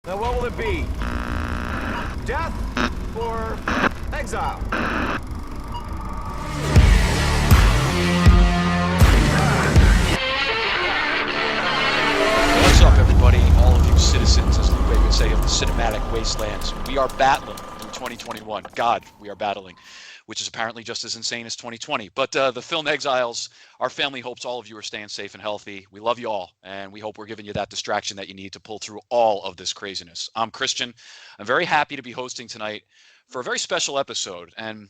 Now what will it be? Death or exile? What's up, everybody? All of you citizens, as Lupe would say, of the cinematic wastelands. We are battling through 2021. God, we are battling, which is apparently just as insane as 2020. But the Film Exiles, our family hopes all of you are staying safe and healthy. We love you all, and we hope we're giving you that distraction that you need to pull through all of this craziness. I'm Christian. I'm very happy to be hosting tonight for a very special episode. And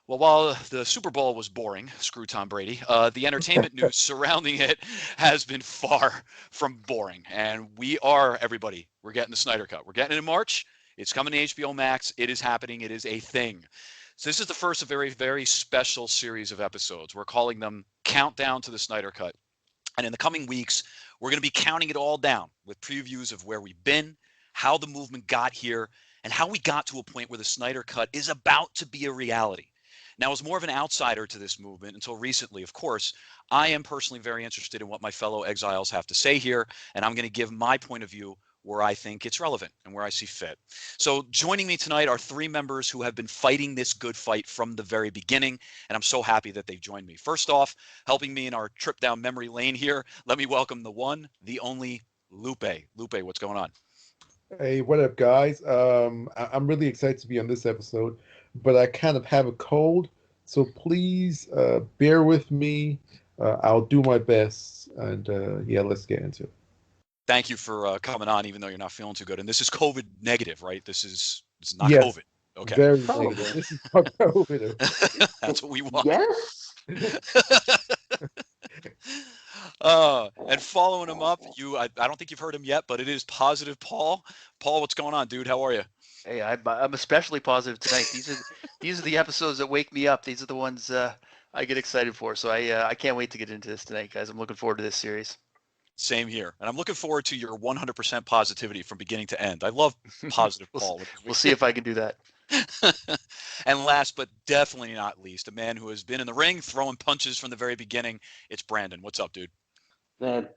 well, while the Super Bowl was boring, screw Tom Brady, the entertainment news surrounding it has been far from boring. And we are, everybody, we're getting the Snyder Cut. We're getting it in March. It's coming to HBO Max. It is happening. It is a thing. So this is the first of a very, very special series of episodes. We're calling them Countdown to the Snyder Cut. And in the coming weeks, we're going to be counting it all down with previews of where we've been, how the movement got here, and how we got to a point where the Snyder Cut is about to be a reality. Now, as more of an outsider to this movement until recently, of course, I am personally very interested in what my fellow exiles have to say here, and I'm going to give my point of view where I think it's relevant and where I see fit. So joining me tonight are three members who have been fighting this good fight from the very beginning, and I'm so happy that they've joined me. First off, helping me in our trip down memory lane here, let me welcome the one, the only Lupe. Lupe, what's going on? Hey, what up, guys? I'm really excited to be on this episode, but I kind of have a cold, so please bear with me. I'll do my best, and yeah, let's get into it. Thank you for coming on, even though you're not feeling too good. And this is COVID negative, right? This is not Yes, COVID. Okay. very Oh. negative. This is not COVID. That's what we want. Yes. And following him up, I don't think you've heard him yet, but it is Positive Paul. Paul, what's going on, dude? How are you? Hey, I'm especially positive tonight. These are the episodes that wake me up. These are the ones I get excited for. So I can't wait to get into this tonight, guys. I'm looking forward to this series. Same here. And I'm looking forward to your 100% positivity from beginning to end. I love Positive Paul. We'll see if I can do that. And last but definitely not least, a man who has been in the ring throwing punches from the very beginning. It's Brandon. What's up, dude? Can't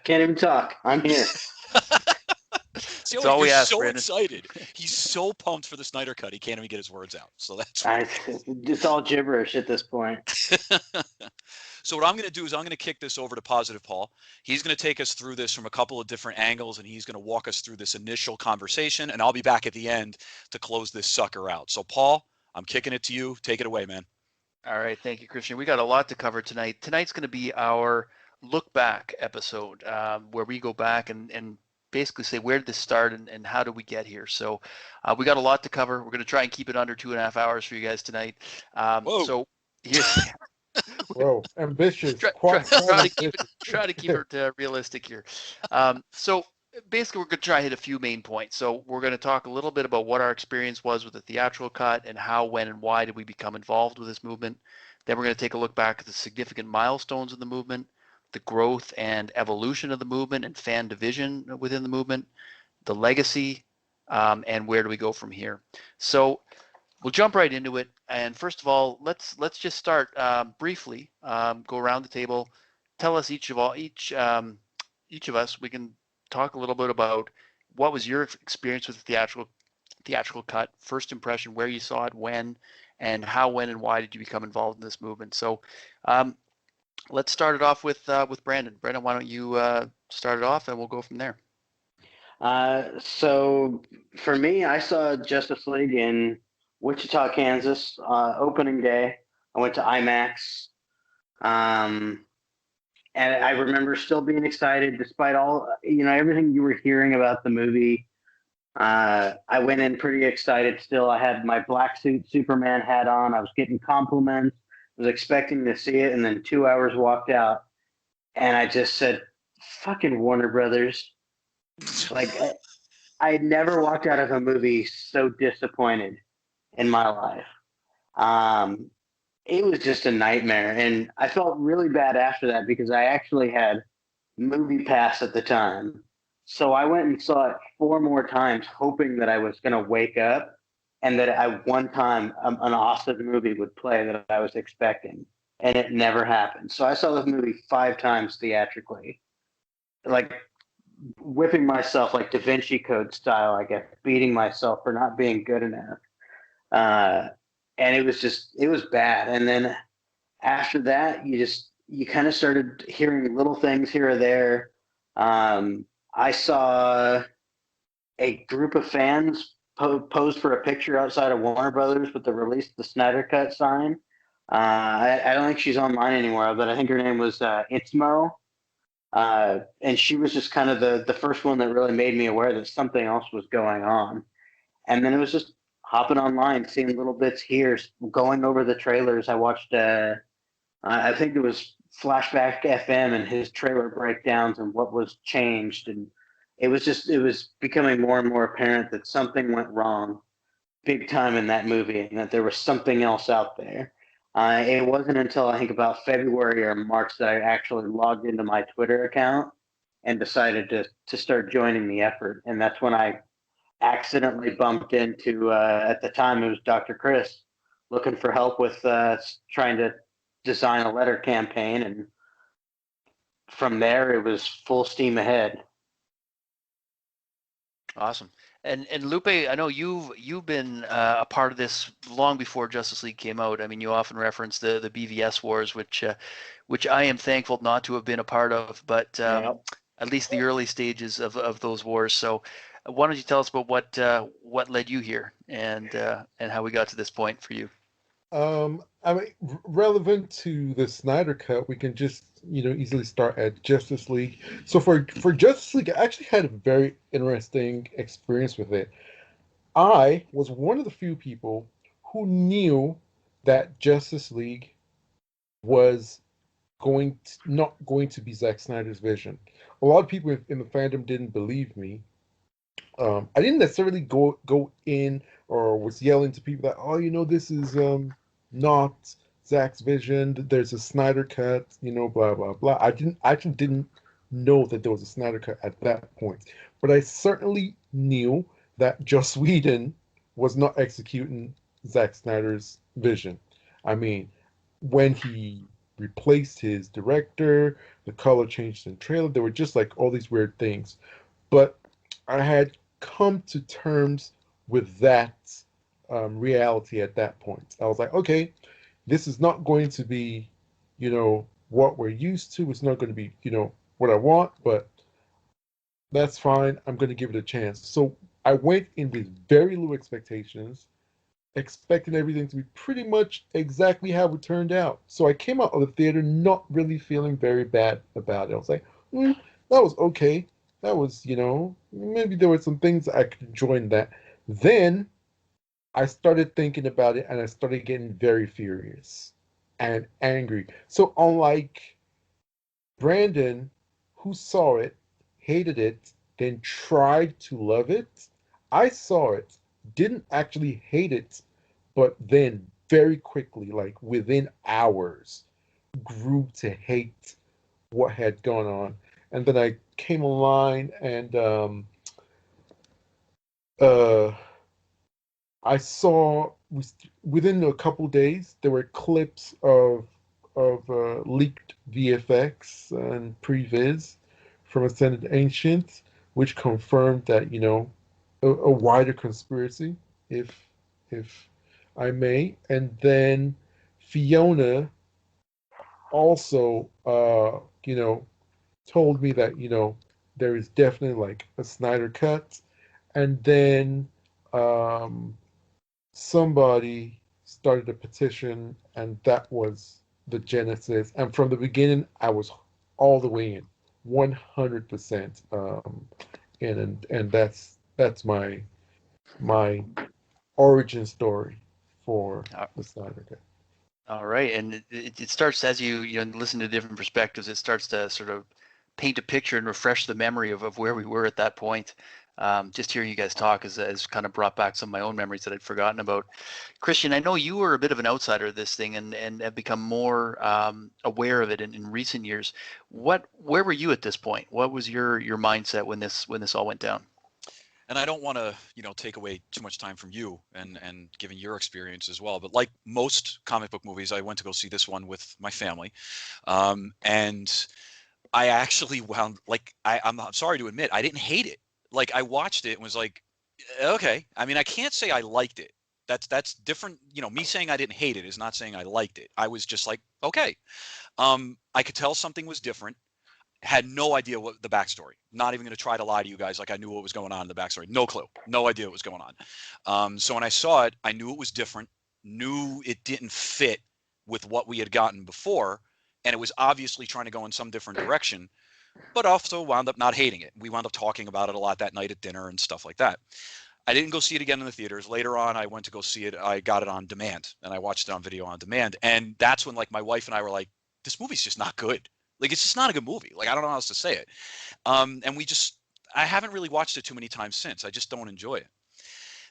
even talk. I'm here. See, That's all we you're ask, so Brandon. excited. He's so pumped for the Snyder Cut, he can't even get his words out. So that's It's all gibberish at this point. So what I'm going to do is I'm going to kick this over to Positive Paul. He's going to take us through this from a couple of different angles, and he's going to walk us through this initial conversation, and I'll be back at the end to close this sucker out. So, Paul, I'm kicking it to you. Take it away, man. All right. Thank you, Christian. We got a lot to cover tonight. Tonight's going to be our look back episode where we go back and basically say, where did this start and how did we get here? So we got a lot to cover. We're going to try and keep it under 2.5 hours for you guys tonight. So here's... Whoa, ambitious. Try to keep it realistic here. So basically, we're going to try and hit a few main points. So we're going to talk a little bit about what our experience was with the theatrical cut and how, when, and why did we become involved with this movement. Then we're going to take a look back at the significant milestones of the movement, the growth and evolution of the movement and fan division within the movement, the legacy, and where do we go from here. So we'll jump right into it. And first of all, let's just start briefly. Go around the table. Tell us each of us. We can talk a little bit about what was your experience with the theatrical cut, first impression, where you saw it, when, and how, when, and why did you become involved in this movement. So let's start it off with Brandon. Brandon, why don't you start it off, and we'll go from there. So for me, I saw Justice League in Wichita, Kansas, opening day. I went to IMAX. And I remember still being excited despite all, everything you were hearing about the movie. I went in pretty excited still. I had my black suit Superman hat on. I was getting compliments. I was expecting to see it. And then 2 hours walked out. And I just said, fucking Warner Brothers. Like, I had never walked out of a movie so disappointed in my life. It was just a nightmare, and I felt really bad after that because I actually had Movie Pass at the time. So I went and saw it 4 more times, hoping that I was going to wake up and that one time an awesome movie would play that I was expecting, and it never happened. So I saw this movie 5 times theatrically. Like, whipping myself like Da Vinci Code style, I guess, beating myself for not being good enough. And it was bad. And then after that, you kind of started hearing little things here or there. I saw a group of fans posed for a picture outside of Warner Brothers with the release of the Snyder Cut sign. I don't think she's online anymore, but I think her name was Itzmo. And she was just kind of the first one that really made me aware that something else was going on. And then it was just hopping online, seeing little bits here, going over the trailers. I watched, I think it was Flashback FM and his trailer breakdowns and what was changed. And it was becoming more and more apparent that something went wrong big time in that movie and that there was something else out there. It wasn't until I think about February or March that I actually logged into my Twitter account and decided to start joining the effort. And that's when I accidentally bumped into, at the time it was Dr. Chris, looking for help with trying to design a letter campaign. And from there, it was full steam ahead. Awesome. And Lupe, I know you've been a part of this long before Justice League came out. I mean, you often reference the BVS wars, which I am thankful not to have been a part of, but at least the early stages of those wars. So, why don't you tell us about what led you here and how we got to this point for you? I mean, relevant to the Snyder Cut, we can just easily start at Justice League. So for Justice League, I actually had a very interesting experience with it. I was one of the few people who knew that Justice League was not going to be Zack Snyder's vision. A lot of people in the fandom didn't believe me. I didn't necessarily go in or was yelling to people that, this is not Zack's vision. There's a Snyder Cut, blah blah blah. I actually didn't know that there was a Snyder Cut at that point, but I certainly knew that Joss Whedon was not executing Zack Snyder's vision. I mean, when he replaced his director, the color changed in the trailer. There were just like all these weird things, but I had come to terms with that reality at that point. I was like, okay, this is not going to be, what we're used to. It's not going to be, what I want, but that's fine. I'm going to give it a chance. So I went in with very low expectations, expecting everything to be pretty much exactly how it turned out. So I came out of the theater not really feeling very bad about it. I was like, that was okay. That was, maybe there were some things I could enjoy in that. Then I started thinking about it and I started getting very furious and angry. So unlike Brandon, who saw it, hated it, then tried to love it, I saw it, didn't actually hate it, but then very quickly, like within hours, grew to hate what had gone on. And then I came online and I saw within a couple days there were clips of leaked VFX and previs from Ascended Ancient, which confirmed that a wider conspiracy, if I may. And then Fiona also told me that there is definitely like a Snyder Cut, and then somebody started a petition, and that was the genesis. And from the beginning, I was all the way in, 100% in, and that's my origin story for the Snyder Cut. All right, and it starts as you listen to different perspectives. It starts to sort of paint a picture and refresh the memory of where we were at that point. Just hearing you guys talk has kind of brought back some of my own memories that I'd forgotten about. Christian, I know you were a bit of an outsider of this thing and have become more aware of it in recent years. Where were you at this point? What was your mindset when this all went down? And I don't want to, take away too much time from you and giving your experience as well. But like most comic book movies, I went to go see this one with my family. And I actually wound like I'm sorry to admit I didn't hate it. Like I watched it and was like, okay. I mean, I can't say I liked it. That's different. You know, me saying I didn't hate it is not saying I liked it. I was just like, okay. I could tell something was different. Had no idea what the backstory. Not even going to try to lie to you guys like I knew what was going on in the backstory. No clue. No idea what was going on. So when I saw it, I knew it was different. Knew it didn't fit with what we had gotten before, and it was obviously trying to go in some different direction. But also wound up not hating it. We wound up talking about it a lot that night at dinner and stuff like that. I didn't go see it again in the theaters. Later on, I went to go see it. I got it on demand, and I watched it on video on demand. And that's when, like, my wife and I were like, this movie's just not good. Like, it's just not a good movie. Like, I don't know how else to say it. And I haven't really watched it too many times since. I just don't enjoy it.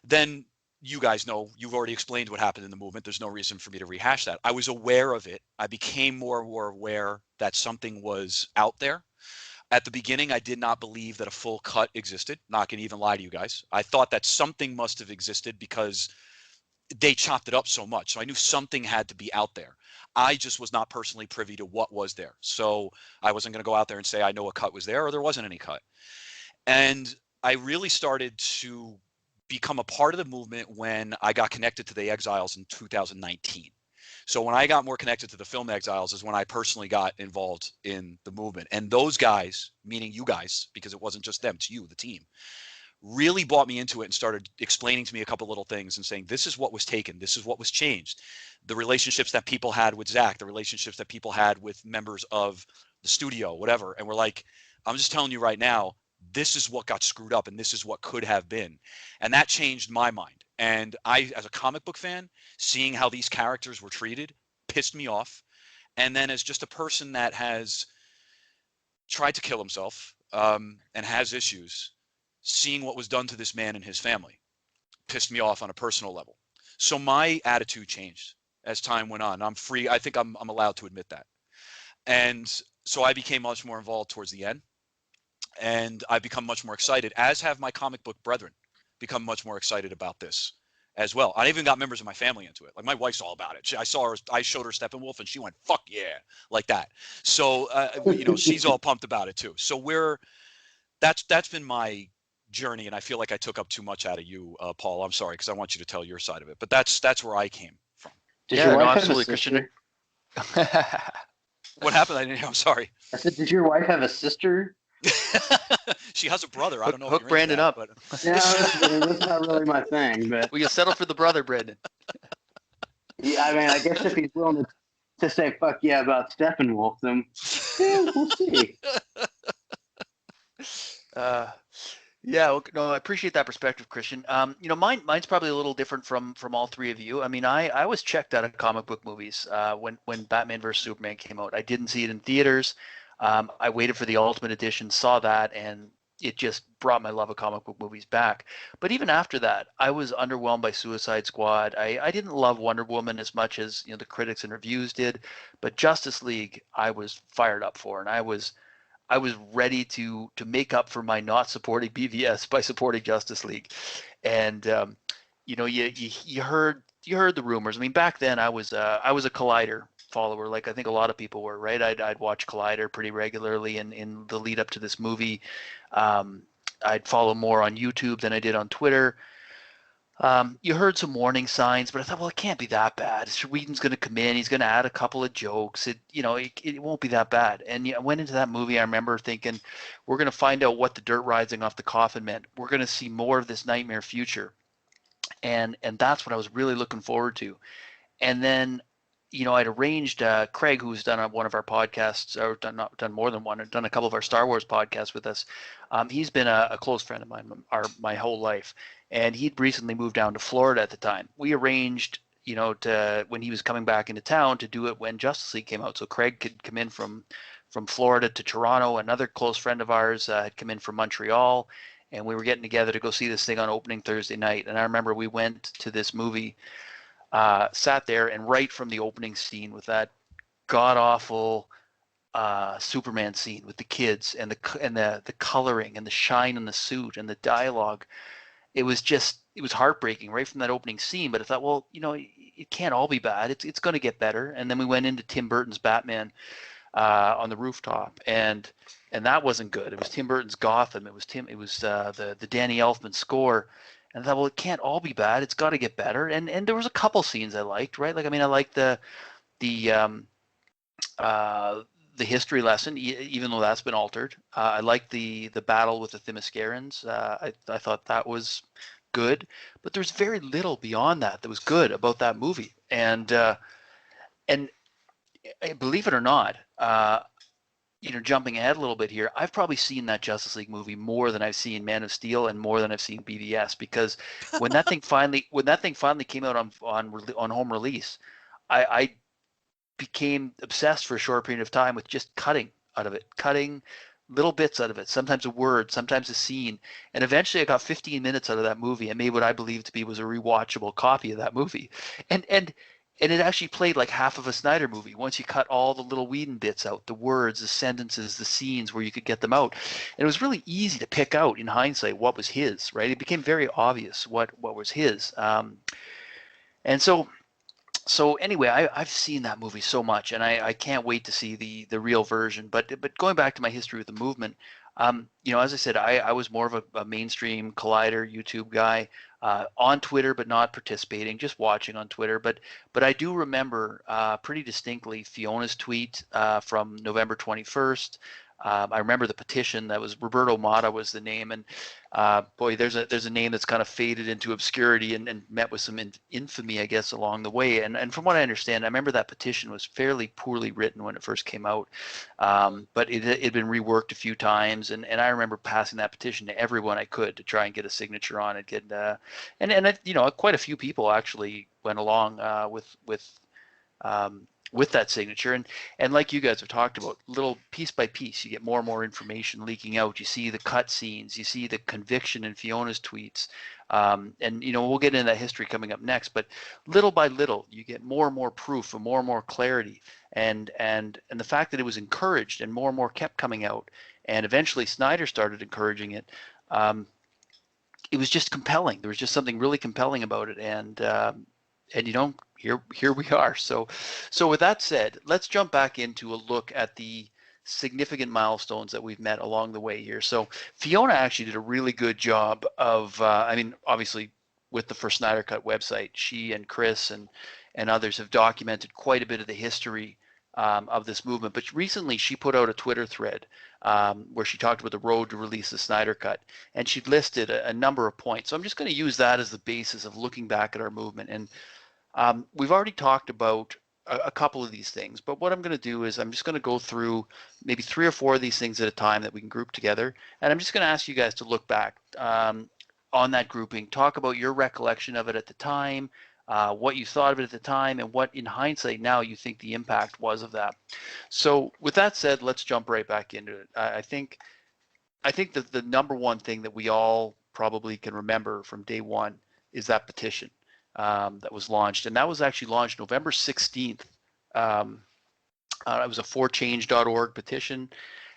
Then you guys know, you've already explained what happened in the movement. There's no reason for me to rehash that. I was aware of it. I became more and more aware that something was out there. At the beginning, I did not believe that a full cut existed. Not going to even lie to you guys. I thought that something must have existed because they chopped it up so much. So I knew something had to be out there. I just was not personally privy to what was there. So I wasn't going to go out there and say I know a cut was there or there wasn't any cut. And I really started to become a part of the movement when I got connected to the Exiles in 2019. So when I got more connected to the Film Exiles is when I personally got involved in the movement. And those guys, meaning you guys, because it wasn't just them, it's you, the team, really brought me into it and started explaining to me a couple little things and saying, this is what was taken. This is what was changed. The relationships that people had with Zack, the relationships that people had with members of the studio, whatever. And we're like, I'm just telling you right now, this is what got screwed up and this is what could have been. And that changed my mind. And I, as a comic book fan, seeing how these characters were treated pissed me off. And then as just a person that has tried to kill himself and has issues, seeing what was done to this man and his family pissed me off on a personal level. So my attitude changed as time went on. I'm free. I think I'm allowed to admit that. And so I became much more involved towards the end. And I've become much more excited, as have my comic book brethren become much more excited about this as well. I even got members of my family into it. Like my wife's all about it. I showed her Steppenwolf and she went, fuck yeah, like that. So, she's all pumped about it too. So that's been my journey. And I feel like I took up too much out of you, Paul. I'm sorry, because I want you to tell your side of it, but that's where I came from. Absolutely, Christian. What happened? I'm sorry. I said, did your wife have a sister? She has a brother. I don't know. Hook Brandon up. But... No, that's not really my thing. But we can settle for the brother, Brendan. Yeah, I mean, I guess if he's willing to say "fuck yeah" about Steppenwolf, then yeah, we'll see. I appreciate that perspective, Christian. Mine's probably a little different from all three of you. I mean, I was checked out of comic book movies when Batman vs Superman came out. I didn't see it in theaters. I waited for the Ultimate Edition, saw that, and it just brought my love of comic book movies back. But even after that, I was underwhelmed by Suicide Squad. I didn't love Wonder Woman as much as the critics and reviews did, but Justice League I was fired up for, and I was ready to make up for my not supporting BVS by supporting Justice League. And you heard the rumors. I mean, back then I was a Collider follower, like I think a lot of people were, right? I'd watch Collider pretty regularly in the lead up to this movie. I'd follow more on YouTube than I did on Twitter. You heard some warning signs, but I thought, well, it can't be that bad. Whedon's going to come in, he's going to add a couple of jokes. It won't be that bad. And I went into that movie, I remember thinking, we're going to find out what the dirt rising off the coffin meant. We're going to see more of this nightmare future. And that's what I was really looking forward to. And then I'd arranged Craig, who's done one of our podcasts, or done more than one, done a couple of our Star Wars podcasts with us. He's been a close friend of mine my whole life, and he'd recently moved down to Florida at the time. We arranged, when he was coming back into town, to do it when Justice League came out, so Craig could come in from Florida to Toronto. Another close friend of ours had come in from Montreal, and we were getting together to go see this thing on opening Thursday night. And I remember we went to this movie. Sat there, and right from the opening scene with that god awful Superman scene with the kids and the coloring and the shine in the suit and the dialogue, it was heartbreaking right from that opening scene. But I thought, well, it can't all be bad. It's going to get better. And then we went into Tim Burton's Batman on the rooftop, and that wasn't good. It was Tim Burton's Gotham. It was the Danny Elfman score. And I thought, well, it can't all be bad. It's got to get better. And there was a couple scenes I liked, right? Like, I mean, I liked the history lesson, even though that's been altered. I liked the battle with the Themyscirans. I thought that was good, but there's very little beyond that was good about that movie. And believe it or not, jumping ahead a little bit here, I've probably seen that Justice League movie more than I've seen Man of Steel and more than I've seen BVS, because when that thing finally came out on home release, I became obsessed for a short period of time with just cutting little bits out of it, sometimes a word, sometimes a scene, and eventually I got 15 minutes out of that movie and made what I believed to be was a rewatchable copy of that movie. And it actually played like half of a Snyder movie once you cut all the little Whedon bits out, the words, the sentences, the scenes where you could get them out. And it was really easy to pick out in hindsight what was his, right? It became very obvious what was his. And so anyway, I've seen that movie so much, and I can't wait to see the real version. But going back to my history with the movement, as I said, I was more of a mainstream Collider YouTube guy, on Twitter, but not participating, just watching on Twitter. But I do remember pretty distinctly Fiona's tweet from November 21st. I remember the petition. That was Roberto Mata was the name, and boy, there's a name that's kind of faded into obscurity and met with some infamy, I guess, along the way. And from what I understand, I remember that petition was fairly poorly written when it first came out, but it had been reworked a few times, and I remember passing that petition to everyone I could to try and get a signature on it. Quite a few people actually went along with that signature, and like you guys have talked about, little piece by piece, you get more and more information leaking out. You see the cut scenes, you see the conviction in Fiona's tweets, and we'll get into that history coming up next. But little by little, you get more and more proof and more clarity, and the fact that it was encouraged and more kept coming out, and eventually Snyder started encouraging it. It was just compelling. There was just something really compelling about it, and here we are. So with that said, let's jump back into a look at the significant milestones that we've met along the way here. So Fiona actually did a really good job of, obviously with the first Snyder Cut website, she and Chris and others have documented quite a bit of the history of this movement. But recently she put out a Twitter thread where she talked about the road to release the Snyder Cut, and she'd listed a number of points. So I'm just going to use that as the basis of looking back at our movement. And we've already talked about a couple of these things, but what I'm going to do is I'm just going to go through maybe 3 or 4 of these things at a time that we can group together. And I'm just going to ask you guys to look back on that grouping, talk about your recollection of it at the time, what you thought of it at the time, and what in hindsight now you think the impact was of that. So with that said, let's jump right back into it. I think that the number one thing that we all probably can remember from day one is that petition that was launched, and that was actually launched November 16th. It was a forchange.org petition,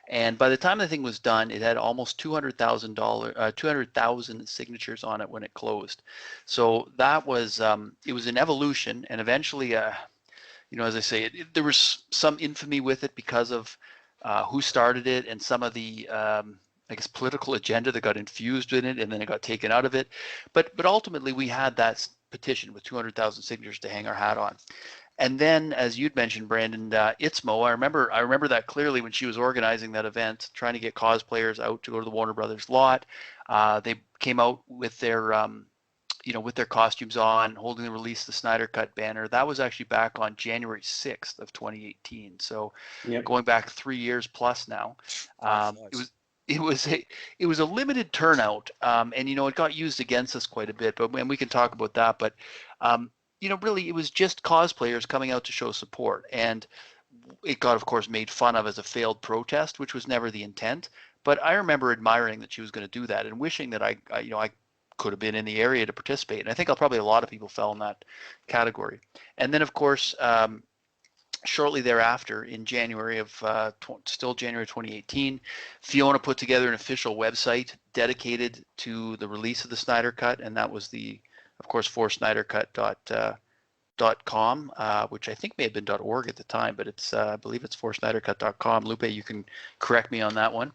and by the time the thing was done, it had almost 200,000 signatures on it when it closed. So that was it was an evolution, and eventually, as I say, there was some infamy with it because of who started it and some of the political agenda that got infused in it, and then it got taken out of it. But ultimately, we had that petition with 200,000 signatures to hang our hat on. And then, as you'd mentioned, Brandon, Itzmo, I remember that clearly when she was organizing that event, trying to get cosplayers out to go to the Warner Brothers lot. They came out with their, with their costumes on, holding the release of the Snyder Cut banner. That was actually back on January 6th of 2018. So going back 3 years plus now. It was a limited turnout, and it got used against us quite a bit. And we can talk about that. But really, it was just cosplayers coming out to show support, and it got, of course, made fun of as a failed protest, which was never the intent. But I remember admiring that she was going to do that, and wishing that I could have been in the area to participate. And I think probably a lot of people fell in that category. And then, of course, shortly thereafter, in January of January 2018, Fiona put together an official website dedicated to the release of the Snyder Cut, and that was of course, for .com, which I think may have been .org at the time, but it's I believe it's for SnyderCut.com. Lupe, you can correct me on that one.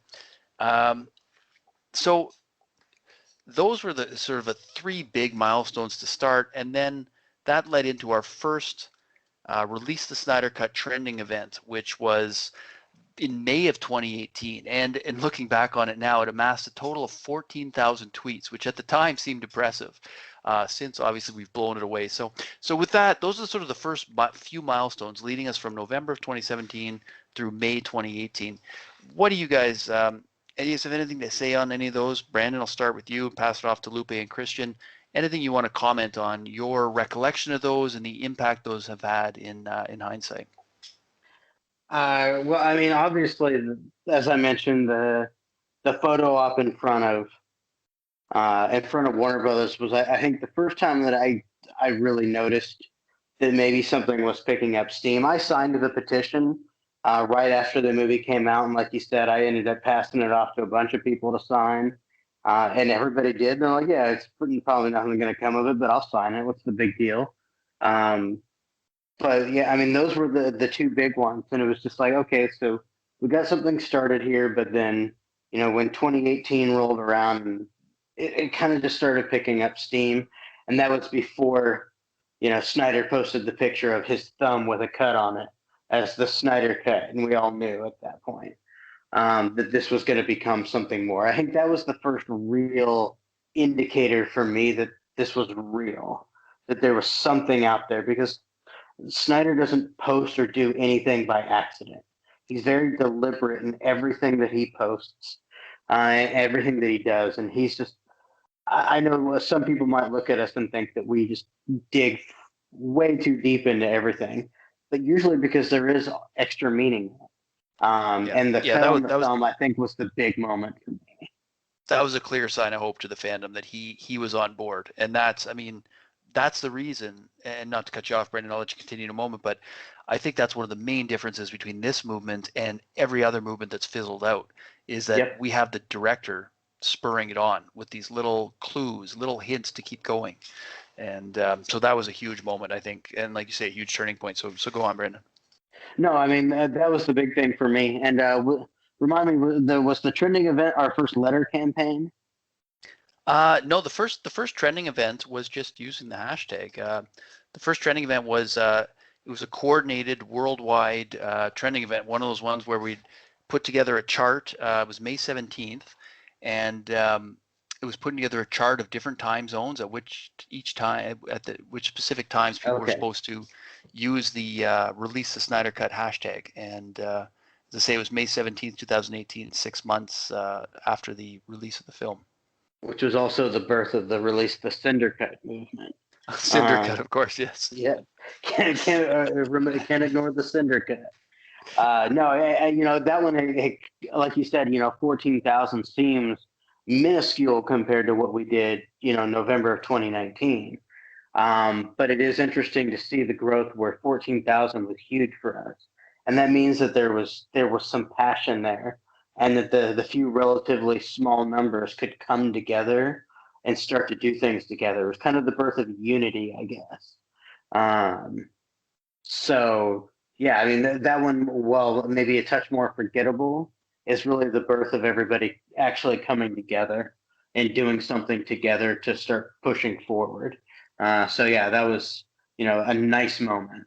So those were the sort of three big milestones to start, and then that led into our first Release the Snyder Cut trending event, which was in May of 2018. And looking back on it now, it amassed a total of 14,000 tweets, which at the time seemed impressive. Since obviously we've blown it away. So with that, those are sort of the first few milestones leading us from November of 2017 through May 2018. What do you guys, have anything to say on any of those? Brandon, I'll start with you, pass it off to Lupe and Christian. Anything you want to comment on your recollection of those and the impact those have had in hindsight? Well, I mean, obviously, as I mentioned, the photo op in front of Warner Brothers was, I think, the first time that I really noticed that maybe something was picking up steam. I signed the petition right after the movie came out, and like you said, I ended up passing it off to a bunch of people to sign, and everybody did. And they're like, "Yeah, it's probably nothing going to come of it, but I'll sign it. What's the big deal?" But yeah, I mean, those were the two big ones, and it was just like, okay, so we got something started here, but then when 2018 rolled around, it kind of just started picking up steam, and that was before Snyder posted the picture of his thumb with a cut on it as the Snyder Cut, and we all knew at that point that this was going to become something more. I think that was the first real indicator for me that this was real, that there was something out there, because Snyder doesn't post or do anything by accident. He's very deliberate in everything that he posts, everything that he does, and he's just. I know some people might look at us and think that we just dig way too deep into everything, but usually because there is extra meaning. And the cut on the film, I think, was the big moment for me. That was a clear sign of hope to the fandom that he was on board, and that's the reason. And not to cut you off, Brendan, I'll let you continue in a moment, but I think that's one of the main differences between this movement and every other movement that's fizzled out, is that we have the director spurring it on with these little clues, little hints to keep going. And so that was a huge moment, I think. And like you say, a huge turning point. So go on, Brendan. No, I mean, that was the big thing for me. And remind me, was the trending event our first letter campaign? No, the first trending event was just using the hashtag. The first trending event was, it was a coordinated worldwide trending event. One of those ones where we put together a chart. It was May 17th. And it was putting together a chart of different time zones at which specific times people were supposed to use the Release the Snyder Cut hashtag. And as I say, it was May 17th, 2018, 6 months after the release of the film. Which was also the birth of the Release the Snyder Cut movement. Snyder Cut, of course, yes. Yeah, can't ignore the Snyder Cut. No, that one, like you said, 14,000 seems minuscule compared to what we did, November of 2019. But it is interesting to see the growth where 14,000 was huge for us. And that means that there was some passion there, and that the few relatively small numbers could come together and start to do things together. It was kind of the birth of unity, I guess. So yeah, I mean, that one, while maybe a touch more forgettable, is really the birth of everybody actually coming together and doing something together to start pushing forward. So yeah, that was, a nice moment.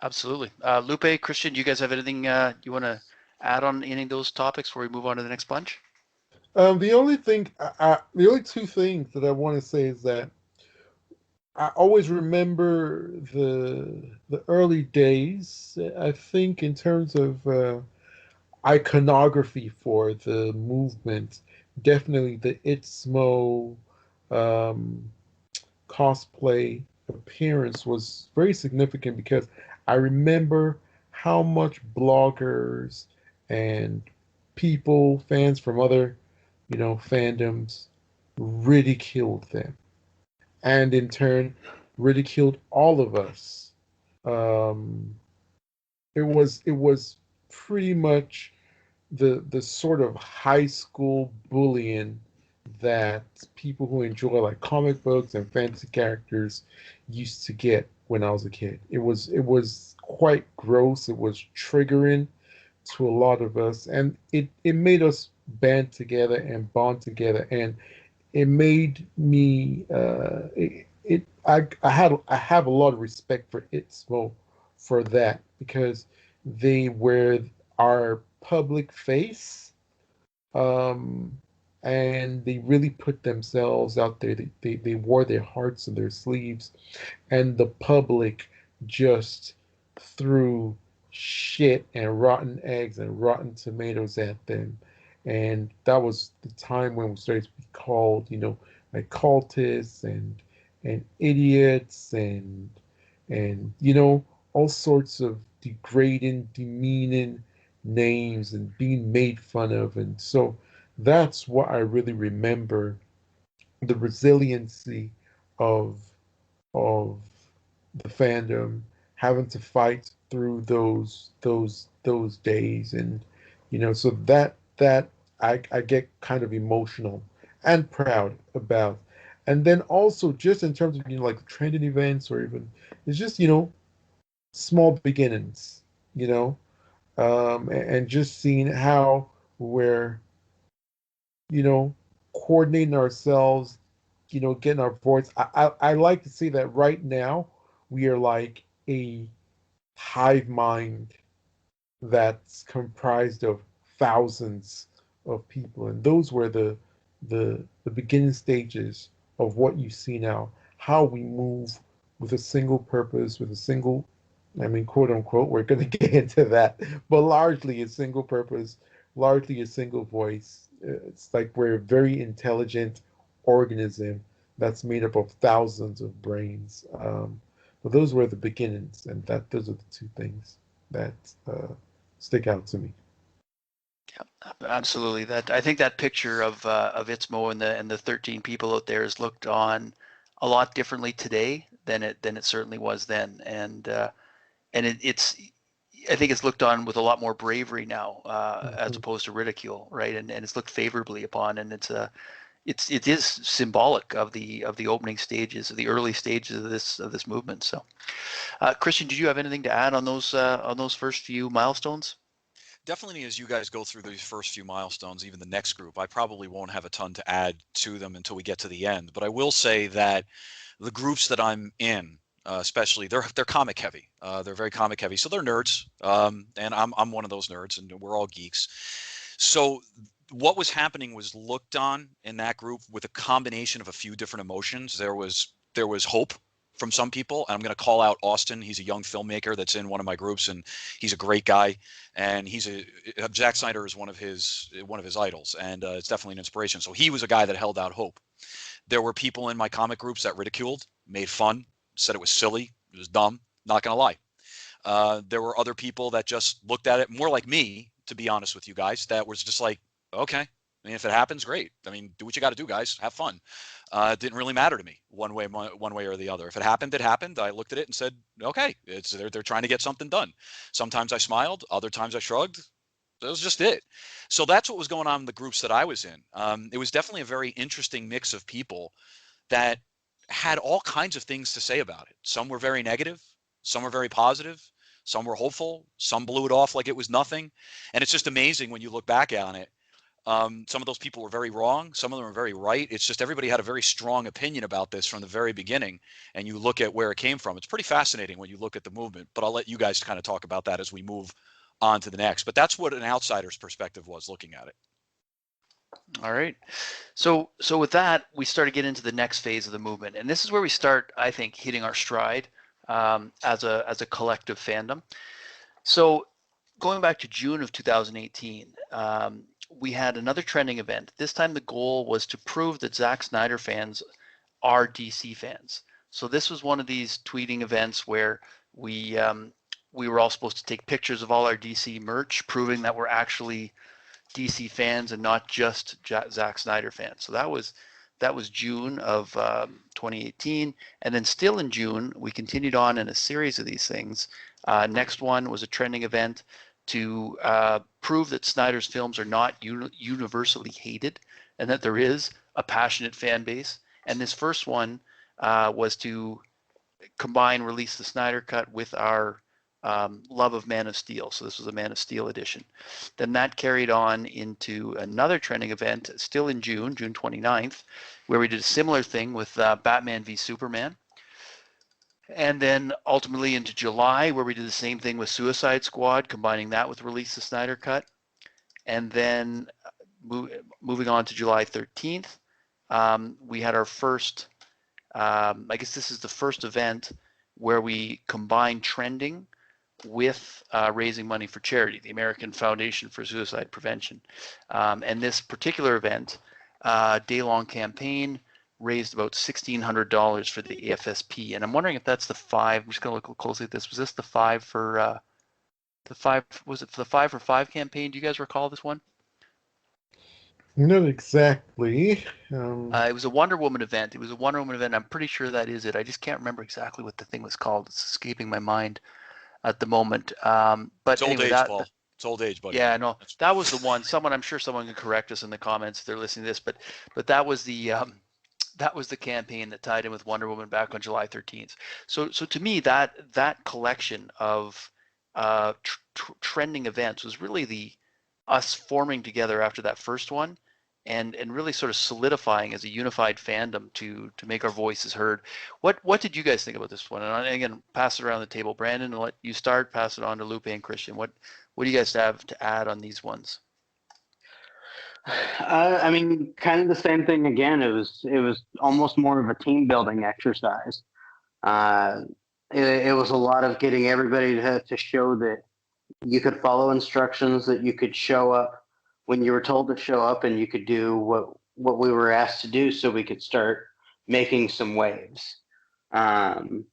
Absolutely. Lupe, Christian, do you guys have anything you want to add on any of those topics before we move on to the next bunch? The only two things that I want to say is that I always remember the early days. I think in terms of iconography for the movement, definitely the Itzmo cosplay appearance was very significant, because I remember how much bloggers and fans from other, fandoms ridiculed them, and in turn ridiculed all of us. It was pretty much the sort of high school bullying that people who enjoy like comic books and fantasy characters used to get when I was a kid. It was quite gross. It was triggering to a lot of us, and it made us band together and bond together, and it made me I have a lot of respect for Itzmo for that, because they were our public face, um, and they really put themselves out there. They wore their hearts on their sleeves, and the public just threw shit and rotten eggs and rotten tomatoes at them. And that was the time when we started to be called, like cultists and idiots and all sorts of degrading, demeaning names and being made fun of. And so that's what I really remember, the resiliency of of the fandom, having to fight through those days. And so that I get kind of emotional and proud about. And then also, just in terms of like trending events, or even it's just small beginnings, you know and just seeing how we're you know coordinating ourselves, getting our voice. I like to say that right now we are like a hive mind that's comprised of thousands of people, and those were the beginning stages of what you see now. How we move with a single purpose, with a single, I mean, quote unquote, we're going to get into that, but largely a single purpose, largely a single voice. It's like we're a very intelligent organism that's made up of thousands of brains. But those were the beginnings, and those are the two things that stick out to me. Yeah, absolutely. That I think that picture of Itzmo and the 13 people out there is looked on a lot differently today than it certainly was then, and it's I think it's looked on with a lot more bravery now, as opposed to ridicule, right? And it's looked favorably upon, and it is symbolic of the opening stages, of the early stages of this movement. So, Christian, did you have anything to add on those first few milestones? Definitely, as you guys go through these first few milestones, even the next group, I probably won't have a ton to add to them until we get to the end. But I will say that the groups that I'm in, especially, they're comic heavy. They're very comic heavy, so they're nerds, and I'm one of those nerds, and we're all geeks. So what was happening was looked on in that group with a combination of a few different emotions. There was hope from some people, and I'm going to call out Austin. He's a young filmmaker that's in one of my groups, and he's a great guy. And Zack Snyder is one of his idols, and it's definitely an inspiration. So he was a guy that held out hope. There were people in my comic groups that ridiculed, made fun, said it was silly, it was dumb. Not going to lie. There were other people that just looked at it more like me, to be honest with you guys, that was just like, okay, I mean, if it happens, great. I mean, do what you got to do, guys. Have fun. It didn't really matter to me one way or the other. If it happened, it happened. I looked at it and said, okay, they're trying to get something done. Sometimes I smiled, other times I shrugged. That was just it. So that's what was going on in the groups that I was in. It was definitely a very interesting mix of people that had all kinds of things to say about it. Some were very negative, some were very positive, some were hopeful, some blew it off like it was nothing. And it's just amazing when you look back on it. Some of those people were very wrong. Some of them were very right. It's just everybody had a very strong opinion about this from the very beginning. And you look at where it came from. It's pretty fascinating when you look at the movement. But I'll let you guys kind of talk about that as we move on to the next. But that's what an outsider's perspective was looking at it. All right. So with that, we start to get into the next phase of the movement. And this is where we start, I think, hitting our stride as a collective fandom. So going back to June of 2018, we had another trending event. This time the goal was to prove that Zack Snyder fans are DC fans. So this was one of these tweeting events where we were all supposed to take pictures of all our DC merch, proving that we're actually DC fans and not just Zack Snyder fans. So that was June of 2018. And then still in June, we continued on in a series of these things. Next one was a trending event to prove that Snyder's films are not universally hated, and that there is a passionate fan base. And this first one was to combine release the Snyder Cut with our love of Man of Steel. So this was a Man of Steel edition. Then that carried on into another trending event still in June 29th, where we did a similar thing with Batman v Superman. And then ultimately into July, where we did the same thing with Suicide Squad, combining that with release the Snyder Cut. And then moving on to July 13th, we had our first, I guess this is the first event where we combined trending with raising money for charity, the American Foundation for Suicide Prevention. And this particular event, day-long campaign, raised about $1,600 for the AFSP. And I'm wondering if that's the 5. I'm just going to look closely at this. Was this the 5 for was it for the 5 for 5 campaign? Do you guys recall this one? Not exactly. It was a Wonder Woman event. I'm pretty sure that is it. I just can't remember exactly what the thing was called. It's escaping my mind at the moment. But it's anyway, old age, Paul. It's old age, buddy. Yeah, no, that was the one. I'm sure someone can correct us in the comments if they're listening to this, but that was the campaign that tied in with Wonder Woman back on July 13th. So to me, that collection of trending events was really us forming together after that first one, and really sort of solidifying as a unified fandom to make our voices heard. What did you guys think about this one? And again, pass it around the table. Brandon, I'll let you start. Pass it on to Lupe and Christian. What do you guys have to add on these ones? I mean, kind of the same thing again. It was almost more of a team building exercise. It was a lot of getting everybody to show that you could follow instructions, that you could show up when you were told to show up, and you could do what we were asked to do, so we could start making some waves. And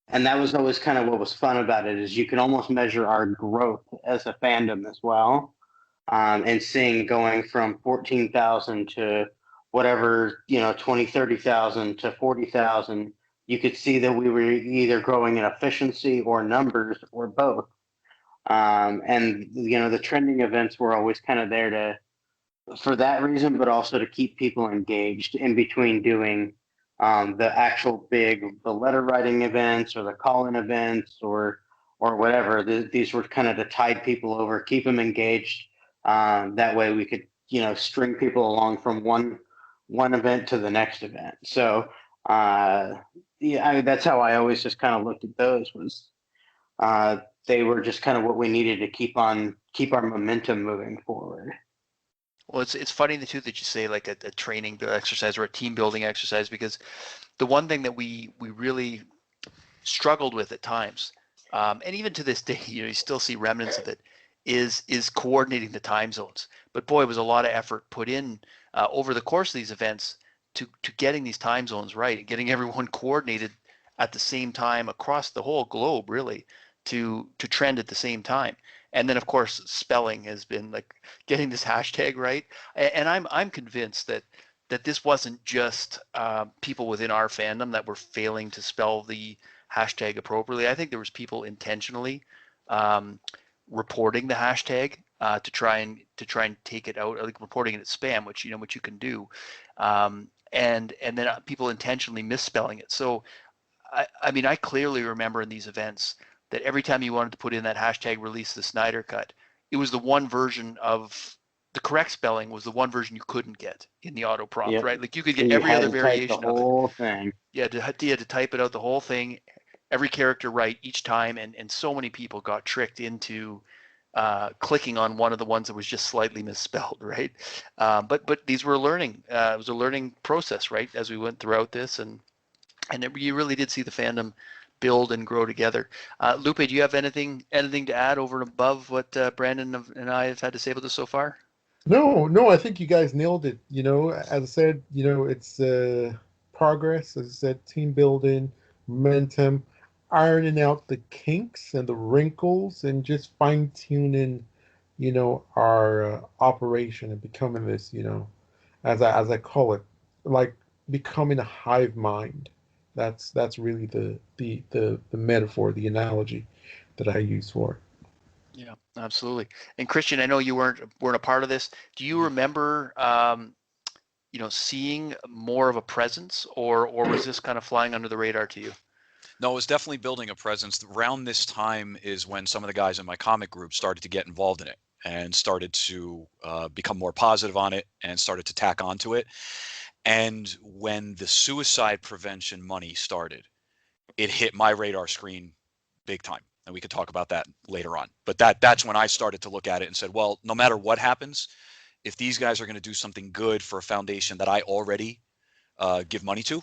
that was always kind of what was fun about it, is you can almost measure our growth as a fandom as well. And seeing going from 14,000 to whatever, 20, 30,000 to 40,000, you could see that we were either growing in efficiency or numbers or both. And the trending events were always kind of there for that reason, but also to keep people engaged in between doing the actual the letter writing events or the call-in events or whatever. These were kind of to tide people over, keep them engaged. That way we could, string people along from one event to the next event. So, that's how I always just kind of looked at those, was they were just kind of what we needed to keep our momentum moving forward. Well, it's funny too that you say like a training exercise or a team building exercise, because the one thing that we really struggled with at times, and even to this day, you still see remnants of it, is coordinating the time zones. But boy, it was a lot of effort put in over the course of these events to getting these time zones right and getting everyone coordinated at the same time across the whole globe, really, to trend at the same time. And then of course spelling has been like getting this hashtag right. And I'm convinced that this wasn't just people within our fandom that were failing to spell the hashtag appropriately. I think there was people intentionally reporting the hashtag to try and take it out, like reporting it as spam, which you can do, and then people intentionally misspelling it. So I mean, I clearly remember in these events that every time you wanted to put in that hashtag release the Snyder Cut, it was the one version of the correct spelling was the one version you couldn't get in the auto prompt, right? Like you could get every other variation the whole thing. You had to type it out, the whole thing, every character right each time, and so many people got tricked into clicking on one of the ones that was just slightly misspelled, right? But these were learning. It was a learning process, right, as we went throughout this, and you really did see the fandom build and grow together. Lupe, do you have anything to add over and above what Brandon and I have had to say about this so far? No, I think you guys nailed it. As I said, it's progress. As I said, team building, momentum, ironing out the kinks and the wrinkles, and just fine tuning, our operation and becoming this, as I call it, like becoming a hive mind. That's really the metaphor, the analogy that I use for it. Yeah, absolutely. And Christian, I know you weren't a part of this. Do you remember, seeing more of a presence, or was this kind of flying under the radar to you? No, it was definitely building a presence. Around this time is when some of the guys in my comic group started to get involved in it and started to become more positive on it and started to tack onto it. And when the suicide prevention money started, it hit my radar screen big time. And we could talk about that later on. But that's when I started to look at it and said, well, no matter what happens, if these guys are going to do something good for a foundation that I already give money to,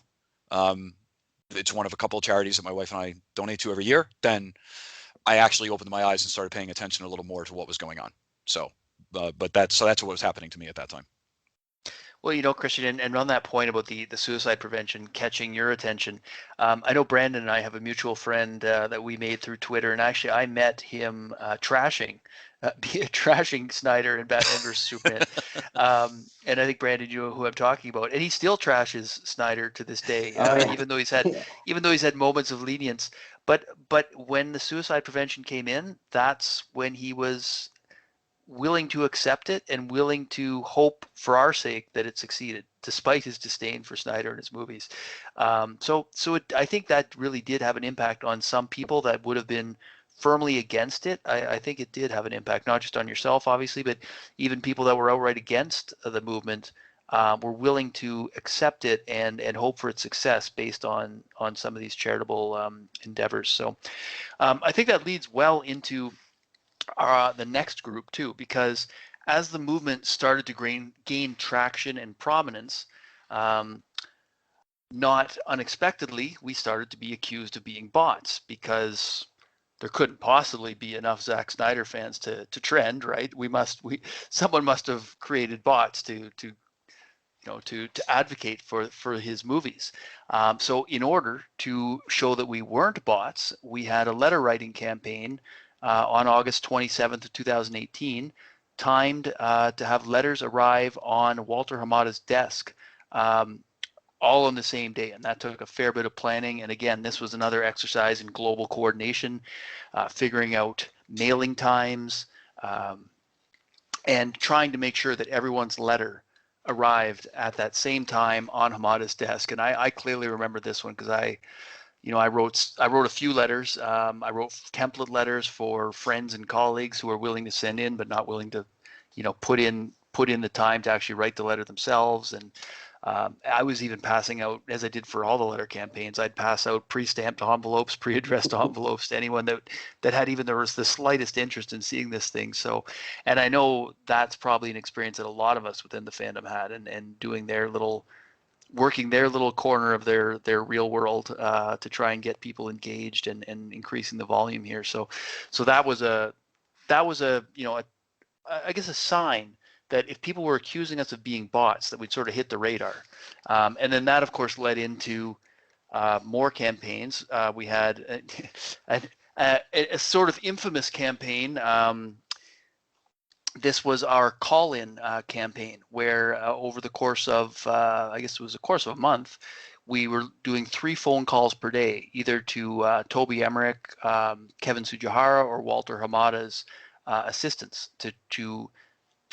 it's one of a couple of charities that my wife and I donate to every year, then I actually opened my eyes and started paying attention a little more to what was going on. So, that's what was happening to me at that time. Well, Christian, and on that point about the suicide prevention catching your attention, I know Brandon and I have a mutual friend that we made through Twitter, and actually I met him trashing Snyder and Batman vs Superman, and I think Brandon, you know who I'm talking about, and he still trashes Snyder to this day, even though he's had moments of lenience. But when the suicide prevention came in, that's when he was willing to accept it and willing to hope for our sake that it succeeded, despite his disdain for Snyder and his movies. I think that really did have an impact on some people that would have been firmly against it. I think it did have an impact, not just on yourself, obviously, but even people that were outright against the movement were willing to accept it and hope for its success based on some of these charitable endeavors. So I think that leads well into the next group too, because as the movement started to gain traction and prominence, not unexpectedly, we started to be accused of being bots, because there couldn't possibly be enough Zack Snyder fans to trend, right? Someone must have created bots to advocate for his movies. So in order to show that we weren't bots, we had a letter writing campaign on August 27th of 2018, timed to have letters arrive on Walter Hamada's desk, all on the same day. And that took a fair bit of planning. And again, this was another exercise in global coordination, figuring out mailing times, and trying to make sure that everyone's letter arrived at that same time on Hamada's desk. And I clearly remember this one because I wrote a few letters. I wrote template letters for friends and colleagues who were willing to send in, but not willing to, put in the time to actually write the letter themselves. And I was even passing out, as I did for all the letter campaigns, I'd pass out pre-stamped envelopes, pre-addressed envelopes to anyone that had even the slightest interest in seeing this thing. So, and I know that's probably an experience that a lot of us within the fandom had, and doing working their little corner of their real world to try and get people engaged and increasing the volume here. So that was a I guess a sign that if people were accusing us of being bots, that we'd sort of hit the radar. And then that, of course, led into more campaigns. We had a sort of infamous campaign. This was our call-in campaign, where over the course of, I guess it was a course of a month, we were doing 3 phone calls per day, either to Toby Emmerich, Kevin Sujihara, or Walter Hamada's assistants, to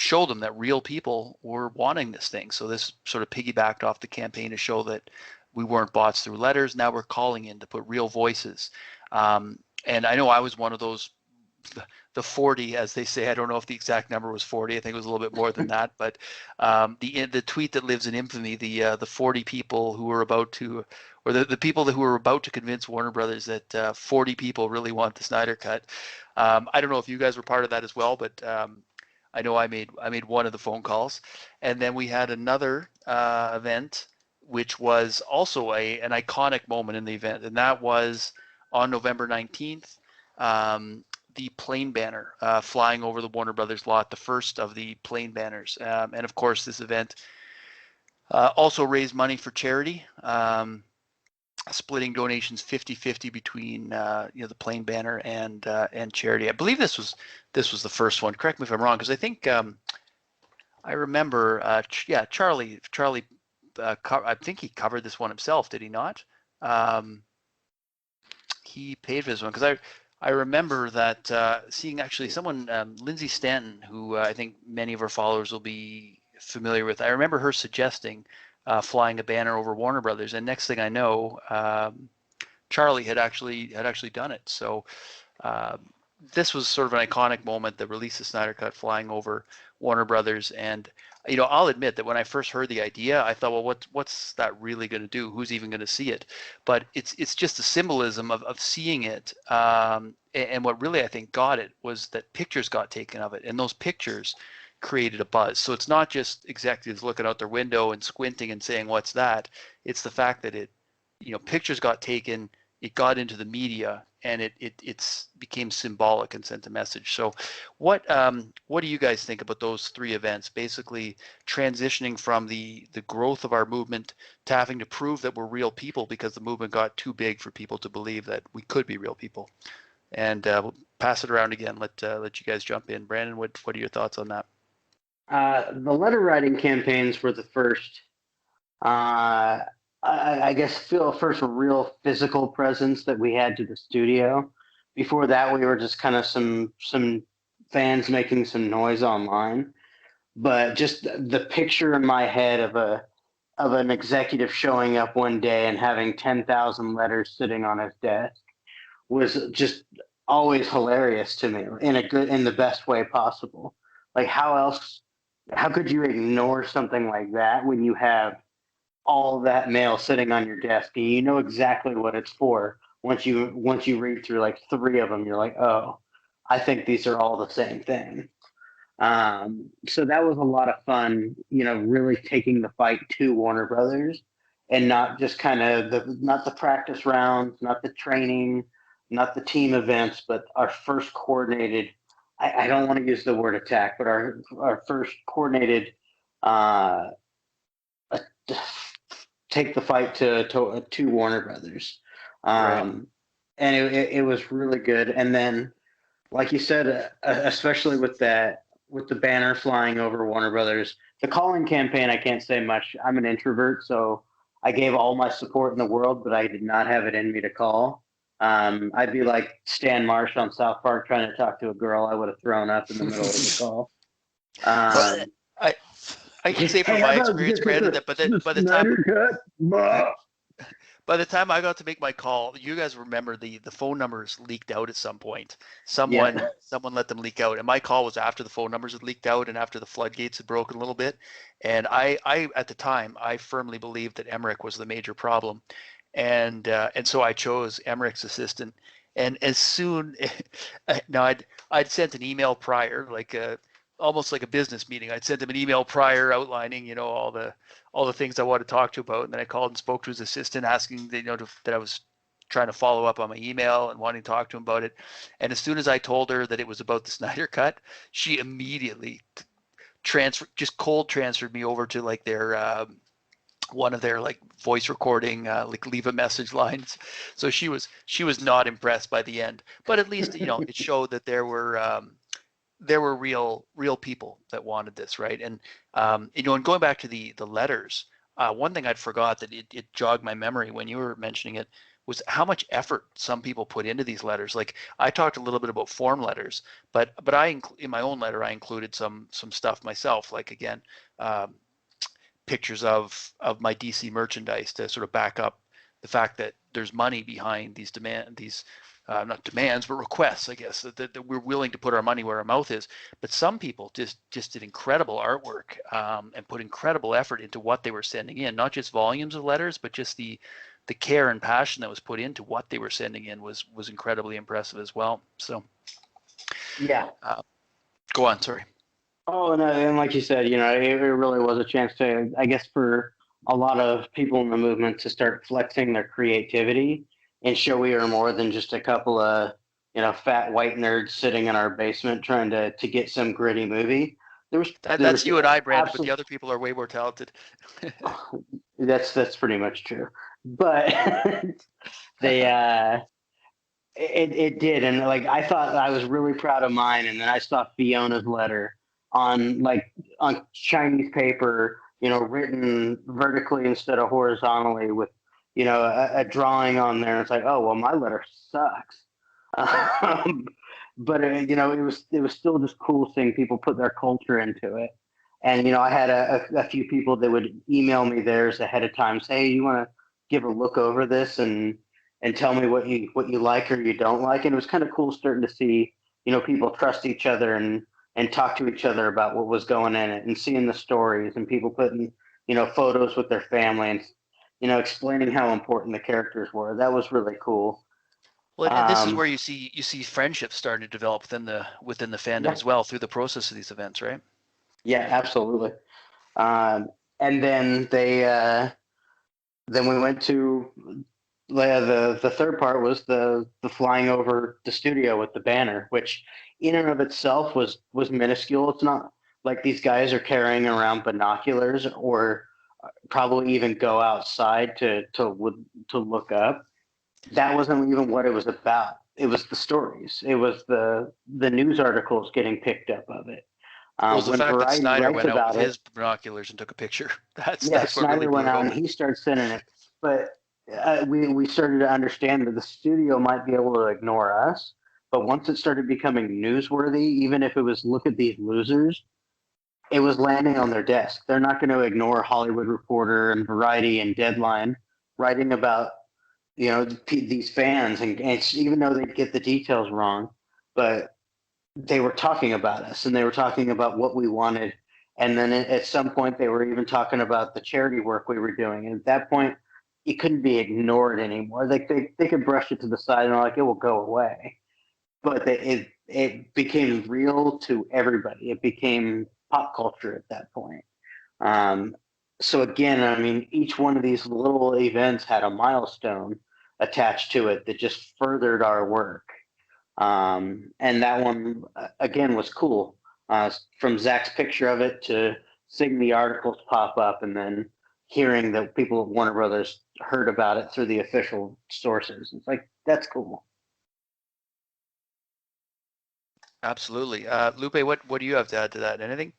show them that real people were wanting this thing. So this sort of piggybacked off the campaign to show that we weren't bots through letters. Now we're calling in to put real voices. And I know I was one of those, the 40, as they say. I don't know if the exact number was 40. I think it was a little bit more than that. But the tweet that lives in infamy, the 40 people who were about to, or the people who were about to convince Warner Brothers that 40 people really want the Snyder Cut. I don't know if you guys were part of that as well, but I know I made one of the phone calls. And then we had another event, which was also an iconic moment in the event, and that was on November 19th. The plane banner flying over the Warner Brothers lot, the first of the plane banners. And of course, this event also raised money for charity, splitting donations 50-50 between the plane banner and charity. I believe this was the first one. Correct me if I'm wrong, because I think I remember. Charlie. I think he covered this one himself. Did he not? He paid for this one, because I remember that seeing actually someone, Lindsay Stanton, who I think many of our followers will be familiar with. I remember her suggesting flying a banner over Warner Brothers, and next thing I know, Charlie had actually done it. So this was sort of an iconic moment, the release of Snyder Cut flying over Warner Brothers. And I'll admit that when I first heard the idea, I thought, well, what's that really going to do? Who's even going to see it? But it's just the symbolism of seeing it. And what really I think got it was that pictures got taken of it, and those pictures created a buzz. So it's not just executives looking out their window and squinting and saying, what's that? It's the fact that pictures got taken, it got into the media, and it became symbolic and sent a message. So what do you guys think about those three events, basically transitioning from the growth of our movement to having to prove that we're real people because the movement got too big for people to believe that we could be real people? And we'll pass it around again. Let you guys jump in. Brandon, what are your thoughts on that? The letter writing campaigns were the first, I guess, first real physical presence that we had to the studio. Before that, we were just kind of some fans making some noise online. But just the picture in my head of an executive showing up one day and having 10,000 letters sitting on his desk was just always hilarious to me in the best way possible. Like, how could you ignore something like that when you have all that mail sitting on your desk and you know exactly what it's for? Once you read through like three of them, you're like, oh, I think these are all the same thing. So that was a lot of fun, really taking the fight to Warner Brothers, and not just kind of not the practice rounds, not the training, not the team events, but our first coordinated, I don't want to use the word attack, but our first coordinated take the fight to Warner Brothers. Right. And it was really good. And then, like you said, especially with the banner flying over Warner Brothers, the calling campaign, I can't say much. I'm an introvert, so I gave all my support in the world, but I did not have it in me to call. I'd be like Stan Marsh on South Park trying to talk to a girl. I would have thrown up in the middle of the call. I can say from my experience, Brandon, that by the time I got to make my call, you guys remember the phone numbers leaked out at some point. Someone let them leak out, and my call was after the phone numbers had leaked out and after the floodgates had broken a little bit. And I at the time, I firmly believed that Emmerich was the major problem. And so I chose Emmerich's assistant. And as soon now I'd sent an email prior, like almost like a business meeting. I'd sent him an email prior outlining, all the things I wanted to talk to about. And then I called and spoke to his assistant, asking that I was trying to follow up on my email and wanting to talk to him about it. And as soon as I told her that it was about the Snyder Cut, she immediately cold transferred me over to like their one of their like voice recording, like leave a message lines. So she was not impressed by the end, but at least, it showed that there were real people that wanted this. Right. And, and going back to the letters, one thing I'd forgot that it jogged my memory when you were mentioning it was how much effort some people put into these letters. Like, I talked a little bit about form letters, but in my own letter, I included some stuff myself. Like, again, pictures of my DC merchandise to sort of back up the fact that there's money behind these not demands, but requests, I guess, that we're willing to put our money where our mouth is. But some people just did incredible artwork and put incredible effort into what they were sending in, not just volumes of letters, but just the care and passion that was put into what they were sending in was incredibly impressive as well. So, yeah. Go on, sorry. Oh, and like you said, it really was a chance to, I guess, for a lot of people in the movement to start flexing their creativity and show we are more than just a couple of, fat white nerds sitting in our basement trying to get some gritty movie. That's you and I, Brad, but the other people are way more talented. That's pretty much true. But it did, and like I thought I was really proud of mine, and then I saw Fiona's letter on Chinese paper, written vertically instead of horizontally with, a drawing on there. It's like, oh, well, my letter sucks. But it was still just cool seeing people put their culture into it. And I had a few people that would email me theirs ahead of time, say, "Hey, you want to give a look over this and tell me what you like or you don't like?" And it was kind of cool starting to see people trust each other and talk to each other about what was going in it, and seeing the stories and people putting photos with their family and explaining how important the characters were. That was really cool. Well, and this is where you see friendships starting to develop within the fandom Yeah, as well through the process of these events, right? yeah, absolutely. And then we went to the third part was the flying over the studio with the banner, which in and of itself was minuscule. It's not like these guys are carrying around binoculars or probably even go outside to look up. That wasn't even what it was about. It was the stories. It was the news articles getting picked up of it. Well, the When fact that Variety Snyder writes went out with about it, his binoculars and took a picture. That's yeah, what really Snyder blew went it out and open. he started sending it. But we started to understand that the studio might be able to ignore us. But once it started becoming newsworthy, even if it was look at these losers, it was landing on their desk. They're not going to ignore Hollywood Reporter and Variety and Deadline writing about these fans, and even though they get the details wrong, but they were talking about us and they were talking about what we wanted. And then at some point, they were even talking about the charity work we were doing. And at that point, it couldn't be ignored anymore. They could brush it to the side and like it will go away. But it became real to everybody. It became pop culture at that point. Um, so again, I mean, each one of these little events had a milestone attached to it that just furthered our work. And that one again was cool. From Zack's picture of it to seeing the articles pop up, and then hearing that people at Warner Brothers heard about it through the official sources. It's like that's cool. Absolutely. Lupe, what do you have to add to that? Anything?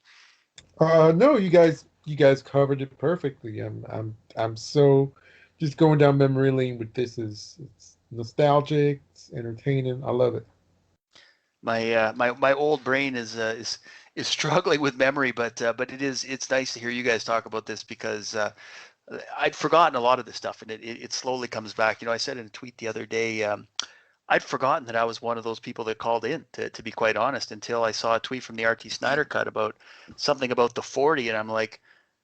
No, you guys covered it perfectly. I'm so just going down memory lane with this. It's nostalgic, it's entertaining. I love it. My old brain is struggling with memory, but it's nice to hear you guys talk about this because I'd forgotten a lot of this stuff, and it slowly comes back. I said in a tweet the other day, I'd forgotten that I was one of those people that called in, to be quite honest, until I saw a tweet from the RT Snyder Cut about something about the 40, and I'm like,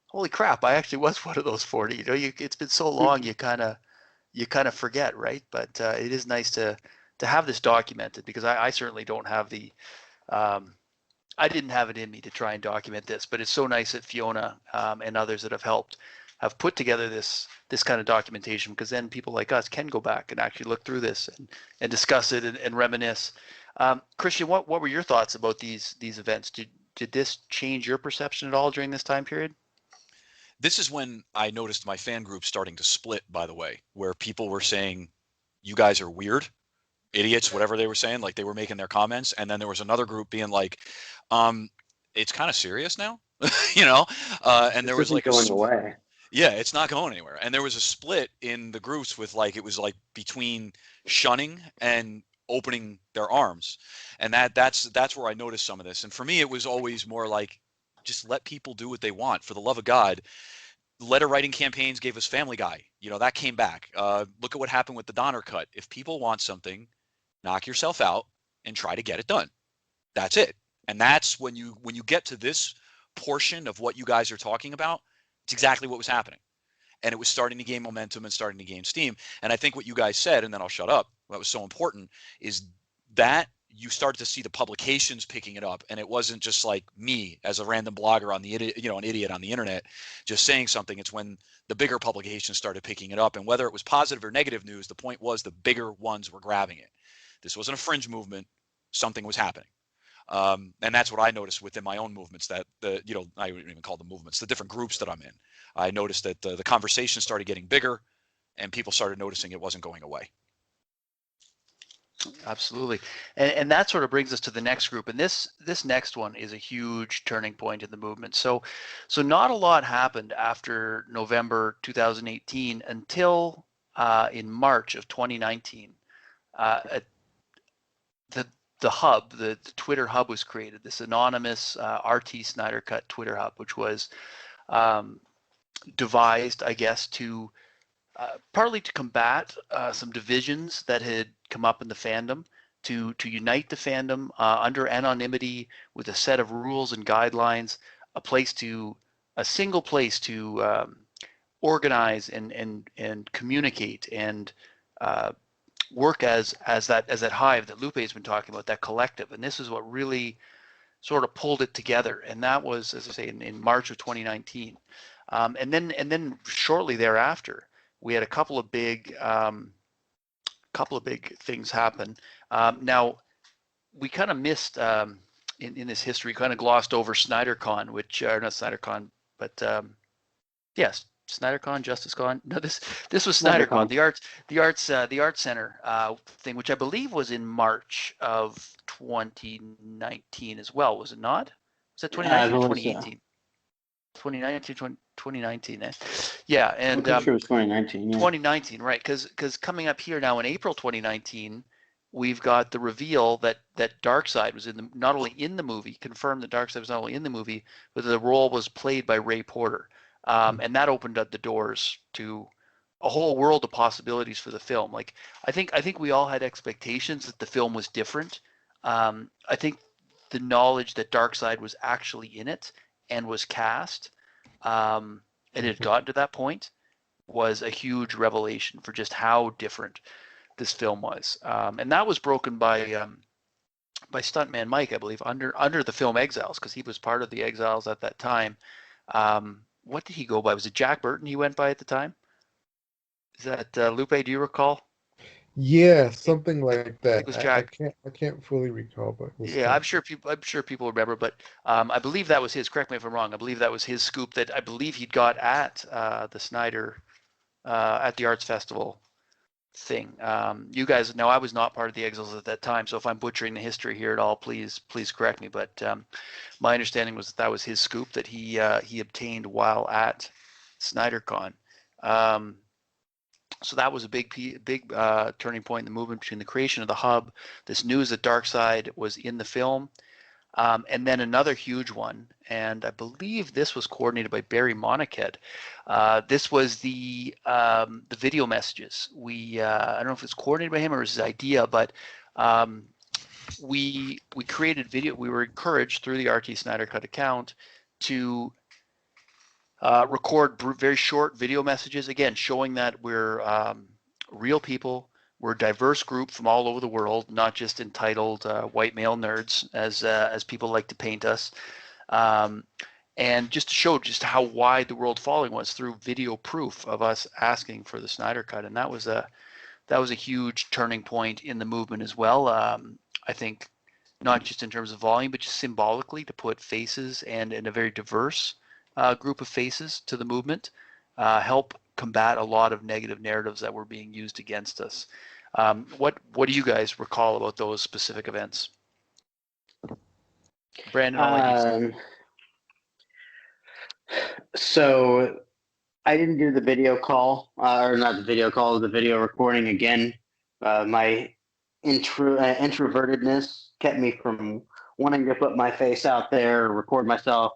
holy crap, I actually was one of those 40. It's been so long, you kind of forget, right? But it is nice to have this documented, because I certainly don't have I didn't have it in me to try and document this, but it's so nice that Fiona and others that have helped have put together this kind of documentation, because then people like us can go back and actually look through this and discuss it and reminisce. Christian, what were your thoughts about these events? Did this change your perception at all during this time period? This is when I noticed my fan group starting to split, by the way, where people were saying, you guys are weird, idiots, whatever they were saying, like they were making their comments. And then there was another group being like, it's kind of serious now, and there This was isn't like going away. yeah, it's not going anywhere. And there was a split in the groups with like, it was like between shunning and opening their arms. And that's where I noticed some of this. And for me, it was always more like, just let people do what they want. For the love of God, letter writing campaigns gave us Family Guy. That came back. Look at what happened with the Donner Cut. If people want something, knock yourself out and try to get it done. That's it. And that's when you get to this portion of what you guys are talking about, it's exactly what was happening. And it was starting to gain momentum and starting to gain steam. And I think what you guys said, and then I'll shut up, what was so important is that you started to see the publications picking it up, and it wasn't just like me as a random blogger on the an idiot on the internet just saying something. It's when the bigger publications started picking it up, and whether it was positive or negative news, the point was the bigger ones were grabbing it. This wasn't a fringe movement. Something was happening. And that's what I noticed within my own movements, that I wouldn't even call them movements, the different groups that I'm in. I noticed that the conversation started getting bigger, and people started noticing it wasn't going away. Absolutely. And that sort of brings us to the next group. And this next one is a huge turning point in the movement. So not a lot happened after November 2018 until in March of 2019. The the hub, the Twitter hub was created. This anonymous RT Snyder Cut Twitter hub, which was devised, I guess, to partly to combat some divisions that had come up in the fandom, to unite the fandom under anonymity with a set of rules and guidelines, a single place to organize and communicate and work as that hive that Lupe has been talking about, that collective. And this is what really sort of pulled it together. And that was, as I say, in March of 2019. And then shortly thereafter, we had a couple of big things happen. Now, we kind of missed in this history, kind of glossed over SnyderCon, which not SnyderCon, but yes, SnyderCon, JusticeCon. No, this was SnyderCon, the Arts Center thing, which I believe was in March of 2019 as well, was it not? Was that 2019 or 2018? 2019. Yeah, and I'm sure it was 2019. Yeah. 2019, right? Because coming up here now in April 2019, we've got the reveal that Darkseid was not only in the movie, confirmed that Darkseid was not only in the movie, but the role was played by Ray Porter, and that opened up the doors to a whole world of possibilities for the film. Like I think we all had expectations that the film was different. I think the knowledge that Darkseid was actually in it and was cast, and it had gotten to that point, was a huge revelation for just how different this film was. And that was broken by stuntman Mike, I believe, under the Film Exiles, because he was part of the Exiles at that time. What did he go by? Was it Jack Burton he went by at the time? Is that Lupe? Do you recall? Yeah, something like that. It was Jack. I can't fully recall, but Yeah, I'm sure people remember, but I believe that was his. Correct me if I'm wrong. I believe that was his scoop that I believe he'd got at the Snyder at the Arts Festival thing. You guys know I was not part of the Exiles at that time, so if I'm butchering the history here at all, please correct me. But my understanding was that was his scoop that he obtained while at SnyderCon. So that was a big turning point in the movement between the creation of the hub, this news that Darkseid was in the film, and then another huge one, and I believe this was coordinated by Barry Monachhead. This was the video messages. I don't know if it's coordinated by him or his idea, but we created video. We were encouraged through the RT Snyder Cut account to record very short video messages, again, showing that we're real people. We're a diverse group from all over the world, not just entitled white male nerds, as people like to paint us. And just to show just how wide the world following was through video proof of us asking for the Snyder Cut. And that was a huge turning point in the movement as well. I think not just in terms of volume, but just symbolically to put faces and a very diverse group of faces to the movement, help combat a lot of negative narratives that were being used against us. What do you guys recall about those specific events? Brandon, I'll let you So I didn't do the video call, or not the video call, the video recording again. My introvertedness kept me from wanting to put my face out there, record myself,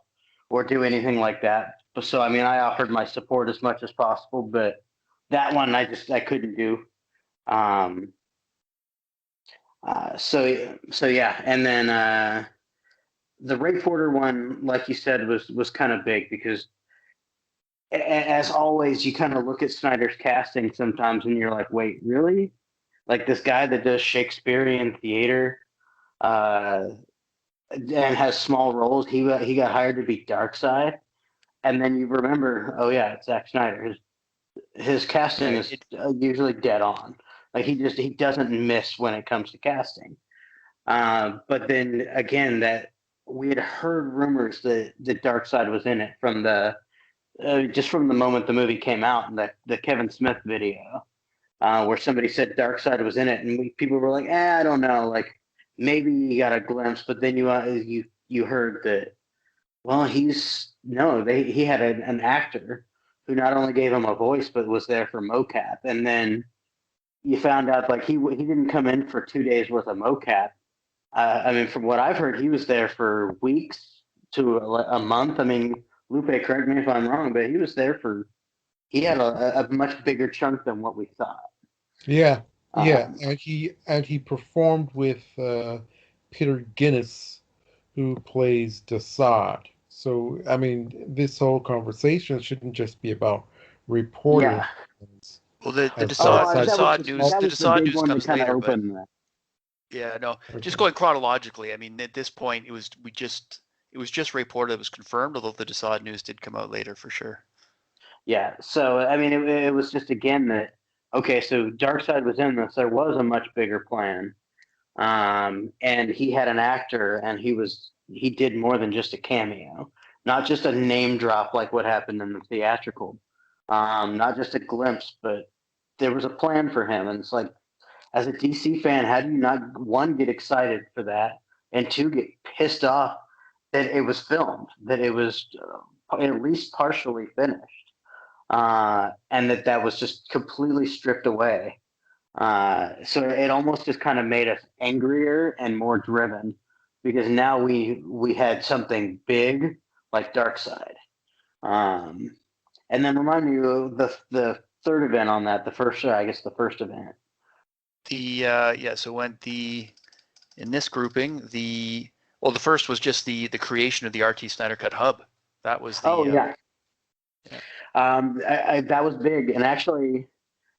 or do anything like that. So, I mean, I offered my support as much as possible, but that one I couldn't do. So yeah. And then the Ray Porter one, like you said, was kind of big because, as always, you kind of look at Snyder's casting sometimes and you're like, wait, really? Like this guy that does Shakespearean theater and has small roles, he got hired to be Darkseid, and then you remember, oh yeah, it's Zack Snyder. His casting is usually dead on. Like he doesn't miss when it comes to casting. But then again, that we had heard rumors that Darkseid was in it from just from the moment the movie came out, and the Kevin Smith video, where somebody said Darkseid was in it, and people were like, I don't know, like. Maybe you got a glimpse, but then you heard that. Well, he had an actor who not only gave him a voice but was there for mocap, and then you found out like he didn't come in for 2 days worth of mocap. I mean, from what I've heard, he was there for weeks to a month. I mean, Lupe, correct me if I'm wrong, but he was there for. He had a much bigger chunk than what we thought. Yeah, yeah, Um, and he performed with Peter Guinness, who plays Desaad. So I mean, this whole conversation shouldn't just be about reporter yeah. things, Well, the as the outside. Desaad news that the was the Desaad big news one that comes kind of later, but opened that. yeah, no, just Okay. going chronologically. I mean, at this point, it was just reported, it was confirmed, although the Desaad news did come out later for sure. Yeah. So I mean, it was just again that okay. So Darkseid was in this. There was a much bigger plan, and he had an actor, and he did more than just a cameo, not just a name drop like what happened in the theatrical, not just a glimpse, but there was a plan for him, and it's like as a DC fan, how do you not one get excited for that, and two get pissed off that it was filmed, that it was at least partially finished, and that was just completely stripped away. So it almost just kind of made us angrier and more driven because now we had something big like Darkseid. Um, and then remind me of the third event on that, the first I guess the first event. So went the in this grouping the first was just the creation of the RT Snyder Cut hub. That was Oh the yeah, yeah. that was big, and actually,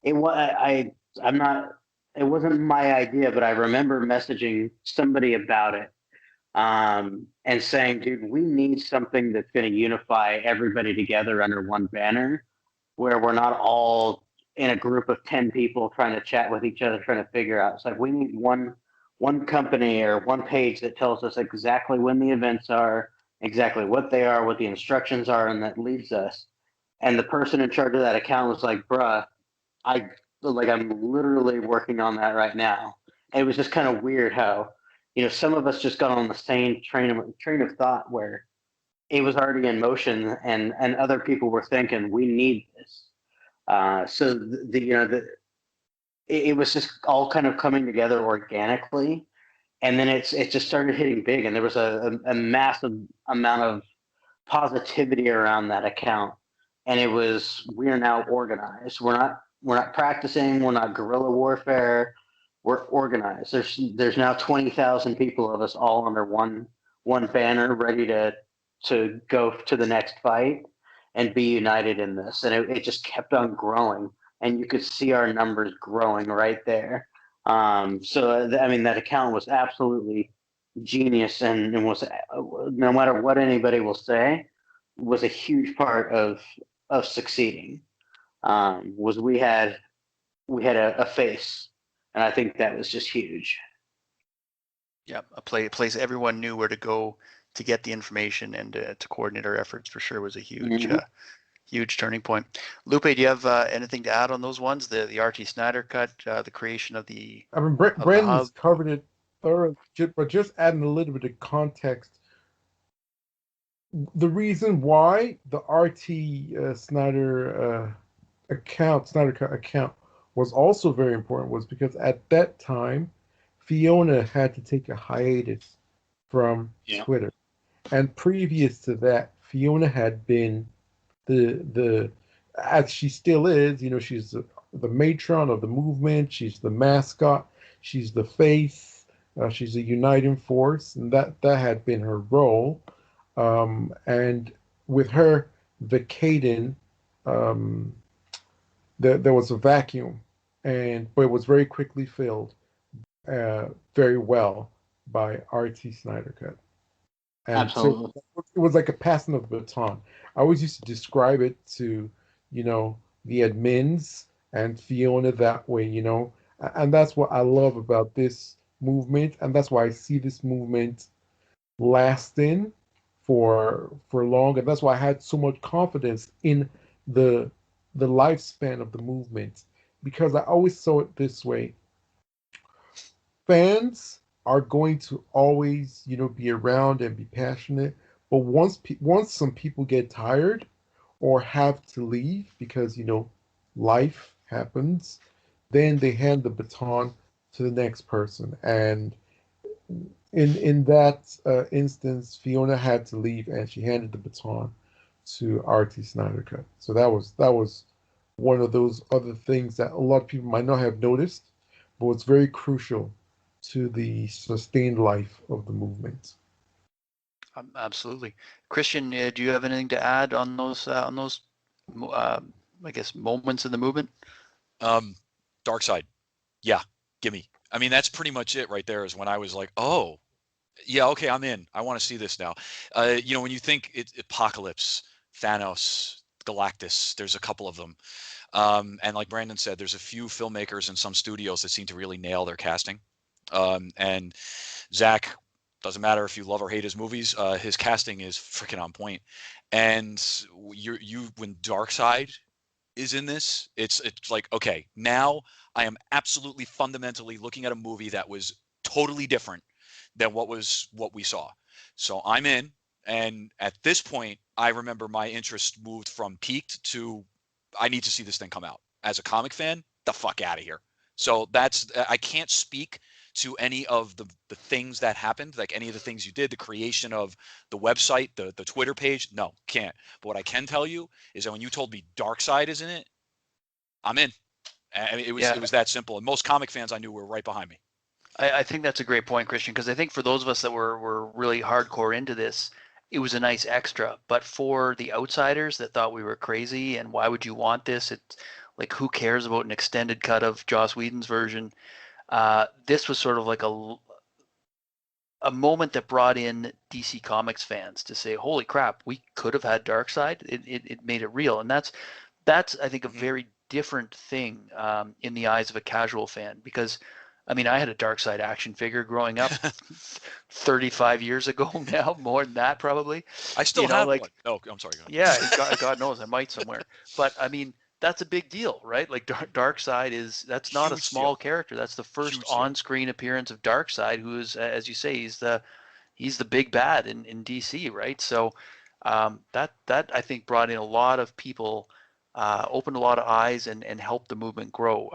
it was I'm not. It wasn't my idea, but I remember messaging somebody about it, and saying, "Dude, we need something that's going to unify everybody together under one banner, where we're not all in a group of 10 people trying to chat with each other, trying to figure out. It's like we need one company or one page that tells us exactly when the events are, exactly what they are, what the instructions are, and that leads us." And the person in charge of that account was like, "Bruh, I I'm literally working on that right now." And it was just kind of weird how, some of us just got on the same train of thought where it was already in motion, and other people were thinking we need this. So it was just all kind of coming together organically, and then it just started hitting big, and there was a massive amount of positivity around that account, and it was we are now organized. We're not practicing. We're not guerrilla warfare. We're organized. There's now 20,000 people of us all under one banner, ready to go to the next fight and be united in this. And it just kept on growing, and you could see our numbers growing right there. So I mean, that account was absolutely genius, and was no matter what anybody will say, was a huge part of succeeding. Was we had a face, and I think that was just huge. Yeah, a place everyone knew where to go to get the information and to coordinate our efforts for sure was a huge Mm-hmm. huge turning point. Lupe, do you have anything to add on those ones? The RT Snyder Cut, the creation of the I mean, the hub. Brennan's covered it thoroughly, but just adding a little bit of context. The reason why the RT Snyder Cut account was also very important was because at that time, Fiona had to take a hiatus from Yeah. Twitter, and previous to that, Fiona had been the as she still is. She's the matron of the movement. She's the mascot. She's the face. She's a uniting force, and that had been her role. And with her vacating, um, there was a vacuum, but it was very quickly filled, very well by R.T. Snyder Cut. And so Absolutely. it was like a passing of the baton. I always used to describe it to, the admins and Fiona that way. And that's what I love about this movement, and that's why I see this movement lasting for long, and that's why I had so much confidence in the the lifespan of the movement, because I always saw it this way: fans are going to always, be around and be passionate, but once some people get tired or have to leave because life happens, then they hand the baton to the next person. And in that instance, Fiona had to leave, and she handed the baton to R.T. Snyder Cut. So that was one of those other things that a lot of people might not have noticed, but it's very crucial to the sustained life of the movement. Absolutely. Christian, do you have anything to add on those I guess, moments in the movement? Dark Side. Yeah, gimme. I mean, that's pretty much it right there is when I was like, oh, yeah, okay, I'm in. I want to see this now. When you think Apocalypse, Thanos, Galactus, there's a couple of them. And like Brandon said, there's a few filmmakers and some studios that seem to really nail their casting. And Zack, doesn't matter if you love or hate his movies, his casting is freaking on point. And when Darkseid is in this, it's like, okay, now I am absolutely fundamentally looking at a movie that was totally different than what we saw. So I'm in, and at this point, I remember my interest moved from peaked to I need to see this thing come out. As a comic fan, the fuck out of here. So I can't speak to any of the things that happened, like any of the things you did, the creation of the website, the Twitter page. No, can't. But what I can tell you is that when you told me Darkseid is in it, I'm in. I mean, it was that simple. And most comic fans I knew were right behind me. I think that's a great point, Christian, because I think for those of us that were really hardcore into this, it was a nice extra. But for the outsiders that thought we were crazy and why would you want this? It's like, who cares about an extended cut of Joss Whedon's version? This was sort of like a moment that brought in DC Comics fans to say, holy crap, we could have had Darkseid. It made it real. And that's I think, a very different thing in the eyes of a casual fan, because I mean, I had a Darkseid action figure growing up 35 years ago now, more than that probably. I still have one. Oh, I'm sorry. Go ahead. Yeah, God knows I might somewhere. But I mean, that's a big deal, right? Like Darkseid that's not a small character. That's the first on-screen appearance of Darkseid, who is, as you say, he's the big bad in DC, right? So that I think brought in a lot of people, opened a lot of eyes, and helped the movement grow.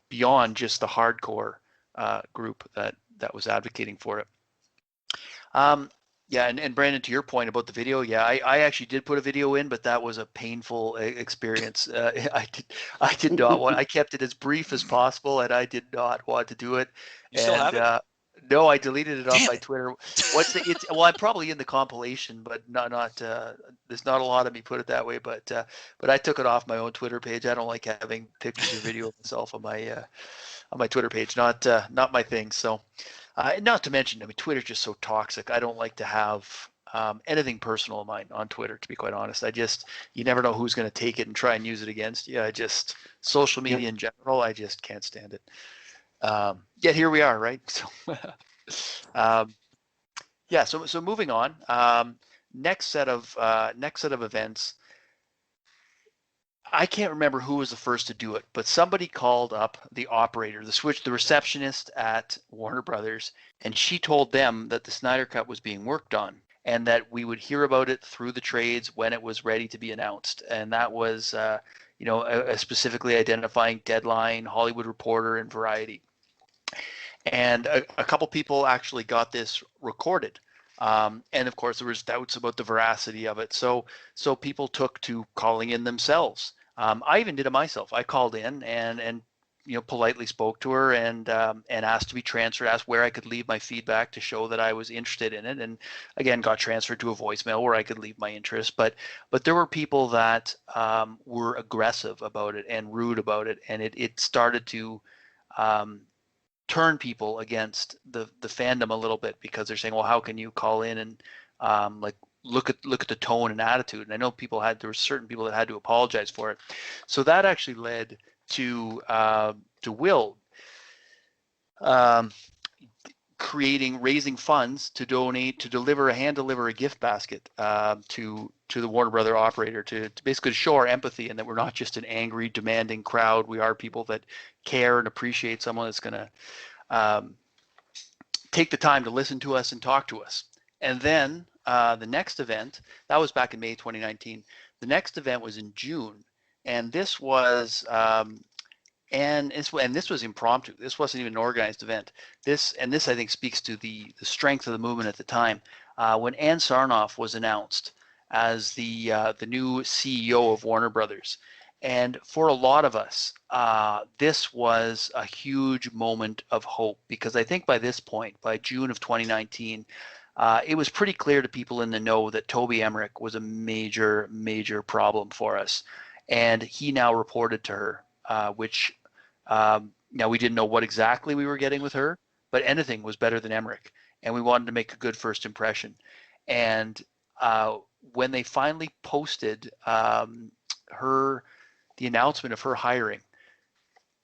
Beyond just the hardcore group that was advocating for it. And Brandon, to your point about the video, I actually did put a video in, but that was a painful experience. I did not want. I kept it as brief as possible, and I did not want to do it. You still have it? No, I deleted it off my Twitter. Well, I'm probably in the compilation, but not. There's not a lot of me, put it that way. But I took it off my own Twitter page. I don't like having pictures or video of myself on my Twitter page. Not my thing. So, not to mention, I mean, Twitter's just so toxic. I don't like to have anything personal of mine on Twitter, to be quite honest. You never know who's going to take it and try and use it against you. Social media in general, I just can't stand it. Yet here we are, right? So, So moving on. Next set of events. I can't remember who was the first to do it, but somebody called up the operator, the receptionist at Warner Brothers, and she told them that the Snyder Cut was being worked on, and that we would hear about it through the trades when it was ready to be announced. And that was, specifically identifying Deadline, Hollywood Reporter, and Variety. And a couple people actually got this recorded. And of course, there was doubts about the veracity of it. So people took to calling in themselves. I even did it myself. I called in and politely spoke to her and asked to be transferred, asked where I could leave my feedback to show that I was interested in it. And again, got transferred to a voicemail where I could leave my interest. But there were people that were aggressive about it and rude about it. And it started to turn people against the fandom a little bit, because they're saying, well, how can you call in and look at the tone and attitude? And I know there were certain people that had to apologize for it. So that actually led to Will raising funds to deliver a gift basket to the Warner Brother operator to basically show our empathy, and that we're not just an angry, demanding crowd. We are people that care and appreciate someone that's going to take the time to listen to us and talk to us. And then the next event, that was back in May 2019. The next event was in June, and this was And this was impromptu. This wasn't even an organized event. This I think speaks to the strength of the movement at the time. When Ann Sarnoff was announced as the new CEO of Warner Brothers, and for a lot of us, this was a huge moment of hope, because I think by this point, by June of 2019, it was pretty clear to people in the know that Toby Emmerich was a major, major problem for us. And he now reported to her, which now we didn't know what exactly we were getting with her, but anything was better than Emmerich. And we wanted to make a good first impression. And when they finally posted the announcement of her hiring,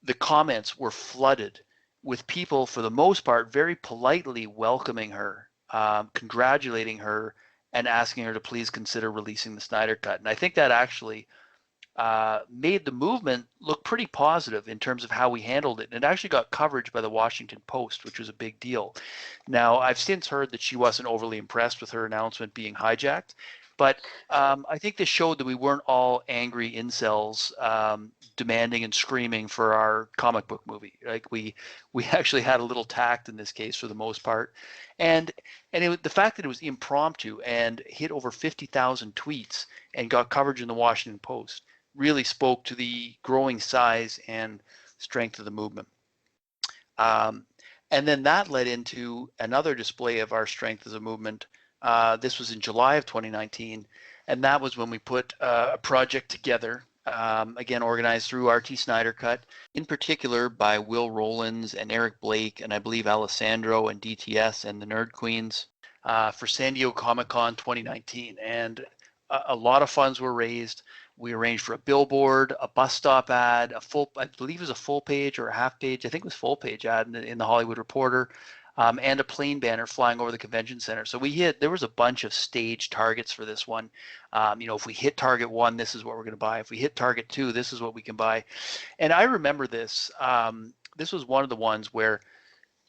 the comments were flooded with people, for the most part, very politely welcoming her, congratulating her, and asking her to please consider releasing the Snyder Cut. And I think that actually made the movement look pretty positive in terms of how we handled it. And it actually got coverage by the Washington Post, which was a big deal. Now, I've since heard that she wasn't overly impressed with her announcement being hijacked, but I think this showed that we weren't all angry incels demanding and screaming for our comic book movie. Like we actually had a little tact in this case for the most part. And the fact that it was impromptu and hit over 50,000 tweets and got coverage in the Washington Post really spoke to the growing size and strength of the movement. And then that led into another display of our strength as a movement. This was in July of 2019, and that was when we put a project together, again organized through RT Snyder Cut, in particular by Will Rowlands and Eric Blake, and I believe Alessandro and DTS and the Nerd Queens, for San Diego Comic-Con 2019. And a lot of funds were raised. We arranged for a billboard, a bus stop ad, I believe it was a full page or a half page, I think it was full page ad in the Hollywood Reporter, and a plane banner flying over the convention center. So there was a bunch of stage targets for this one. If we hit target 1, this is what we're going to buy. If we hit target 2, this is what we can buy. And I remember this. This was one of the ones where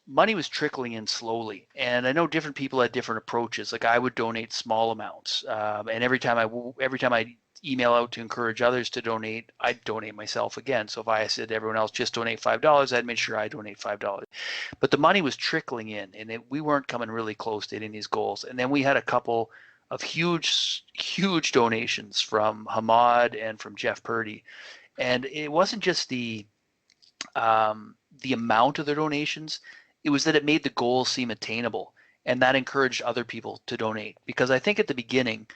money was trickling in slowly. And I know different people had different approaches. Like I would donate small amounts. And every time I email out to encourage others to donate, I'd donate myself again. So if I said to everyone else, just donate $5, I'd make sure I donate $5. But the money was trickling in, and we weren't coming really close to hitting these goals. And then we had a couple of huge, huge donations from Hamad and from Jeff Purdy. And it wasn't just the amount of the donations, it was that it made the goals seem attainable. And that encouraged other people to donate. Because I think at the beginning,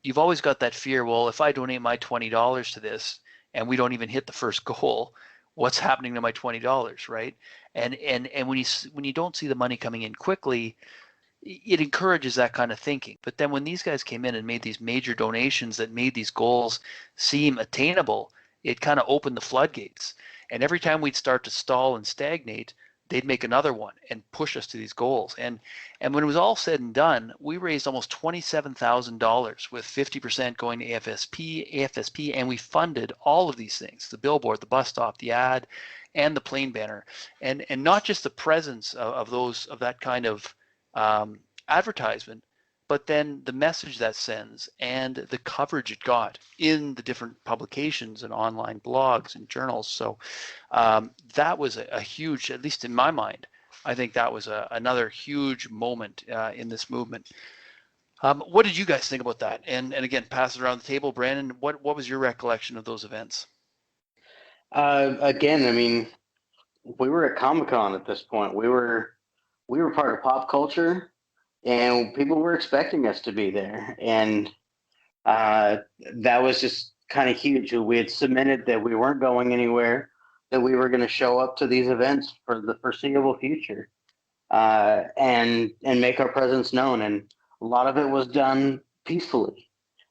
you've always got that fear, well, if I donate my $20 to this and we don't even hit the first goal, what's happening to my $20, right? And when you don't see the money coming in quickly, it encourages that kind of thinking. But then when these guys came in and made these major donations that made these goals seem attainable, it kind of opened the floodgates. And every time we'd start to stall and stagnate, they'd make another one and push us to these goals. And when it was all said and done, we raised almost $27,000 with 50% going to AFSP, and we funded all of these things: the billboard, the bus stop, the ad, and the plane banner. And not just the presence of that kind of advertisement, but then the message that sends and the coverage it got in the different publications and online blogs and journals. So that was a huge, at least in my mind, I think that was another huge moment in this movement. What did you guys think about that? And again, pass it around the table. Brandon, what was your recollection of those events? Again, I mean, we were at Comic-Con at this point. We were part of pop culture, and people were expecting us to be there. And that was just kind of huge. We had submitted that we weren't going anywhere, that we were going to show up to these events for the foreseeable future, and make our presence known. And a lot of it was done peacefully.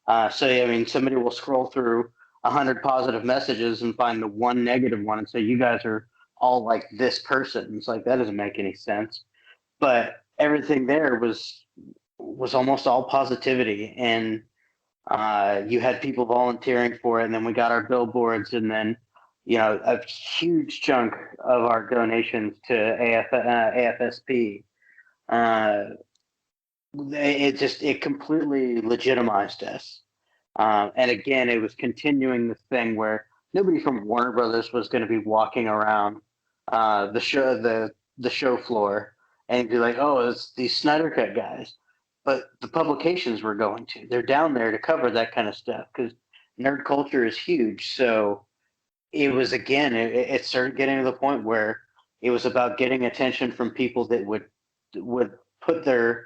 So, I mean, somebody will scroll through 100 positive messages and find the one negative one and say, you guys are all like this person. It's like, that doesn't make any sense. But everything there was almost all positivity, and you had people volunteering for it. And then we got our billboards, and then a huge chunk of our donations to AFSP. It completely legitimized us. And again, it was continuing this thing where nobody from Warner Brothers was going to be walking around the show floor and be like, oh, it's these Snyder Cut guys. But the publications were going to. They're down there to cover that kind of stuff because nerd culture is huge. So it was, again, it started getting to the point where it was about getting attention from people that would put the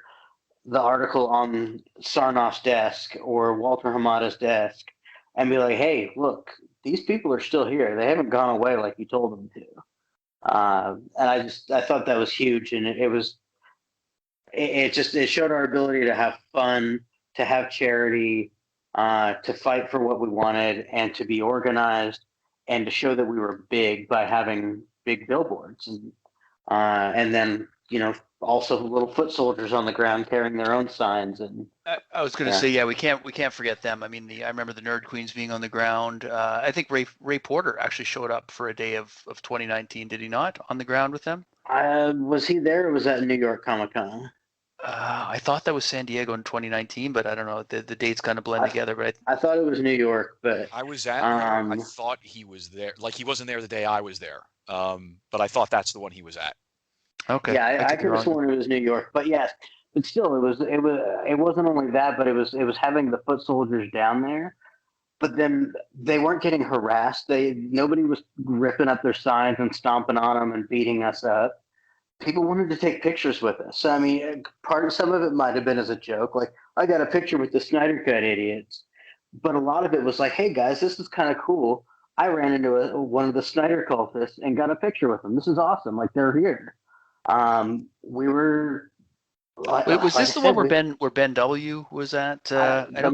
article on Sarnoff's desk or Walter Hamada's desk and be like, hey, look, these people are still here. They haven't gone away like you told them to. And I thought that was huge, and it showed our ability to have fun, to have charity, to fight for what we wanted, and to be organized, and to show that we were big by having big billboards, and then also little foot soldiers on the ground carrying their own signs. And I was going to say, we can't forget them. I mean, I remember the Nerd Queens being on the ground. I think Ray Porter actually showed up for a day of 2019, did he not, on the ground with them? Was he there, or was that New York Comic Con? I thought that was San Diego in 2019, but I don't know. The dates kind of blend together. But I thought it was New York, but I was at. I thought he was there. Like, he wasn't there the day I was there. But I thought that's the one he was at. Okay. Yeah, I could have sworn it was New York, but yes, but still, it wasn't only that, but it was having the foot soldiers down there. But then they weren't getting harassed. Nobody was ripping up their signs and stomping on them and beating us up. People wanted to take pictures with us. I mean, some of it might have been as a joke, like, I got a picture with the Snyder Cut idiots. But a lot of it was like, hey guys, this is kind of cool. I ran into one of the Snyder cultists and got a picture with them. This is awesome. Like, they're here. We were. Wait, was this the one where Ben W was at? I know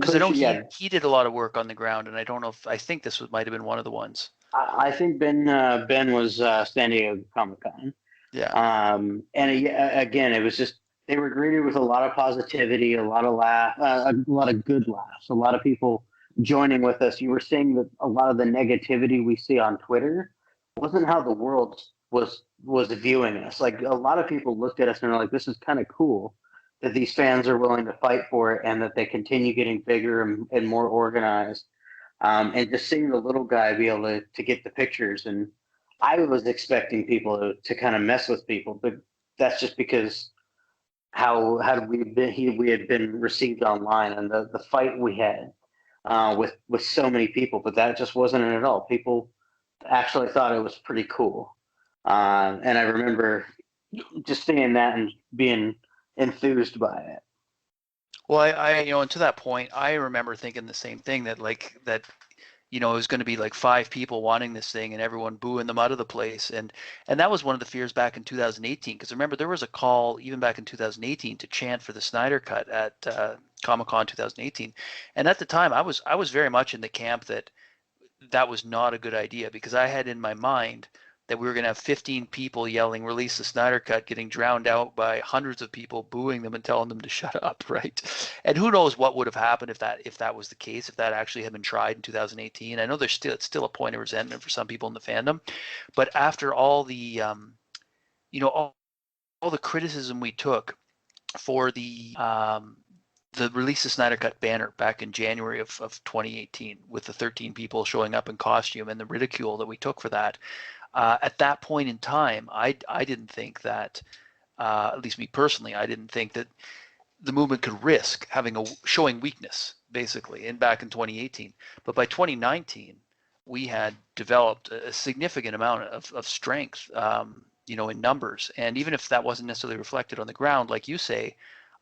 he did a lot of work on the ground, and I don't know if I think this might have been one of the ones. I think Ben was San Diego Comic-Con. Yeah. And again, it was just, they were greeted with a lot of positivity, a lot of a lot of good laughs, a lot of people joining with us. You were seeing that a lot of the negativity we see on Twitter wasn't how the world was viewing us. Like, a lot of people looked at us and were like, this is kind of cool that these fans are willing to fight for it, and that they continue getting bigger and more organized. And just seeing the little guy be able to get the pictures. And I was expecting people to kind of mess with people, but that's just because how we had been received online, and the fight we had with so many people. But that just wasn't it at all. People actually thought it was pretty cool. And I remember just seeing that and being enthused by it. Well, and to that point, I remember thinking the same thing, that it was going to be like 5 people wanting this thing and everyone booing them out of the place. And that was one of the fears back in 2018. Because remember, there was a call even back in 2018 to chant for the Snyder Cut at Comic-Con 2018. And at the time, I was very much in the camp that was not a good idea, because I had in my mind that we were going to have 15 people yelling, release the Snyder Cut, getting drowned out by hundreds of people booing them and telling them to shut up, right? And who knows what would have happened if that was the case, if that actually had been tried in 2018. I know it's still a point of resentment for some people in the fandom, but after all the all the criticism we took for the release of Snyder Cut banner back in January of 2018, with the 13 people showing up in costume, and the ridicule that we took for that, at that point in time, I didn't think that, at least me personally, I didn't think that the movement could risk showing weakness, basically, back in 2018. But by 2019, we had developed a significant amount of strength, in numbers. And even if that wasn't necessarily reflected on the ground, like you say,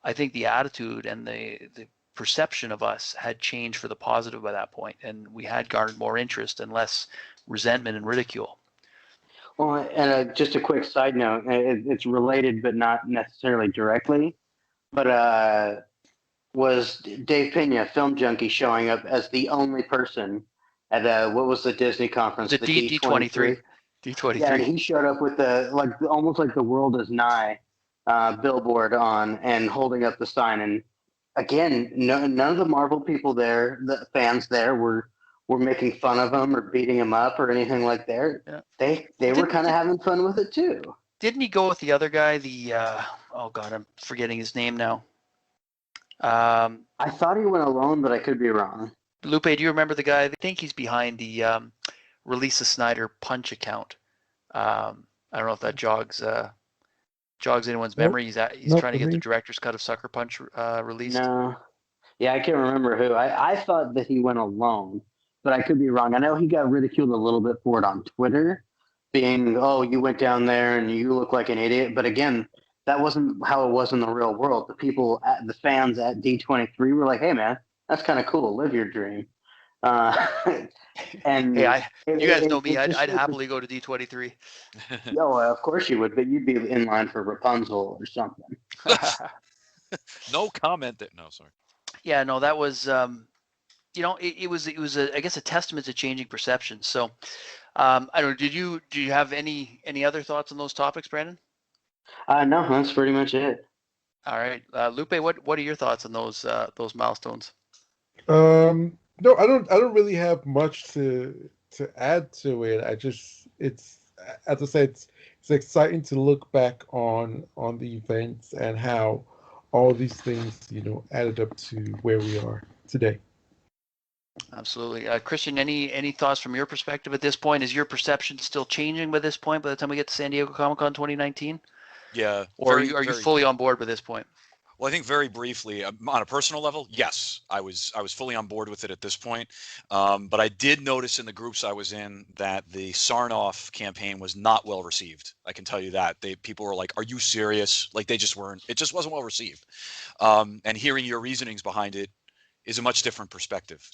I think the attitude and the perception of us had changed for the positive by that point, and we had garnered more interest and less resentment and ridicule. Well, and just a quick side note, it's related but not necessarily directly, but was Dave Pena, Film Junkie, showing up as the only person at what was the Disney conference? The D23. D23. Yeah, and he showed up with almost like the world is nigh billboard on, and holding up the sign. And again, none of the Marvel people there, the fans there, were making fun of him or beating him up or anything like that. Yeah. They were kind of having fun with it too. Didn't he go with the other guy? Oh God, I'm forgetting his name now. I thought he went alone, but I could be wrong. Lupe, do you remember the guy? I think he's behind the release a Snyder Punch account. I don't know if that jogs anyone's Nope. memory. He's Nope, trying to I get the think- director's cut of Sucker Punch released. No. Yeah, I can't remember who. I thought that he went alone, but I could be wrong. I know he got ridiculed a little bit for it on Twitter, being, oh, you went down there and you look like an idiot. But again, that wasn't how it was in the real world. The fans at D23 were like, hey, man, that's kind of cool. Live your dream. And Hey, you guys know me. it I'd just shows happily go to D23. oh, of course you would, but you'd be in line for Rapunzel or something. No comment there. No, sorry. Yeah, no, that was it was I guess a testament to changing perceptions. So I don't know. Do you have any other thoughts on those topics, Brandon? No, that's pretty much it. All right, Lupe, what are your thoughts on those milestones? No, I don't really have much to add to it. It's as I said, it's exciting to look back on the events and how all these things, added up to where we are today. Absolutely, Christian. Any thoughts from your perspective at this point? Is your perception still changing by this point? By the time we get to San Diego Comic-Con 2019, Yeah. or are you fully on board by this point? Well, I think very briefly, on a personal level, yes, I was fully on board with it at this point. But I did notice in the groups I was in that the Sarnoff campaign was not well received. I can tell you that. People were like, "Are you serious?" Like they just weren't. It just wasn't well received. And hearing your reasonings behind it is a much different perspective.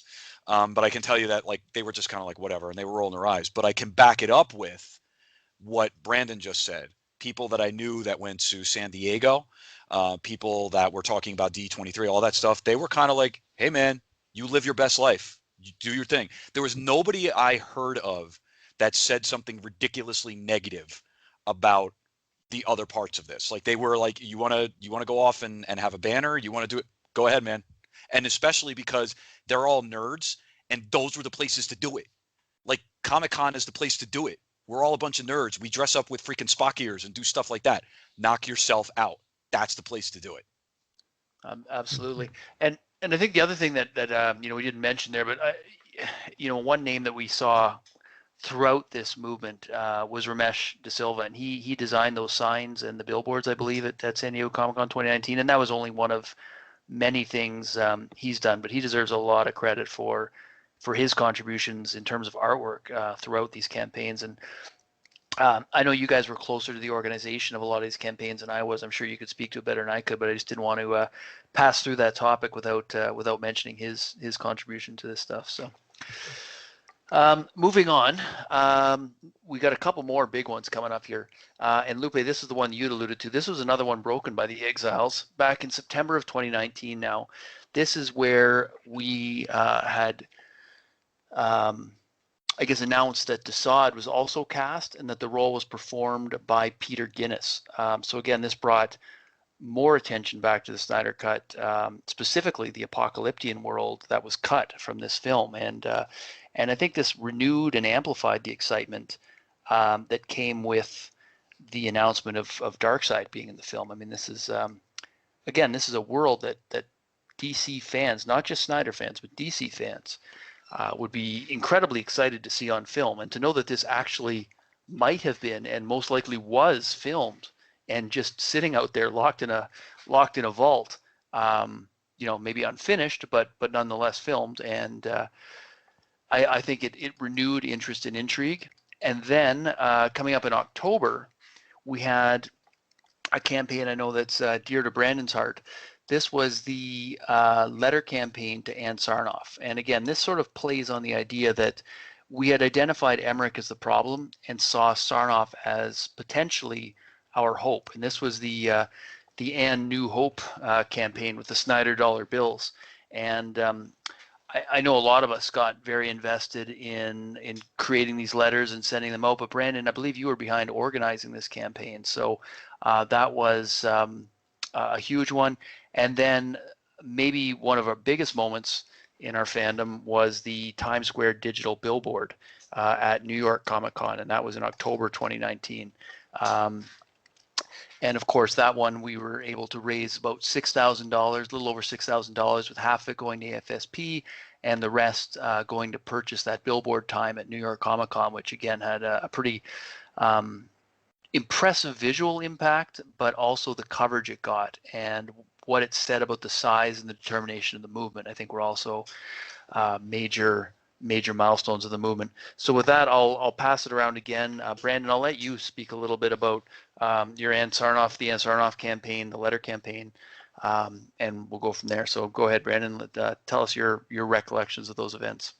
But I can tell you that like they were just kind of like whatever, and they were rolling their eyes. But I can back it up with what Brandon just said. People that I knew that went to San Diego. People that were talking about D23, all that stuff, they were kind of like, hey, man, you live your best life. You do your thing. There was nobody I heard of that said something ridiculously negative about the other parts of this. Like they were like, you want to go off and have a banner? You want to do it? Go ahead, man. And especially because they're all nerds and those were the places to do it. Like Comic-Con is the place to do it. We're all a bunch of nerds. We dress up with freaking Spock ears and do stuff like that. Knock yourself out. That's the place to do it. Absolutely, and I think the other thing that we didn't mention there, but one name that we saw throughout this movement was Ramesh De Silva, and he designed those signs and the billboards, I believe, at San Diego Comic-Con 2019, and that was only one of many things he's done, but he deserves a lot of credit for his contributions in terms of artwork throughout these campaigns. And I know you guys were closer to the organization of a lot of these campaigns than I was. I'm sure you could speak to it better than I could, but I just didn't want to pass through that topic without mentioning his contribution to this stuff. So moving on, we got a couple more big ones coming up here. And Lupe, this is the one you'd alluded to. This was another one broken by the Exiles back in September of 2019 now. This is where we had I guess announced that Desaad was also cast and that the role was performed by Peter Guinness. So again, this brought more attention back to the Snyder Cut, specifically the apocalyptic world that was cut from this film. And I think this renewed and amplified the excitement that came with the announcement of Darkseid being in the film. I mean, this is again, this is a world that DC fans, not just Snyder fans, but DC fans, would be incredibly excited to see on film, and to know that this actually might have been and most likely was filmed and just sitting out there locked in a vault, maybe unfinished, but nonetheless filmed. And I think it renewed interest and intrigue. And then coming up in October, we had a campaign I know that's dear to Brandon's heart. This was the letter campaign to Ann Sarnoff. And again, this sort of plays on the idea that we had identified Emmerich as the problem and saw Sarnoff as potentially our hope. And this was the Ann New Hope campaign with the Snyder dollar bills. And I know a lot of us got very invested in creating these letters and sending them out. But Brandon, I believe you were behind organizing this campaign. So that was a huge one. And then maybe one of our biggest moments in our fandom was the Times Square digital billboard at New York Comic Con, and that was in October 2019. And of course, that one we were able to raise about $6,000, a little over $6,000, with half of it going to AFSP and the rest going to purchase that billboard time at New York Comic Con, which again had a pretty impressive visual impact, but also the coverage it got and what it said about the size and the determination of the movement. I think were also major milestones of the movement. So with that, I'll pass it around again. Brandon, I'll let you speak a little bit about your the Ann Sarnoff campaign, the letter campaign, and we'll go from there. So go ahead, Brandon. Tell us your recollections of those events.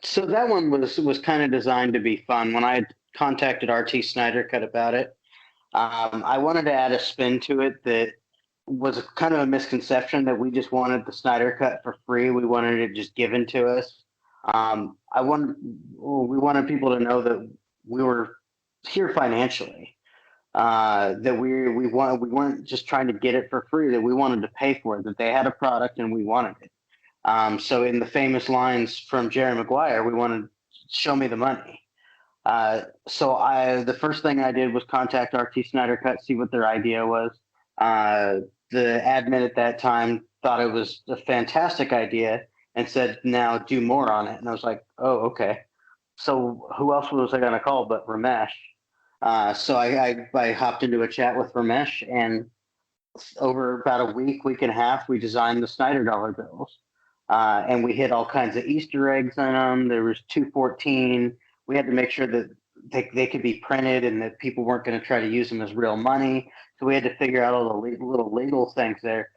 So that one was kind of designed to be fun. When I had contacted RT Snyder Cut about it, I wanted to add a spin to it that was kind of a misconception that we just wanted the Snyder Cut for free. We wanted it just given to us. We wanted people to know that we were here financially. That we weren't just trying to get it for free. That we wanted to pay for it. That they had a product and we wanted it. So in the famous lines from Jerry Maguire, we wanted show me the money. So the first thing I did was contact RT Snyder Cut, see what their idea was. The admin at that time thought it was a fantastic idea and said, now do more on it. And I was like, oh, okay. So who else was I going to call but Ramesh? So I hopped into a chat with Ramesh, and over about a week and a half, we designed the Snyder dollar bills. And we hit all kinds of Easter eggs in them. There was 214. We had to make sure that they could be printed and that people weren't going to try to use them as real money. So we had to figure out all the little legal things there.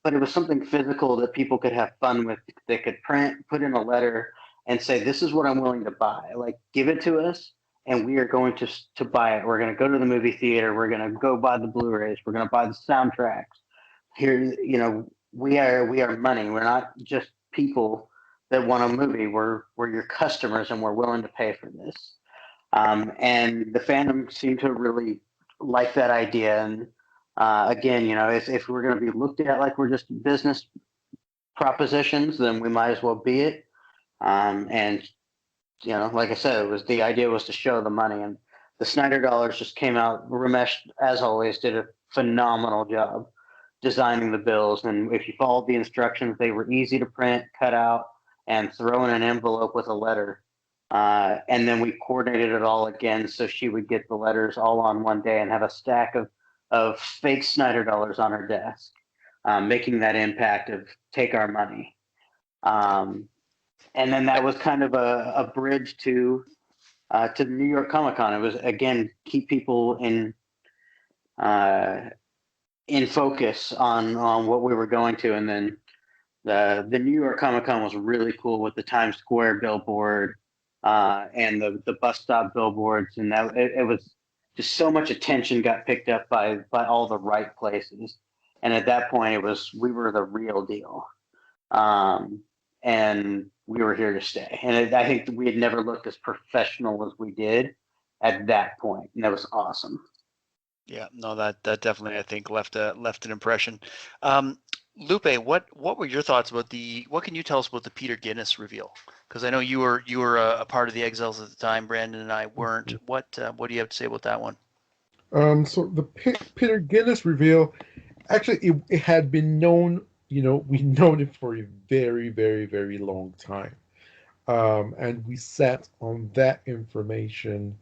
But it was something physical that people could have fun with. They could print, put in a letter, and say, this is what I'm willing to buy. Like, give it to us, and we are going to buy it. We're going to go to the movie theater. We're going to go buy the Blu-rays. We're going to buy the soundtracks. Here, we are money. We're not just people that want a movie. We're your customers, and we're willing to pay for this. And the fandom seemed to really like that idea. And again, if we're going to be looked at like we're just business propositions, then we might as well be it. And like I said, the idea was to show the money, and the Snyder dollars just came out. Ramesh, as always, did a phenomenal job designing the bills. And if you followed the instructions, they were easy to print, cut out, and throw in an envelope with a letter. And then we coordinated it all again so she would get the letters all on one day and have a stack of fake Snyder dollars on her desk, making that impact of take our money. And then that was kind of a bridge to the New York Comic Con. It was, again, keep people in focus on what we were going to. And then the New York Comic Con was really cool with the Times Square billboard and the bus stop billboards, and that it was just so much attention got picked up by all the right places. And at that point, we were the real deal, and we were here to stay. And I think we had never looked as professional as we did at that point, and that was awesome. Yeah, no, that definitely, I think, left an impression. Lupe, what were your thoughts about what can you tell us about the Peter Guinness reveal? Because I know you were a part of the Exiles at the time. Brandon and I weren't. What do you have to say about that one? So the Peter Guinness reveal, actually, it had been known. We'd known it for a very, very, very long time, and we sat on that information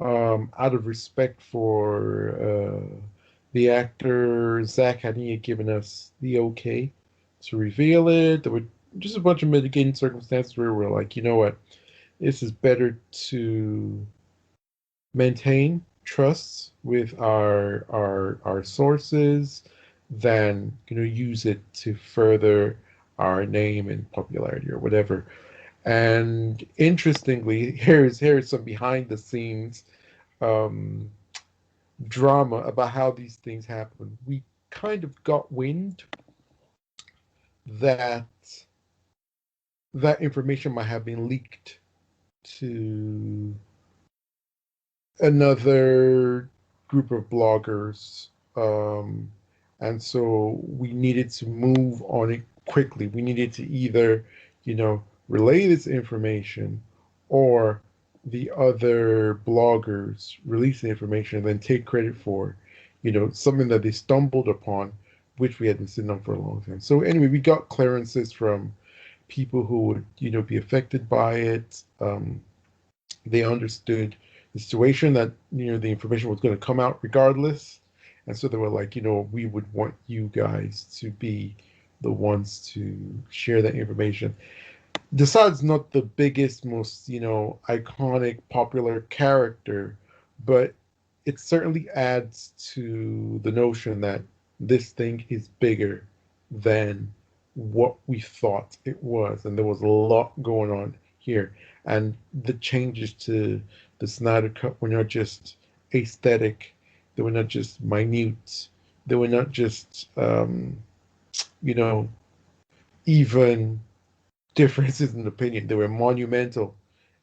out of respect for the actor. Zack hadn't given us the okay to reveal it. There were just a bunch of mitigating circumstances where we're like, you know what, this is better to maintain trusts with our sources than use it to further our name and popularity or whatever. And interestingly, here's some behind the scenes drama about how these things happen. We kind of got wind that information might have been leaked to another group of bloggers, and so we needed to move on it quickly. We needed to either relay this information, or the other bloggers release the information and then take credit for something that they stumbled upon, which we had been sitting on for a long time. So anyway, we got clearances from people who would, be affected by it. They understood the situation that, the information was going to come out regardless. And so they were like, we would want you guys to be the ones to share that information. Desaad's not the biggest, most, iconic, popular character, but it certainly adds to the notion that this thing is bigger than what we thought it was. And there was a lot going on here. And the changes to the Snyder Cut were not just aesthetic, they were not just minute, they were not just, even differences in opinion. They were monumental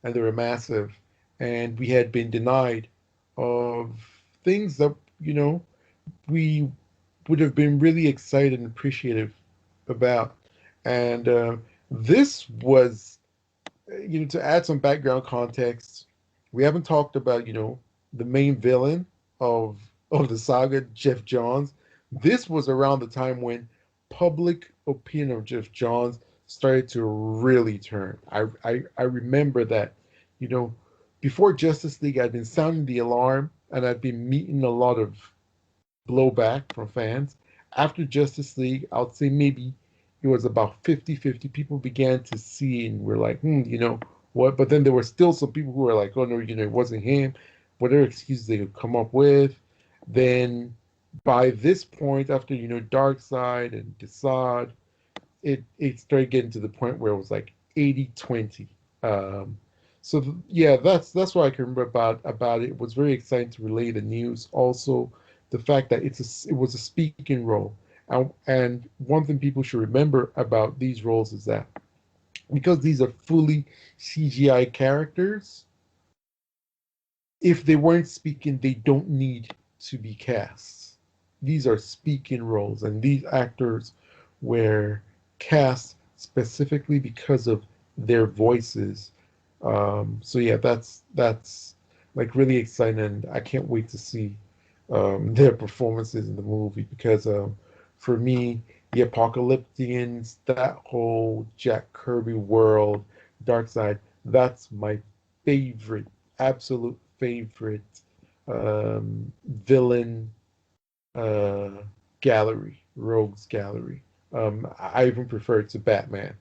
and they were massive. And we had been denied of things that, we would have been really excited and appreciative about. And this was, to add some background context, we haven't talked about, the main villain of the saga, Jeff Johns. This was around the time when public opinion of Jeff Johns started to really turn. I remember that, before Justice League, I'd been sounding the alarm and I'd been meeting a lot of blowback from fans. After Justice League, I would say maybe it was about 50-50. People began to see and were like, what? But then there were still some people who were like, oh, no, it wasn't him. Whatever excuses they could come up with. Then by this point, after, Darkseid and Desaad, it started getting to the point where it was like 80-20. That's what I can remember about it. It was very exciting to relay the news. Also, the fact that it was a speaking role. And one thing people should remember about these roles is that because these are fully CGI characters, if they weren't speaking, they don't need to be cast. These are speaking roles, and these actors were cast specifically because of their voices. That's like really exciting, and I can't wait to see their performances in the movie because for me, the Apocalyptians, that whole Jack Kirby world, Darkseid, that's my favorite, absolute favorite villain gallery, rogues gallery. I even prefer it to Batman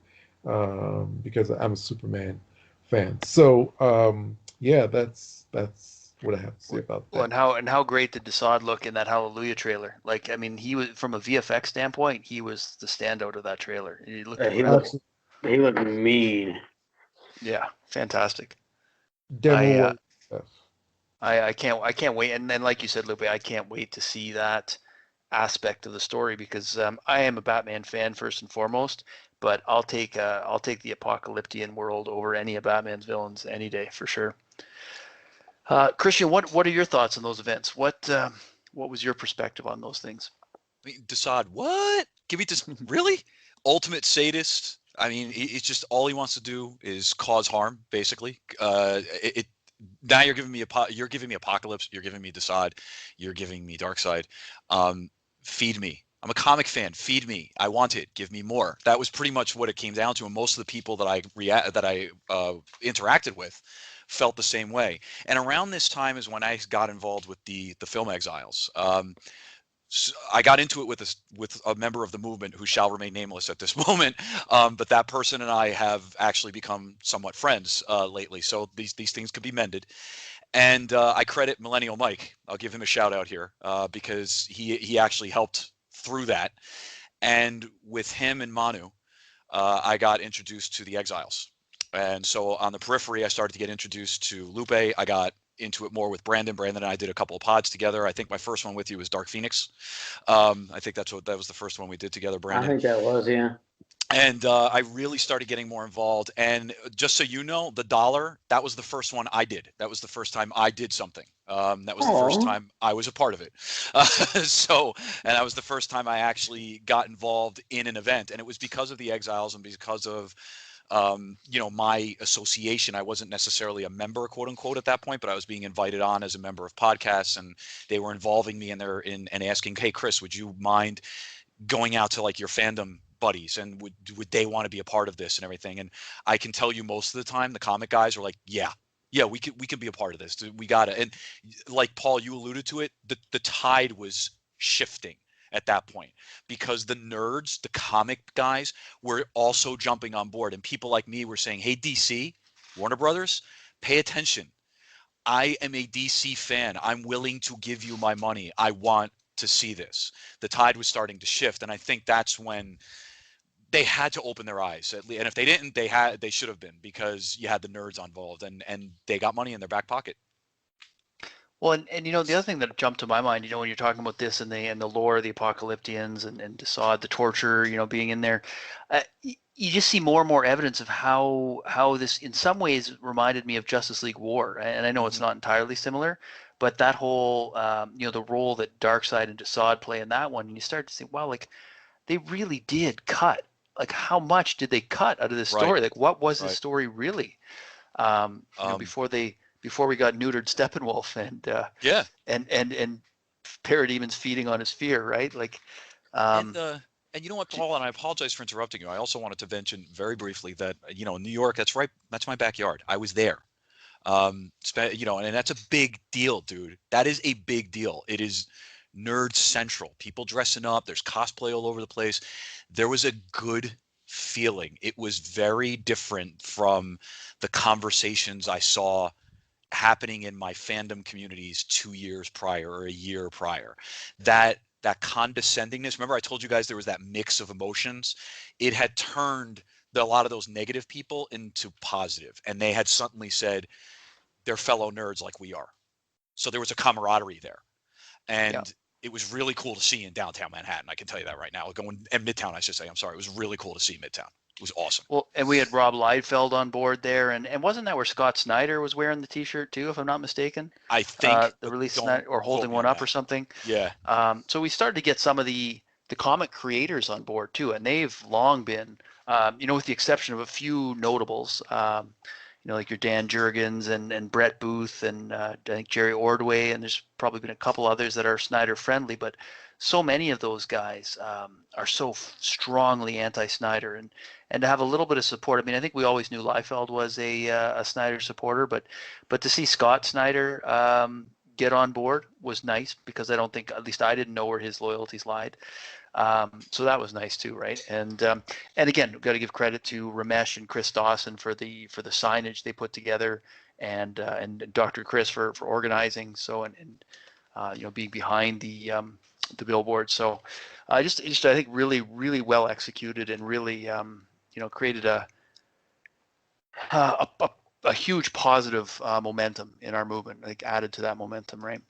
because I'm a Superman fan. So that's what I have to say about that. Well, and how great did Desaad look in that Hallelujah trailer? Like, I mean, he was, from a VFX standpoint, he was the standout of that trailer. He looked he looked mean. Yeah, fantastic. Demo stuff. I can't wait. And then, like you said, Lupe, I can't wait to see that aspect of the story because I am a Batman fan first and foremost. But I'll take the Apocalyptian world over any of Batman's villains any day for sure. Christian, what are your thoughts on those events? What was your perspective on those things? I mean, Desaad, what? Give me this, really? Ultimate sadist. I mean, it's just all he wants to do is cause harm, basically. Now you're giving me Apocalypse, you're giving me Desaad, you're giving me Darkseid. Feed me. I'm a comic fan. Feed me. I want it. Give me more. That was pretty much what it came down to, and most of the people that I interacted with felt the same way. And around this time is when I got involved with the Film Exiles. So I got into it with a member of the movement who shall remain nameless at this moment, but that person and I have actually become somewhat friends lately. So these things could be mended. And I credit Millennial Mike. I'll give him a shout out here because he actually helped through that. And with him and Manu, I got introduced to the Exiles. And so on the periphery, I started to get introduced to Lupe. I got into it more with Brandon. Brandon and I did a couple of pods together. I think my first one with you was Dark Phoenix. I think that was the first one we did together, Brandon. I think that was, yeah. And I really started getting more involved. And just so you know, the dollar, that was the first one I did. That was the first time I did something. That was the first time I was a part of it. And that was the first time I actually got involved in an event. And it was because of the Exiles and because of my association. I wasn't necessarily a member, quote unquote, at that point, but I was being invited on as a member of podcasts, and they were involving me and asking, "Hey, Chris, would you mind going out to like your fandom buddies, and would they want to be a part of this and everything? And I can tell you, most of the time, the comic guys are like, yeah, we can be a part of this. We got to. And like Paul, you alluded to it, the tide was shifting at that point, because the nerds, the comic guys, were also jumping on board, and people like me were saying, hey, DC, Warner Brothers, pay attention. I am a DC fan. I'm willing to give you my money. I want to see this. The tide was starting to shift, and I think that's when they had to open their eyes. And if they didn't, they should have been, because you had the nerds involved, and they got money in their back pocket. Well, and the other thing that jumped to my mind, when you're talking about this and the lore of the Apocalyptians and Desaad, the torture, being in there, you just see more and more evidence of how this, in some ways, reminded me of Justice League War. And I know it's not entirely similar, but that whole, the role that Darkseid and Desaad play in that one, and you start to think, wow, like they really did cut. Like, how much did they cut out of this story? Right. Like, what was this story really? Before we got neutered Steppenwolf and Parademons feeding on his fear, right? Like, and you know what, Paul, and I apologize for interrupting you. I also wanted to mention very briefly that, in New York, that's my backyard. I was there. And that's a big deal, dude. That is a big deal. It is nerd central. People dressing up. There's cosplay all over the place. There was a good feeling. It was very different from the conversations I saw happening in my fandom communities 2 years prior or a year prior. That condescendingness. Remember, I told you guys there was that mix of emotions. It had turned a lot of those negative people into positive, and they had suddenly said they're fellow nerds like we are. So there was a camaraderie there, and it was really cool to see in downtown Manhattan. I can tell you that right now. And Midtown, I should say. I'm sorry. It was really cool to see Midtown. It was awesome. Well, and we had Rob Liefeld on board there, and wasn't that where Scott Snyder was wearing the T-shirt too, if I'm not mistaken? I think the release Snyder, or holding one up or something. Yeah. So we started to get some of the comic creators on board too, and they've long been, with the exception of a few notables, like your Dan Jurgens and Brett Booth and I think Jerry Ordway, and there's probably been a couple others that are Snyder friendly, but so many of those guys are so strongly anti-Snyder, and to have a little bit of support. I mean, I think we always knew Liefeld was a Snyder supporter, but to see Scott Snyder get on board was nice, because I don't think, at least I didn't know where his loyalties lied. So that was nice too, right? And again, we've got to give credit to Ramesh and Chris Dawson for the signage they put together, and Dr. Chris for organizing. So and being behind the billboard. So just I think really, really well executed, and really created a huge positive momentum in our movement, like added to that momentum, right?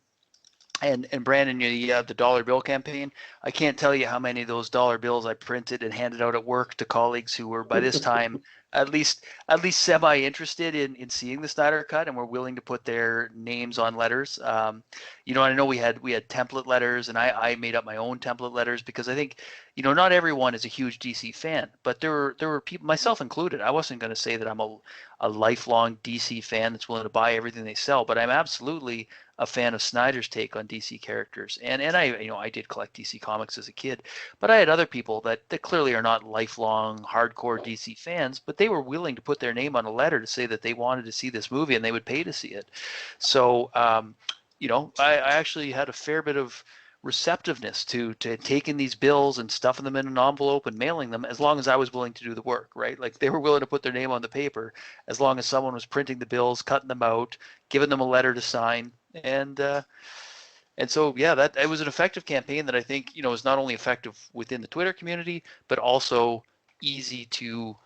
And Brandon, the dollar bill campaign, I can't tell you how many of those dollar bills I printed and handed out at work to colleagues who were by this time at least semi-interested in seeing the Snyder Cut, and were willing to put their names on letters. And I know we had template letters, and I made up my own template letters, because I think, not everyone is a huge DC fan, but there were people, myself included. I wasn't going to say that I'm a lifelong DC fan that's willing to buy everything they sell, but I'm absolutely a fan of Snyder's take on DC characters, and I did collect DC comics as a kid, but I had other people that clearly are not lifelong hardcore DC fans, but they were willing to put their name on a letter to say that they wanted to see this movie and they would pay to see it. So I actually had a fair bit of receptiveness to taking these bills and stuffing them in an envelope and mailing them, as long as I was willing to do the work, right? Like, they were willing to put their name on the paper as long as someone was printing the bills, cutting them out, giving them a letter to sign. And so that it was an effective campaign that I think is not only effective within the Twitter community, but also easy to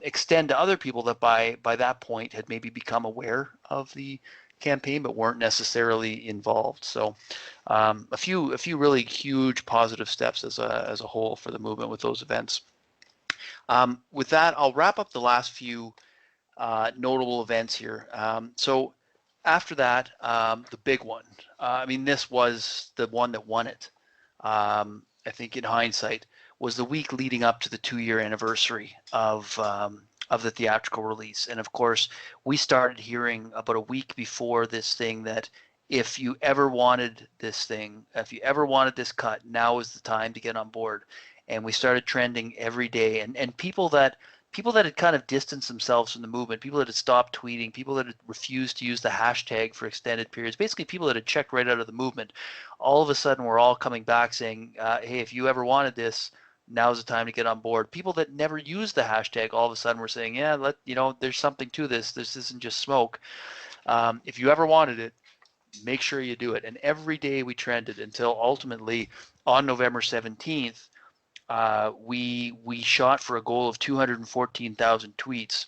extend to other people that by that point had maybe become aware of the campaign but weren't necessarily involved. So a few really huge positive steps as a whole for the movement with those events. With that, I'll wrap up the last few notable events here. So after that, the big one, this was the one that won it, I think in hindsight, was the week leading up to the 2-year anniversary of the theatrical release. And of course, we started hearing about a week before this thing that if you ever wanted this thing, if you ever wanted this cut, now is the time to get on board. and we started trending every day. And people that had kind of distanced themselves from the movement, people that had stopped tweeting, people that had refused to use the hashtag for extended periods, basically people that had checked right out of the movement, all of a sudden were all coming back saying, hey, if you ever wanted this, now's the time to get on board. People that never used the hashtag all of a sudden were saying, yeah, there's something to this. This isn't just smoke. If you ever wanted it, make sure you do it. And every day we trended until ultimately on November 17th, we shot for a goal of 214,000 tweets,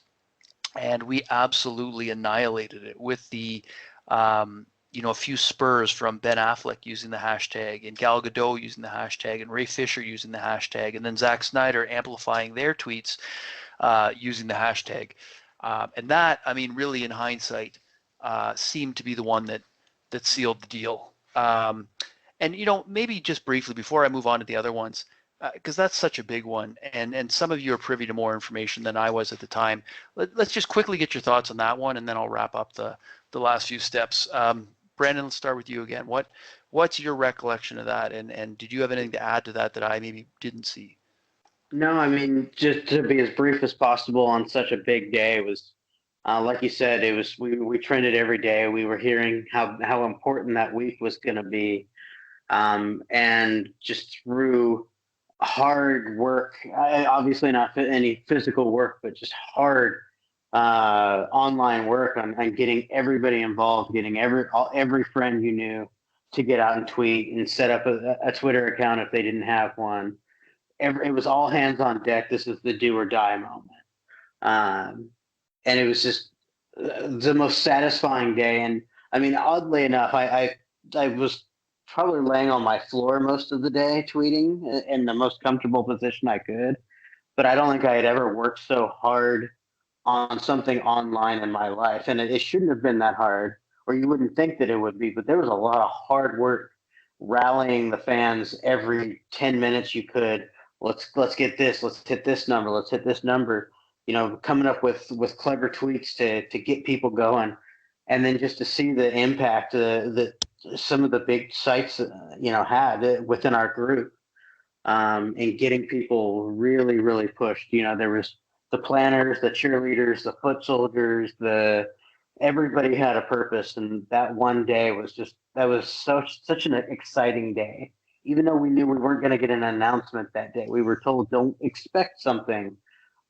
and we absolutely annihilated it with the a few spurs from Ben Affleck using the hashtag, and Gal Gadot using the hashtag, and Ray Fisher using the hashtag, and then Zack Snyder amplifying their tweets using the hashtag. And that, I mean, really in hindsight, seemed to be the one that sealed the deal. And maybe just briefly before I move on to the other ones, because that's such a big one, and some of you are privy to more information than I was at the time. Let's just quickly get your thoughts on that one, and then I'll wrap up the last few steps. Brennan, let's start with you again. What's your recollection of that, and did you have anything to add to that I maybe didn't see? No, I mean, just to be as brief as possible on such a big day, it was like you said, it was we trended every day. We were hearing how important that week was going to be, and just through hard work, obviously not any physical work, but just hard online work on getting everybody involved, getting every friend you knew to get out and tweet and set up a Twitter account if they didn't have one. It was all hands on deck. This is the do or die moment. And it was just the most satisfying day. And I mean, oddly enough, I was probably laying on my floor most of the day tweeting in the most comfortable position I could. But I don't think I had ever worked so hard on something online in my life. And it shouldn't have been that hard, or you wouldn't think that it would be. But there was a lot of hard work rallying the fans every 10 minutes you could. Let's get this. Let's hit this number. Let's hit this number. Coming up with clever tweets to get people going, and then just to see the impact that some of the big sites had within our group, and getting people really, really pushed. There was the planners, the cheerleaders, the foot soldiers, everybody had a purpose, and that one day was such an exciting day. Even though we knew we weren't going to get an announcement that day, we were told don't expect something,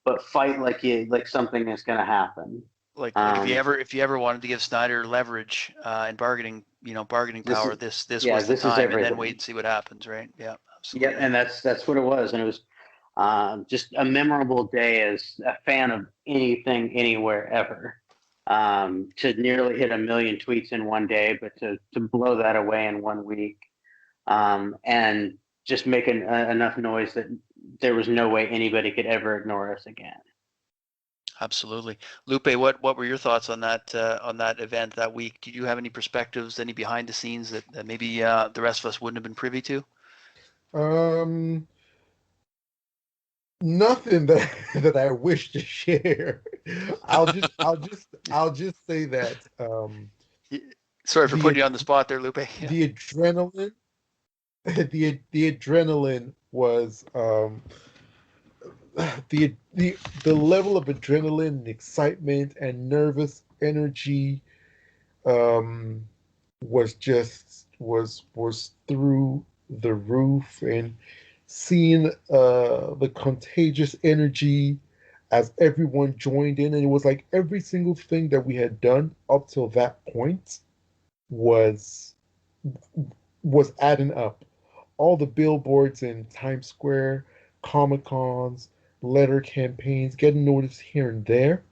but fight like something is going to happen. Like if you ever wanted to give Snyder leverage and bargaining power, this was the time, and then wait and see what happens, right? Yeah, absolutely. Yeah, and that's what it was, and it was just a memorable day as a fan of anything, anywhere, ever. To nearly hit 1 million tweets in one day, but to blow that away in 1 week, and just making enough noise that there was no way anybody could ever ignore us again. Absolutely. Lupe, what were your thoughts on that event that week? Did you have any perspectives, any behind the scenes that maybe the rest of us wouldn't have been privy to? Nothing that I wish to share. I'll just say that. Sorry for putting you on the spot there, Lupe. Yeah. The adrenaline. The adrenaline was the level of adrenaline and excitement and nervous energy was through the roof, and seeing the contagious energy as everyone joined in, and it was like every single thing that we had done up till that point was adding up. All the billboards in Times Square, Comic-Cons, letter campaigns, getting noticed here and there.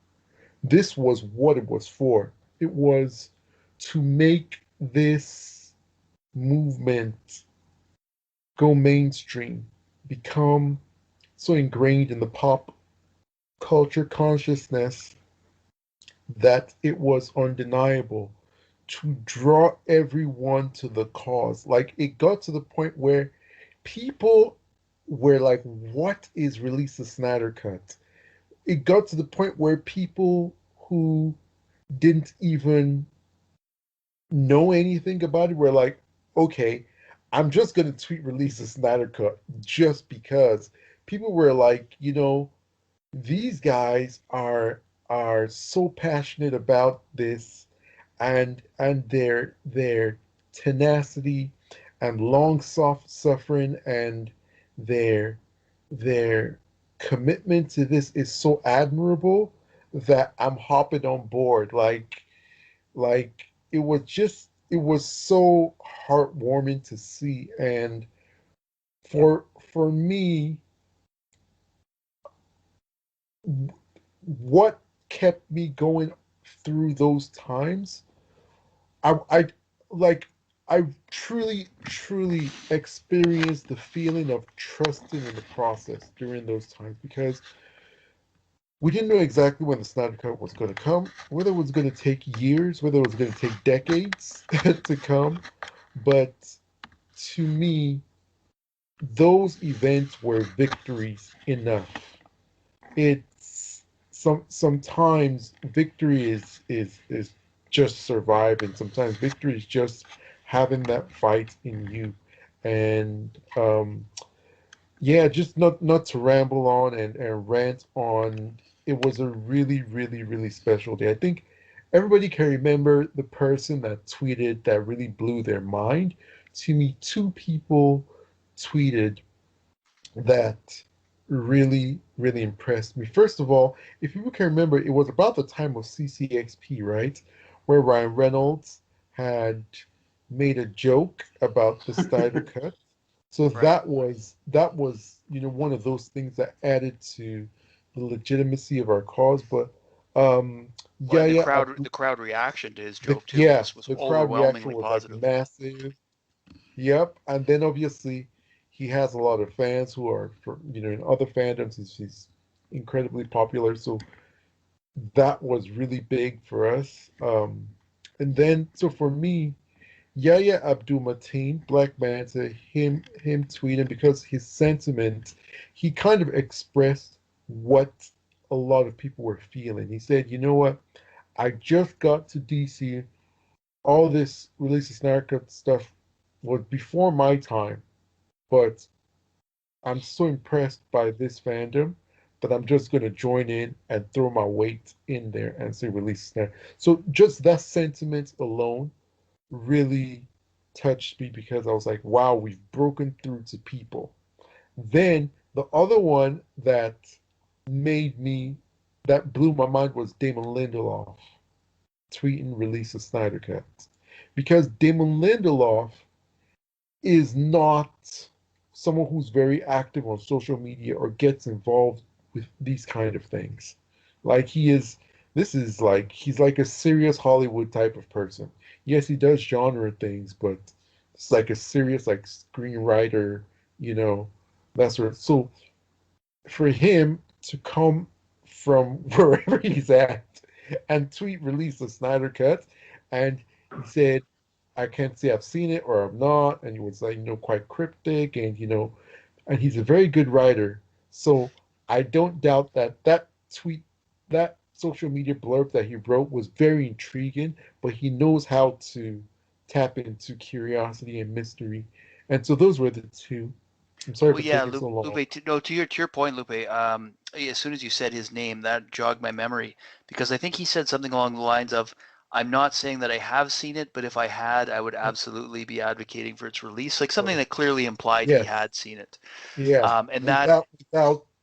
This was what it was for. It was to make this movement go mainstream, become so ingrained in the pop culture consciousness that it was undeniable, to draw everyone to the cause. Like, it got to the point where people were like, what is release the Snyder Cut? It got to the point where people who didn't even know anything about it were like, okay, I'm just gonna tweet release the Snyder Cut just because people were like, these guys are so passionate about this, and their tenacity and long soft suffering and their their commitment to this is so admirable that I'm hopping on board. Like it was so heartwarming to see. And for me, what kept me going through those times, I like I truly experienced the feeling of trusting in the process during those times, because we didn't know exactly when the Snyder Cut was going to come, whether it was going to take years, whether it was going to take decades to come. But to me, those events were victories enough. It's sometimes victory is just surviving. Sometimes victory is just having that fight in you. And yeah, just not to ramble on and rant on. It was a really special day. I think everybody can remember the person that tweeted that really blew their mind. To me, two people tweeted that really impressed me. First of all, if people can remember, it was about the time of CCXP, right? Where Ryan Reynolds had made a joke about the Snyder Cut. So Right. that was one of those things that added to the legitimacy of our cause. But um Well, yeah, and yeah, the crowd reaction to his joke too yeah, was the crowd reaction overwhelmingly was like positive. massive. Yep, and then obviously he has a lot of fans who are in other fandoms. He's incredibly popular, so that was really big for us. And then so for me, Yahya Abdul Mateen, Black Manta, him tweeting, because his sentiment, he kind of expressed what a lot of people were feeling. He said, "You know what? I just got to DC. All this release of Snyder Cut stuff was before my time, but I'm so impressed by this fandom that I'm just going to join in and throw my weight in there and say release Snyder." So just that sentiment alone really touched me, because I was like, wow, we've broken through to people. Then the other one made me that blew my mind was Damon Lindelof tweeting release a Snyder Cut. Because Damon Lindelof is not someone who's very active on social media or gets involved with these kind of things. Like he's like a serious Hollywood type of person. Yes, he does genre things, but it's like a serious like screenwriter, you know, that sort of. So for him to come from wherever he's at and tweet release a Snyder Cut, and he said, "I can't say I've seen it or I'm not," and he was like, quite cryptic, and and he's a very good writer. So I don't doubt that tweet, that social media blurb that he wrote was very intriguing, but he knows how to tap into curiosity and mystery. And so those were the two. I'm sorry Well, for yeah, taking so long. Lupe. To your point, Lupe. As soon as you said his name, that jogged my memory because I think he said something along the lines of, "I'm not saying that I have seen it, but if I had, I would absolutely be advocating for its release." Like something that clearly implied he Yes, had seen it. yeah, And that,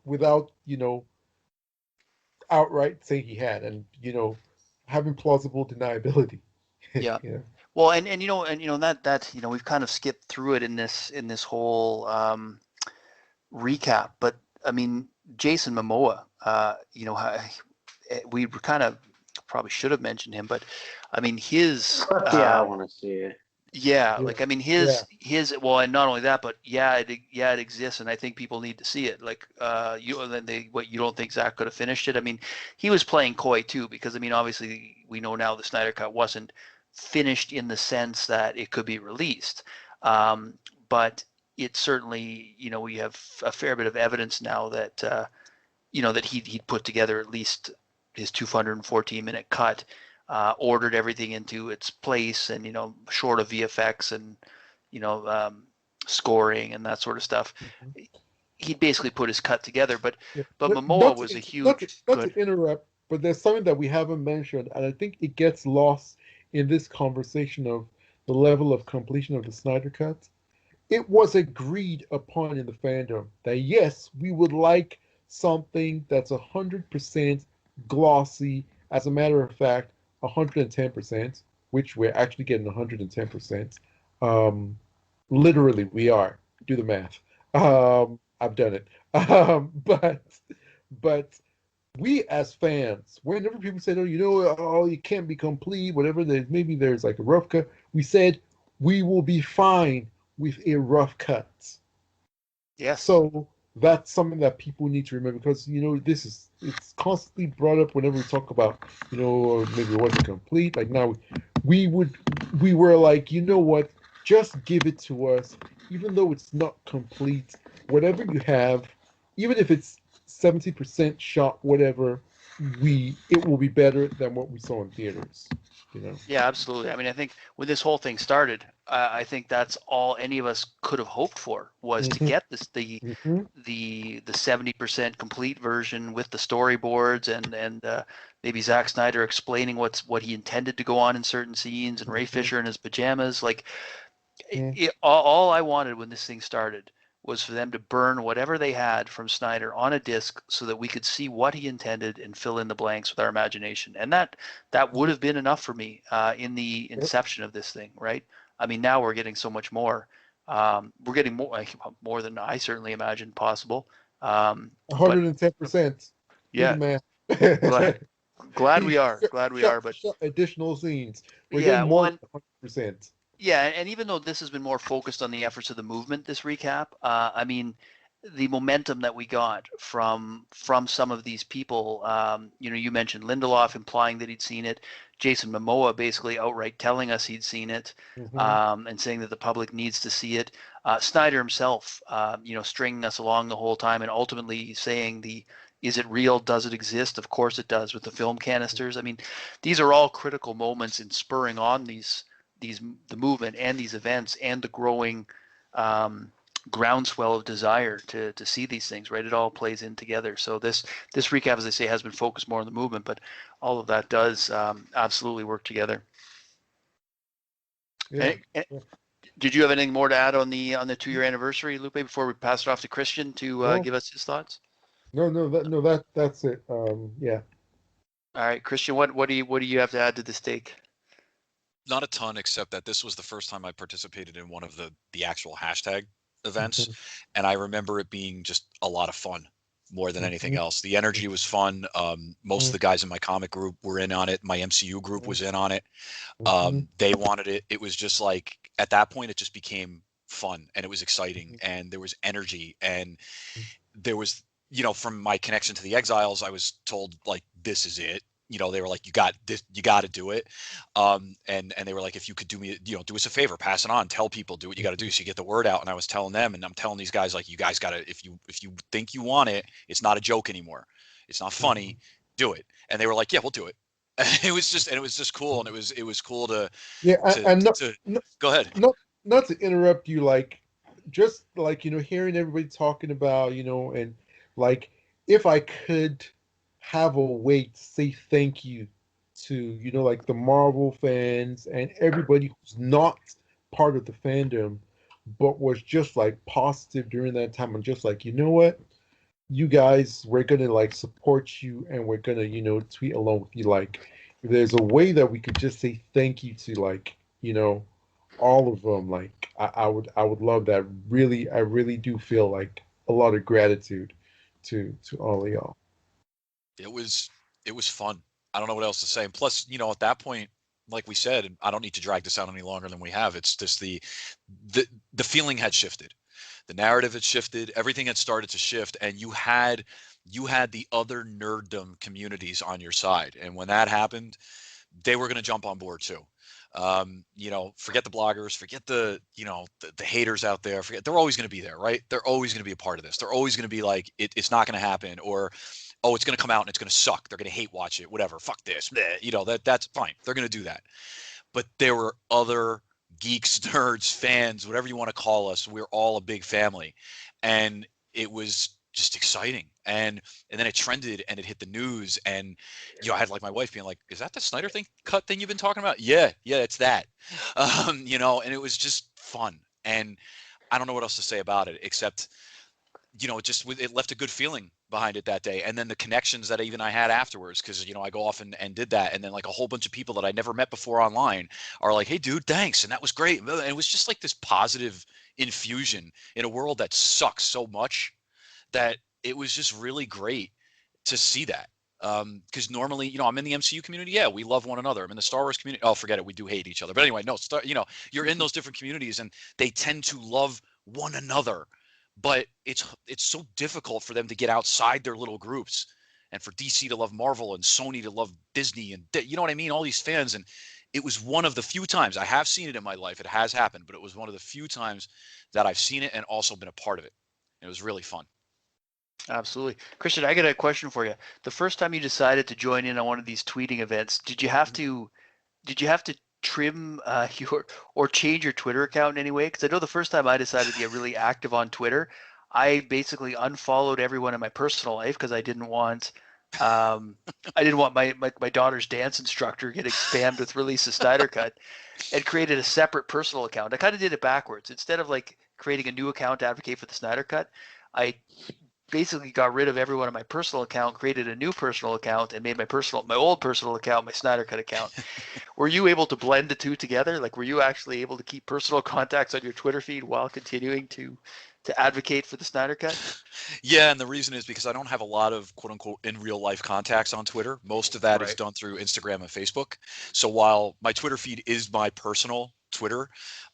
without outright saying he had, and having plausible deniability. yeah. Yeah. Well, and we've kind of skipped through it in this whole recap, but I mean, Jason Momoa, we kind of probably should have mentioned him, but I mean, his, Yeah, I want to see it. yeah, Yeah. like I mean, Yeah. his, well, and not only that, but yeah, it exists, and I think people need to see it. Like, you don't think Zack could have finished it? I mean, he was playing coy too, because I mean, obviously, we know now the Snyder Cut wasn't finished in the sense that it could be released, but it certainly, we have a fair bit of evidence now that that he'd put together at least his 214-minute cut, ordered everything into its place, and short of VFX and scoring and that sort of stuff. Mhm. He basically put his cut together, but Yeah. Momoa was a huge Not good. to interrupt, but there's something that we haven't mentioned, and I think it gets lost in this conversation of the level of completion of the Snyder Cut. It was agreed upon in the fandom that yes, we would like something that's 100% glossy. As a matter of fact, 110%, which we're actually getting 110%. Um, Literally, we are. Do the math. I've done it. But we as fans, whenever people say, "Oh, oh, it can't be complete," whatever, maybe there's like a rough cut. We said we will be fine with a rough cut. Yes. So that's something that people need to remember because it's constantly brought up whenever we talk about maybe it wasn't complete. Like now, we were like, you know what, just give it to us, even though it's not complete. Whatever you have, even if it's 70% shot, whatever, it will be better than what we saw in theaters. Yeah, absolutely. I mean, I think when this whole thing started, I think that's all any of us could have hoped for was to Mhm. get Mhm. the 70% complete version with the storyboards and maybe Zack Snyder explaining what he intended to go on in certain scenes and Ray Mhm. Fisher in his pajamas. Like Mhm. all I wanted when this thing started was for them to burn whatever they had from Snyder on a disc so that we could see what he intended and fill in the blanks with our imagination. And that would have been enough for me in the Yep. inception of this thing, right? I mean, now we're getting so much more. We're getting more, like, more than I certainly imagined possible. But 110%. Do the yeah, math. glad glad He we are, glad we are. But shot additional scenes. We're yeah, getting more one than 100%. Yeah, and even though this has been more focused on the efforts of the movement, this recap, I mean, the momentum that we got from some of these people, you mentioned Lindelof implying that he'd seen it, Jason Momoa basically outright telling us he'd seen it, Hmm. and saying that the public needs to see it. Snyder himself, stringing us along the whole time, and ultimately saying is it real? Does it exist? Of course it does with the film canisters. I mean, these are all critical moments in spurring on the movement and these events and the growing groundswell of desire to see these things, right? It all plays in together. So this recap, as I say, has been focused more on the movement, but all of that does absolutely work together. Yeah. Did you have anything more to add on the 2-year anniversary, Lupe, before we pass it off to Christian to No, give us his thoughts? that's it. Yeah. All right, Christian, what do you have to add to the stake? Not a ton, except that this was the first time I participated in one of the actual hashtag events, Mhm. and I remember it being just a lot of fun more than anything Mhm. else. The energy was fun. Most of the guys in my comic group were in on it. My MCU group was in on it. Mhm. They wanted it. It was just like at that point, it just became fun and it was exciting and there was energy and there was, from my connection to the Exiles, I was told like, this is it. They were like, you got this, you got to do it. And they were like, if you could do me, do us a favor, pass it on, tell people, do what you got to do. So you get the word out. And I was telling them, and I'm telling these guys, like, you guys got to, if you think you want it, it's not a joke anymore. It's not funny. Do it. And they were like, yeah, we'll do it. And it was just cool. And it was cool Yeah, and to go ahead. not to interrupt you, like just like hearing everybody talking about and like if I could have a way to say thank you to like the Marvel fans and everybody who's not part of the fandom but was just like positive during that time and just like what, you guys, we're gonna like support you and we're gonna tweet along with you. Like if there's a way that we could just say thank you to like all of them, like I would love that. Really, I really do feel like a lot of gratitude to all of y'all. It was fun. I don't know what else to say. And plus, at that point, like we said, and I don't need to drag this out any longer than we have. It's just the the feeling had shifted. The narrative had shifted. Everything had started to shift, and you had the other nerddom communities on your side. And when that happened, they were going to jump on board too. Forget the bloggers, forget the haters out there. They're always going to be there, right? They're always going to be a part of this. They're always going to be like, it's not going to happen, or oh, it's going to come out and it's going to suck. They're going to hate watch it, whatever. Fuck this. Bleh. That's fine. They're going to do that. But there were other geeks, nerds, fans, whatever you want to call us, we're all a big family. And it was just exciting. And then it trended and it hit the news. And, I had like my wife being like, is that the Snyder cut thing you've been talking about? Yeah, it's that. And it was just fun. And I don't know what else to say about it, except, it left a good feeling behind it that day. And then the connections that even I had afterwards, because, I go off and did that. And then like a whole bunch of people that I never met before online are like, hey, dude, thanks. And that was great. And it was just like this positive infusion in a world that sucks so much that it was just really great to see that. Because normally, I'm in the MCU community. Yeah, we love one another. I'm in the Star Wars community. Oh, forget it. We do hate each other. But anyway, no, you're in those different communities and they tend to love one another. But it's so difficult for them to get outside their little groups, and for DC to love Marvel and Sony to love Disney, and you know what I mean? All these fans. And it was one of the few times I have seen it in my life. It has happened, but it was one of the few times that I've seen it and also been a part of it. It was really fun. Absolutely. Christian, I got a question for you. The first time you decided to join in on one of these tweeting events, did you have to trim or change your Twitter account in any way? Because I know the first time I decided to get really active on Twitter, I basically unfollowed everyone in my personal life because I didn't want my daughter's dance instructor getting spammed with release of Snyder Cut, and created a separate personal account. I kind of did it backwards. Instead of like creating a new account to advocate for the Snyder Cut, I basically got rid of everyone on my personal account, created a new personal account, and made my old personal account my Snyder Cut account. Were you able to blend the two together? Like, were you actually able to keep personal contacts on your Twitter feed while continuing to advocate for the Snyder Cut? Yeah, and the reason is because I don't have a lot of quote unquote in real life contacts on Twitter. Most of that is done through Instagram and Facebook. So while my Twitter feed is my personal Twitter,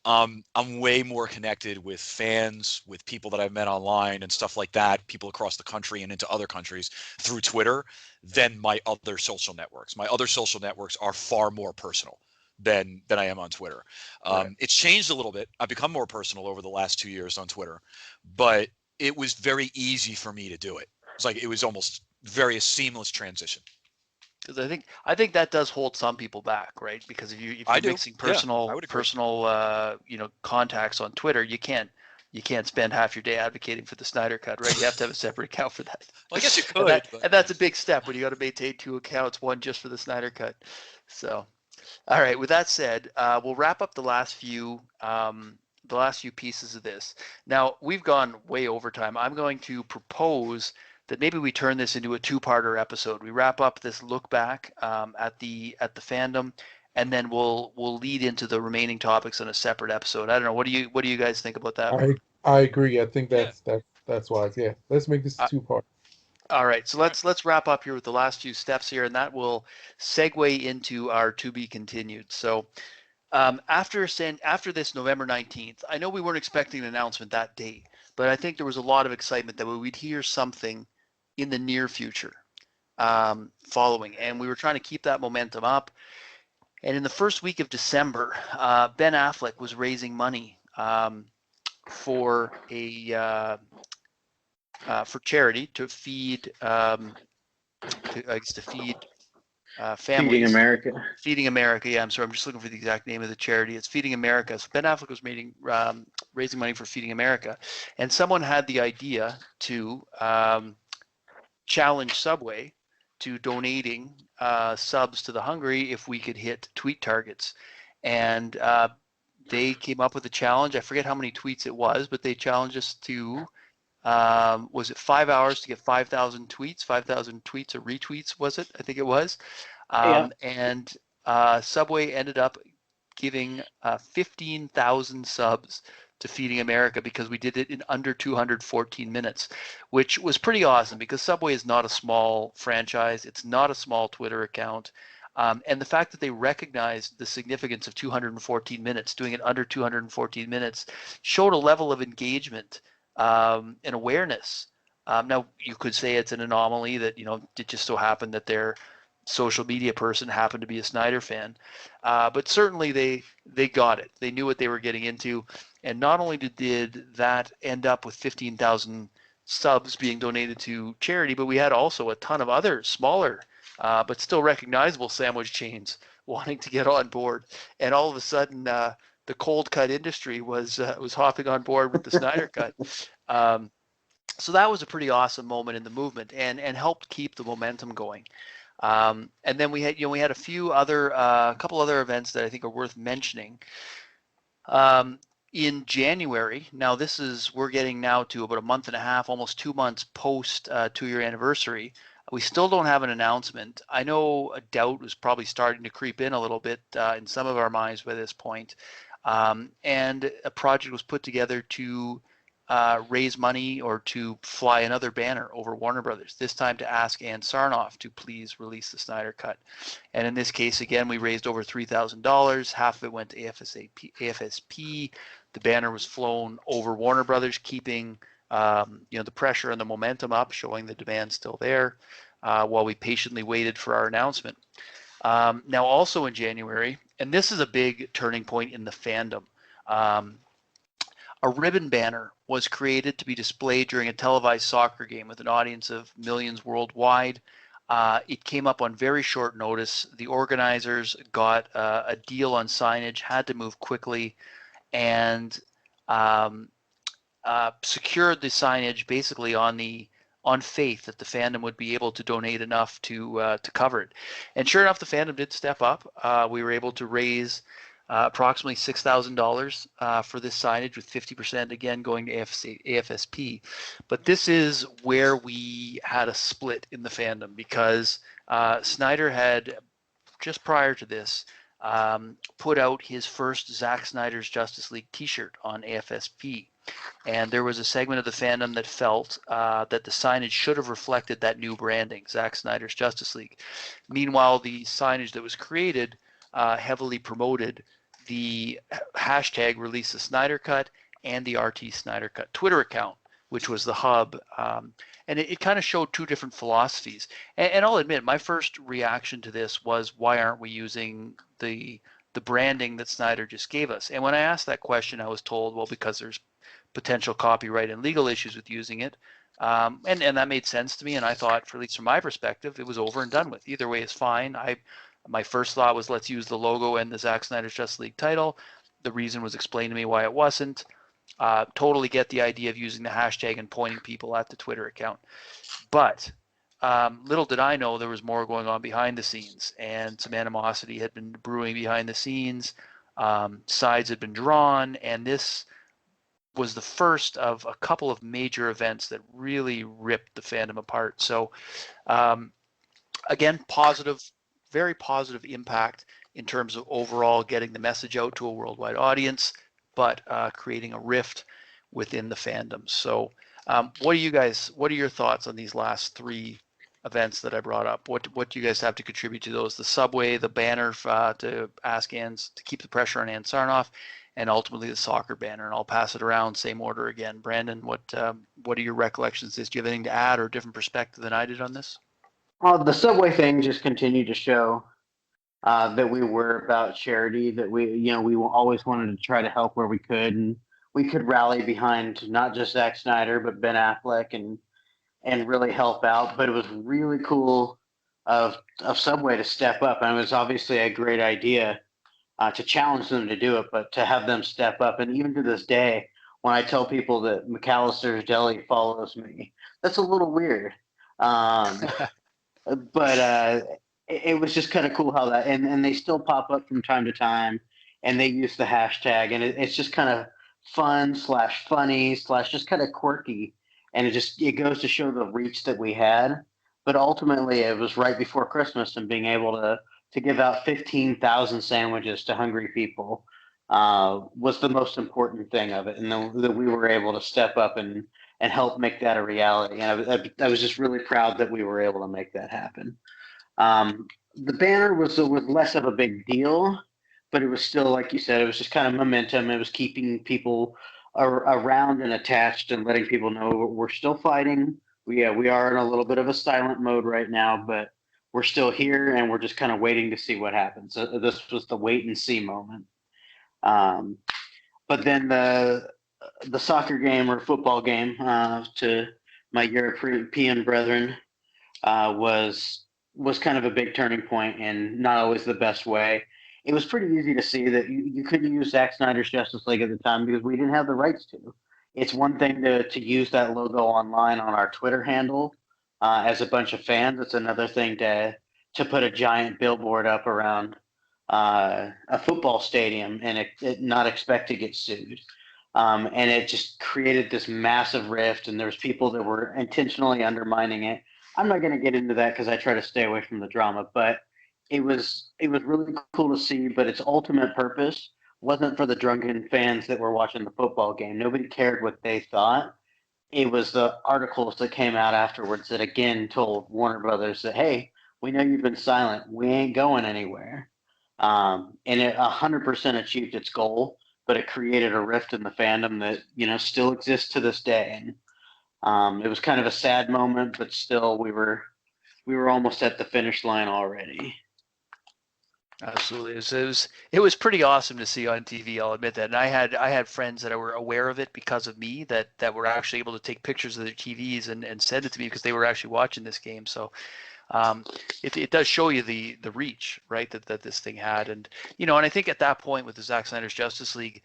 I'm way more connected with fans, with people that I've met online and stuff like that, people across the country and into other countries through Twitter than my other social networks. My other social networks are far more personal than I am on Twitter. It's changed a little bit. I've become more personal over the last 2 years on Twitter, but it was very easy for me to do it. It's like it was almost a seamless transition. Because I think that does hold some people back, right? Because if you're mixing personal contacts on Twitter, you can't spend half your day advocating for the Snyder Cut, right? You have to have a separate account for that. Well, I guess you could. And that's a big step when you got to maintain two accounts, one just for the Snyder Cut. So, all right. With that said, we'll wrap up the last few pieces of this. Now we've gone way over time. I'm going to propose that maybe we turn this into a two-parter episode. We wrap up this look back at the fandom, and then we'll lead into the remaining topics in a separate episode. I don't know. What do you guys think about that? I agree. I think that's wise. Yeah, let's make this a two-part. All right. So let's wrap up here with the last few steps here, and that will segue into our to be continued. So after this November 19th, I know we weren't expecting an announcement that day, but I think there was a lot of excitement that we'd hear something in the near future following. And we were trying to keep that momentum up. And in the first week of December, Ben Affleck was raising money for charity to feed families. Feeding America. Feeding America. Yeah, I'm sorry. I'm just looking for the exact name of the charity. It's Feeding America. So Ben Affleck was raising money for Feeding America, and someone had the idea to challenge Subway to donating subs to the hungry if we could hit tweet targets. And they came up with a challenge. I forget how many tweets it was, but they challenged us to, was it 5 hours to get 5,000 tweets? 5,000 tweets or retweets, was it? I think it was. And Subway ended up giving 15,000 subs to Feeding America because we did it in under 214 minutes, which was pretty awesome because Subway is not a small franchise. It's not a small Twitter account. And the fact that they recognized the significance of 214 minutes, doing it under 214 minutes, showed a level of engagement and awareness. Now, you could say it's an anomaly that, it just so happened that their social media person happened to be a Snyder fan. But certainly they got it. They knew what they were getting into. And not only did that end up with 15,000 subs being donated to charity, but we had also a ton of other smaller but still recognizable sandwich chains wanting to get on board. And all of a sudden, the cold cut industry was hopping on board with the Snyder Cut. So that was a pretty awesome moment in the movement, and helped keep the momentum going. And then we had a few other, couple other events that I think are worth mentioning. In January, now we're getting now to about a month and a half, almost 2 months post 2-year anniversary. We still don't have an announcement. I know a doubt was probably starting to creep in a little bit in some of our minds by this point. And a project was put together to raise money or to fly another banner over Warner Brothers, this time to ask Ann Sarnoff to please release the Snyder Cut. And in this case, again, we raised over $3,000. Half of it went to AFSP. The banner was flown over Warner Brothers, keeping the pressure and the momentum up, showing the demand still there, while we patiently waited for our announcement. Now, also in January, and this is a big turning point in the fandom, a ribbon banner was created to be displayed during a televised soccer game with an audience of millions worldwide. It came up on very short notice. The organizers got a deal on signage, had to move quickly, and secured the signage basically on faith that the fandom would be able to donate enough to cover it. And sure enough, the fandom did step up. We were able to raise approximately $6,000 for this signage, with 50% again going to AFSP. But this is where we had a split in the fandom, because Snyder had, just prior to this, put out his first Zack Snyder's Justice League t-shirt on AFSP. And there was a segment of the fandom that felt that the signage should have reflected that new branding, Zack Snyder's Justice League. Meanwhile, the signage that was created heavily promoted the hashtag Release the Snyder Cut and the RT Snyder Cut Twitter account, which was the hub. And it kind of showed two different philosophies. And I'll admit, my first reaction to this was, why aren't we using the branding that Snyder just gave us? And when I asked that question, I was told, well, because there's potential copyright and legal issues with using it. And that made sense to me. And I thought, for at least from my perspective, it was over and done with. Either way is fine. My first thought was, let's use the logo and the Zack Snyder's Justice League title. The reason was explained to me why it wasn't. Totally get the idea of using the hashtag and pointing people at the Twitter account. But little did I know there was more going on behind the scenes, and some animosity had been brewing behind the scenes. Sides had been drawn, and this was the first of a couple of major events that really ripped the fandom apart. So again, positive, very positive impact in terms of overall getting the message out to a worldwide audience, but creating a rift within the fandom. So what are your thoughts on these last three events that I brought up? What do you guys have to contribute to those? The subway, the banner to ask Ann's, to keep the pressure on Ann Sarnoff, and ultimately the soccer banner. And I'll pass it around, same order again. Brandon, what are your recollections of this? Do you have anything to add or a different perspective than I did on this? Well, the subway thing just continued to show that we were about charity, that we always wanted to try to help where we could, and we could rally behind not just Zack Snyder, but Ben Affleck and really help out. But it was really cool of Subway to step up, and it was obviously a great idea to challenge them to do it, but to have them step up. And even to this day, when I tell people that McAllister's Deli follows me, that's a little weird. But it was just kind of cool how that, and they still pop up from time to time, and they use the hashtag, and it's just kind of fun / funny / just kind of quirky, and it goes to show the reach that we had. But ultimately, it was right before Christmas, and being able to give out 15,000 sandwiches to hungry people was the most important thing of it, and that we were able to step up and help make that a reality. And I was just really proud that we were able to make that happen. The banner was less of a big deal, but it was still, like you said, it was just kind of momentum. It was keeping people around and attached, and letting people know we're still fighting. We are in a little bit of a silent mode right now, but we're still here, and we're just kind of waiting to see what happens. So this was the wait and see moment. But then the soccer game or football game to my European brethren was kind of a big turning point, and not always the best way. it was pretty easy to see that you couldn't use Zack Snyder's Justice League at the time because we didn't have the rights to. It's one thing to use that logo online on our Twitter handle as a bunch of fans. It's another thing to put a giant billboard up around a football stadium and it not expect to get sued. And it just created this massive rift, and there's people that were intentionally undermining it. I'm not going to get into that because I try to stay away from the drama, but it was really cool to see. But its ultimate purpose wasn't for the drunken fans that were watching the football game. Nobody cared what they thought. It was the articles that came out afterwards that again told Warner Brothers that, hey, we know you've been silent. We ain't going anywhere. And it 100% achieved its goal, but it created a rift in the fandom that, still exists to this day. And it was kind of a sad moment, but still we were almost at the finish line already. Absolutely. It was pretty awesome to see on TV, I'll admit that. And I had friends that were aware of it because of me that were actually able to take pictures of their TVs and send it to me because they were actually watching this game. So it does show you the reach, right, that this thing had. And and I think at that point with the Zack Snyder's Justice League,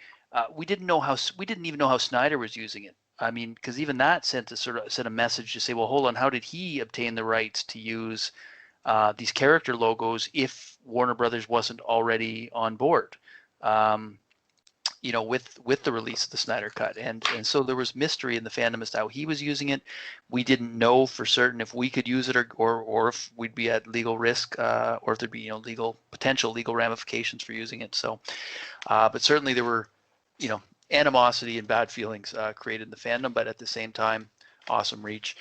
we didn't even know how Snyder was using it. I mean, because even that sent a message to say, well, hold on, how did he obtain the rights to use these character logos if Warner Brothers wasn't already on board, with the release of the Snyder Cut. And so there was mystery in the fandom as to how he was using it. We didn't know for certain if we could use it or if we'd be at legal risk or if there'd be, potential legal ramifications for using it. So, but certainly there were, animosity and bad feelings created in the fandom, but at the same time, awesome reach.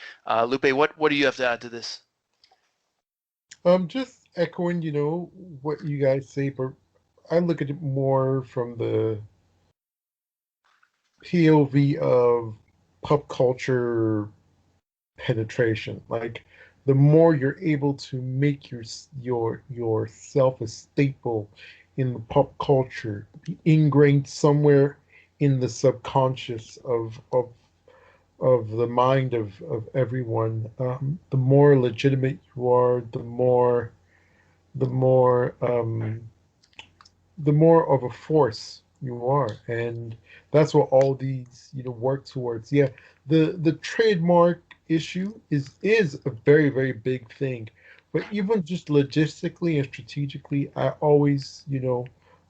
Lupe, what do you have to add to this? Just echoing, what you guys say, but I look at it more from the POV of pop culture penetration. Like, the more you're able to make yourself a staple in the pop culture, be ingrained somewhere in the subconscious of the mind of everyone, the more legitimate you are, the more of a force you are, and that's what all these work towards. Yeah, the trademark issue is a very, very big thing, but even just logistically and strategically, I always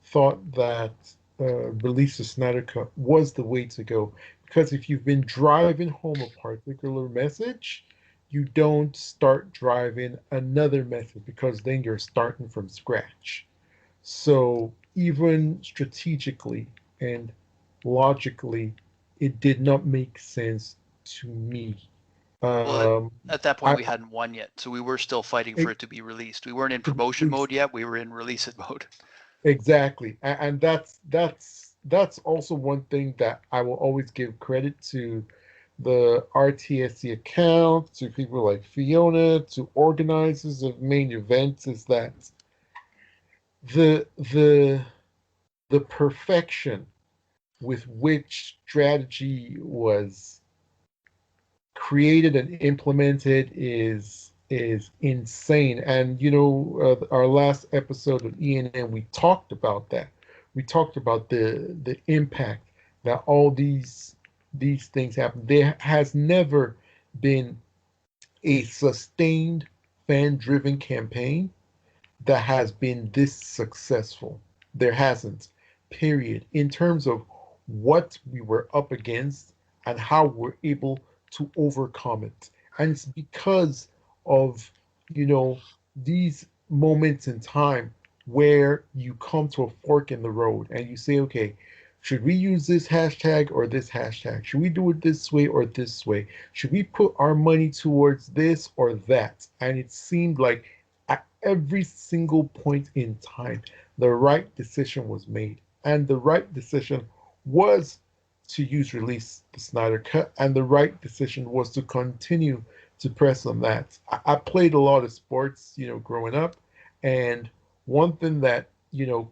thought that release of Snyder Cut was the way to go. Because if you've been driving home a particular message, you don't start driving another message because then you're starting from scratch. So even strategically and logically, it did not make sense to me. Well, at that point, we hadn't won yet, so we were still fighting for it to be released. We weren't in promotion mode yet. We were in release it mode. Exactly, and that's also one thing that I will always give credit to the RTSC account, to people like Fiona, to organizers of main events, is that the perfection with which strategy was created and implemented is insane. And our last episode of E&M, we talked about that. We talked about the impact that all these things happen. There has never been a sustained fan-driven campaign that has been this successful. There hasn't, period. In terms of what we were up against and how we're able to overcome it. And it's because of, these moments in time where you come to a fork in the road and you say, okay, should we use this hashtag or this hashtag? Should we do it this way or this way? Should we put our money towards this or that? And it seemed like at every single point in time, the right decision was made. And the right decision was to release the Snyder Cut, and the right decision was to continue to press on that. I played a lot of sports, growing up, and one thing that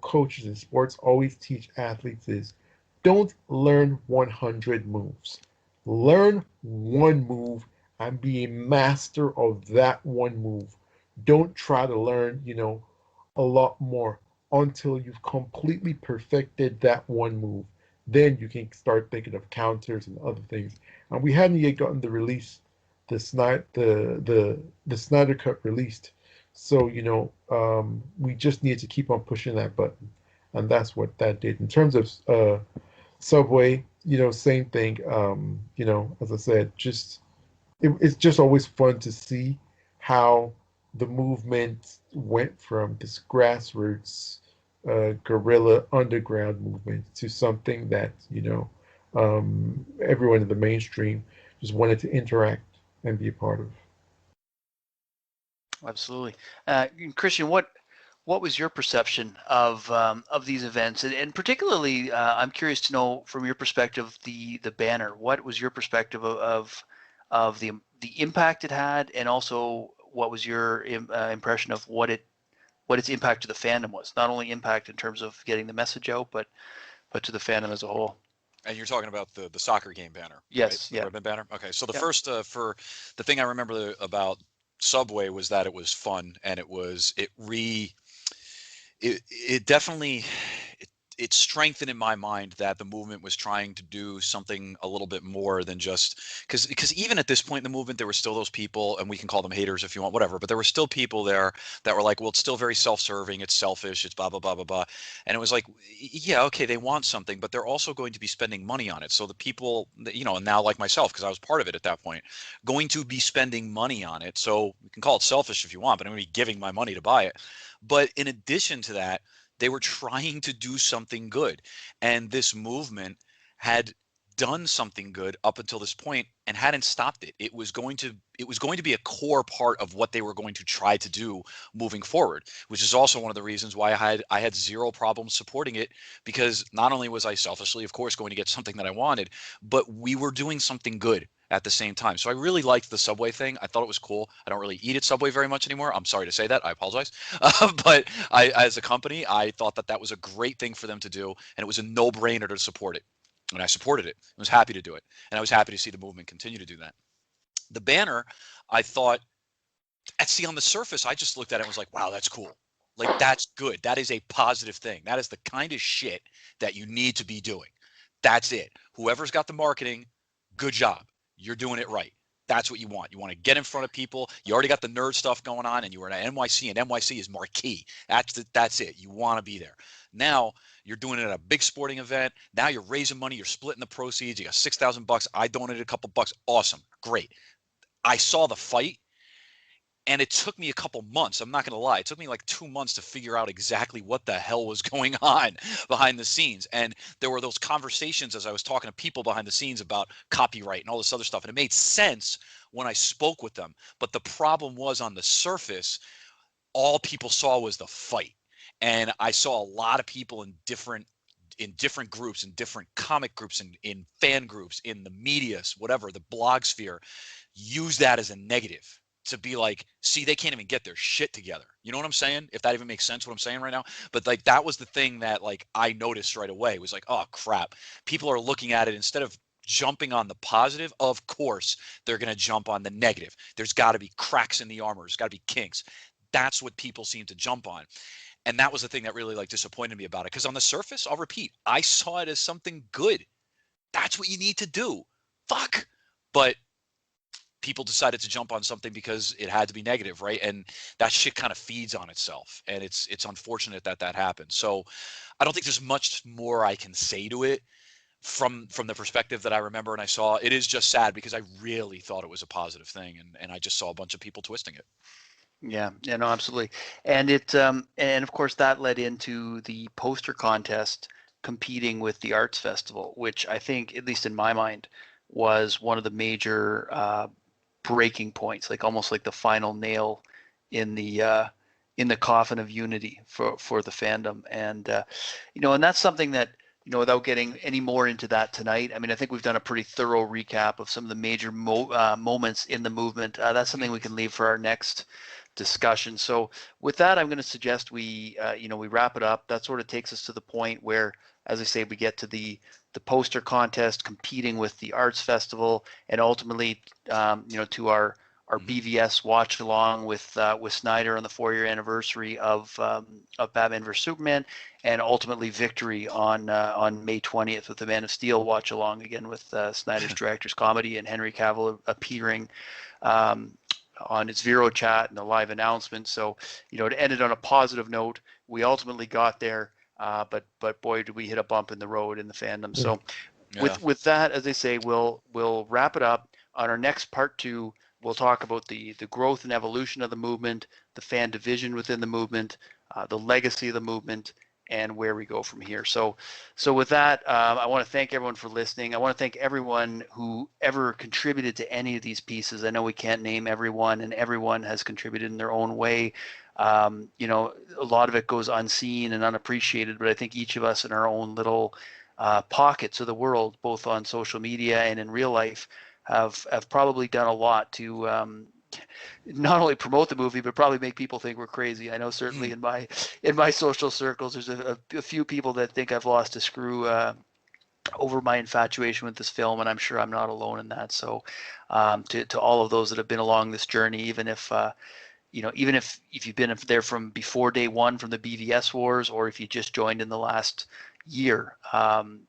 coaches in sports always teach athletes is don't learn 100 moves. Learn one move and be a master of that one move. Don't try to learn, a lot more. until you've completely perfected that one move. Then you can start thinking of counters and other things. And we hadn't yet gotten the Snyder Cut released, so we just need to keep on pushing that button, and that's what that did. In terms of Subway, same thing. As I said, it's just always fun to see how the movement went from this grassroots guerrilla underground movement to something that everyone in the mainstream just wanted to interact and be a part of. Absolutely. Christian, what was your perception of these events, and particularly I'm curious to know from your perspective the banner. What was your perspective of the impact it had, and also what was your impression of what its impact to the fandom was? Not only impact in terms of getting the message out, but to the fandom as a whole. And you're talking about the soccer game banner. Yes. Right? Yeah. The ribbon banner. Okay. So the Yeah. first for the thing I remember about Subway was that it was fun, and it definitely it strengthened in my mind that the movement was trying to do something a little bit more than just because even at this point in the movement, there were still those people, and we can call them haters if you want, whatever, but there were still people there that were like, well, it's still very self-serving, it's selfish, it's blah blah blah blah blah. And it was like, yeah, okay, they want something, but they're also going to be spending money on it. So the people that, and now like myself, because I was part of it at that point, going to be spending money on it. So you can call it selfish if you want, but I'm going to be giving my money to buy it. But in addition to that, they were trying to do something good. And this movement had done something good up until this point and hadn't stopped it. It was going to be a core part of what they were going to try to do moving forward, which is also one of the reasons why I had zero problems supporting it, because not only was I selfishly, of course, going to get something that I wanted, but we were doing something good at the same time. So I really liked the Subway thing. I thought it was cool. I don't really eat at Subway very much anymore. I'm sorry to say that. I apologize. But as a company, I thought that was a great thing for them to do, and it was a no-brainer to support it. And I supported it. I was happy to do it. And I was happy to see the movement continue to do that. The banner, I thought, on the surface, I just looked at it and was like, wow, that's cool. Like, that's good. That is a positive thing. That is the kind of shit that you need to be doing. That's it. Whoever's got the marketing, good job. You're doing it right. That's what you want. You want to get in front of people. You already got the nerd stuff going on, and you were at NYC, and NYC is marquee. That's it. You want to be there. Now you're doing it at a big sporting event. Now you're raising money. You're splitting the proceeds. You got $6,000. I donated a couple bucks. Awesome. Great. I saw the fight, and it took me a couple months. I'm not going to lie. It took me like 2 months to figure out exactly what the hell was going on behind the scenes. And there were those conversations as I was talking to people behind the scenes about copyright and all this other stuff. And it made sense when I spoke with them. But the problem was, on the surface, all people saw was the fight. And I saw a lot of people in different groups, in different comic groups, in fan groups, in the media, whatever, the blog sphere, use that as a negative. To be like, see, they can't even get their shit together. You know what I'm saying? If that even makes sense, what I'm saying right now. But like, that was the thing that like I noticed right away. It was like, oh crap. People are looking at it, instead of jumping on the positive, of course, they're going to jump on the negative. There's got to be cracks in the armor. There's got to be kinks. That's what people seem to jump on. And that was the thing that really like disappointed me about it. Because on the surface, I'll repeat, I saw it as something good. That's what you need to do. Fuck. But people decided to jump on something because it had to be negative, right? And that shit kind of feeds on itself, and it's unfortunate that happened. So I don't think there's much more I can say to it from the perspective that I remember and I saw. It is just sad because I really thought it was a positive thing, and I just saw a bunch of people twisting it. Yeah, no, absolutely. And and of course that led into the poster contest competing with the arts festival, which I think, at least in my mind, was one of the major breaking points, like almost like the final nail in the coffin of unity for the fandom. And and that's something that, without getting any more into that tonight, I mean, I think we've done a pretty thorough recap of some of the major moments in the movement. That's something we can leave for our next discussion. So with that, I'm going to suggest we wrap it up. That sort of takes us to the point where, as I say, we get to the poster contest competing with the arts festival, and ultimately, to our BVS watch along with Snyder on the 4-year anniversary of Batman vs Superman, and ultimately victory on May 20th with the Man of Steel watch along again with Snyder's director's comedy and Henry Cavill appearing on its Vero chat and the live announcement. So, it ended on a positive note. We ultimately got there, but boy, did we hit a bump in the road in the fandom. So with that, as I say, we'll wrap it up. On our next part 2, we'll talk about the growth and evolution of the movement, the fan division within the movement, the legacy of the movement, and where we go from here. So with that, I want to thank everyone for listening. I want to thank everyone who ever contributed to any of these pieces. I know we can't name everyone, and everyone has contributed in their own way. A lot of it goes unseen and unappreciated, but I think each of us in our own little pockets of the world, both on social media and in real life, have probably done a lot to not only promote the movie, but probably make people think we're crazy. I know certainly in my social circles, there's a few people that think I've lost a screw over my infatuation with this film, and I'm sure I'm not alone in that. So to all of those that have been along this journey, even if you've been there from before day one from the BVS wars, or if you just joined in the last year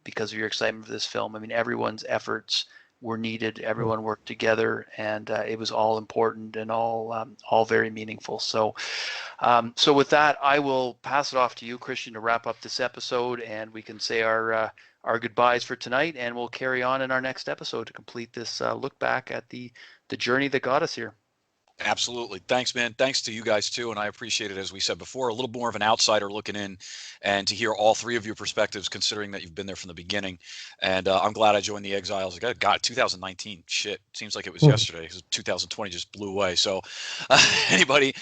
because of your excitement for this film, I mean, everyone's efforts were needed. Everyone worked together, and it was all important and all very meaningful. So with that, I will pass it off to you, Christian, to wrap up this episode, and we can say our goodbyes for tonight, and we'll carry on in our next episode to complete this look back at the journey that got us here. Absolutely. Thanks, man. Thanks to you guys too. And I appreciate it, as we said before, a little more of an outsider looking in, and to hear all three of your perspectives, considering that you've been there from the beginning. And I'm glad I joined the Exiles. God, 2019, shit, seems like it was yesterday. 2020 just blew away. So anyway,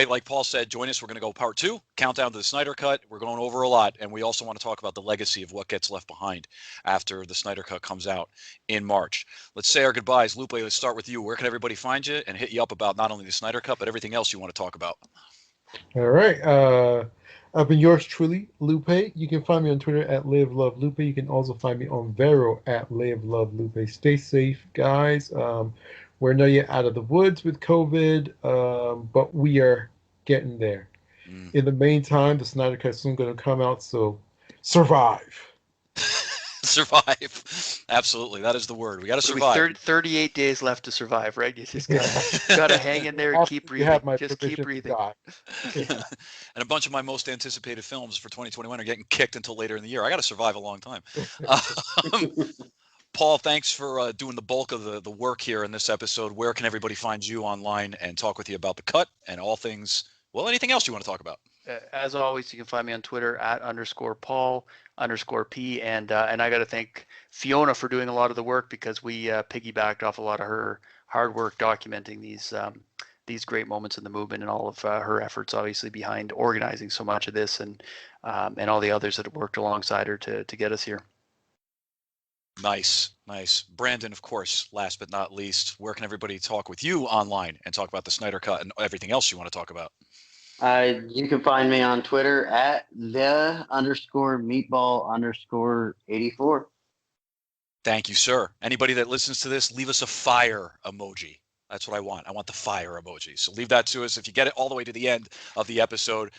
like Paul said, join us. We're going to go part 2, countdown to the Snyder Cut. We're going over a lot. And we also want to talk about the legacy of what gets left behind after the Snyder Cut comes out in March. Let's say our goodbyes. Lupe, let's start with you. Where can everybody find you and hit you up about not only the Snyder Cut, but everything else you want to talk about? All right. I've been yours truly, Lupe. You can find me on Twitter at LiveLoveLupe. You can also find me on Vero at LiveLoveLupe. Stay safe, guys. We're not yet out of the woods with COVID, but we are getting there. In the meantime, the Snyder Cut is soon going to come out, so survive. Survive. Absolutely. That is the word. We got to survive. 38 days left to survive, right? You just got to hang in there and keep breathing. Just keep breathing. And a bunch of my most anticipated films for 2021 are getting kicked until later in the year. I got to survive a long time. Paul, thanks for doing the bulk of the work here in this episode. Where can everybody find you online and talk with you about the cut and all things, well, anything else you want to talk about? As always, you can find me on Twitter at _Paul_P, and I got to thank Fiona for doing a lot of the work, because we piggybacked off a lot of her hard work documenting these great moments in the movement, and all of her efforts, obviously, behind organizing so much of this, and all the others that have worked alongside her to get us here. Nice. Brandon, of course, last but not least, where can everybody talk with you online and talk about the Snyder Cut and everything else you want to talk about? You can find me on Twitter at _meatball_84. Thank you, sir. Anybody that listens to this, leave us a fire emoji. That's what I want. I want the fire emoji. So leave that to us. If you get it all the way to the end of the episode,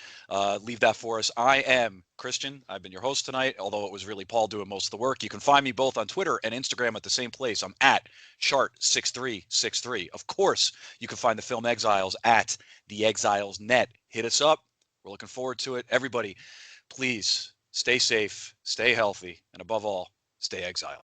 leave that for us. I am Christian. I've been your host tonight, although it was really Paul doing most of the work. You can find me both on Twitter and Instagram at the same place. I'm at Chart6363. Of course, you can find the Film Exiles at the Exiles.net. Hit us up. We're looking forward to it. Everybody, please stay safe, stay healthy, and above all, stay exiled.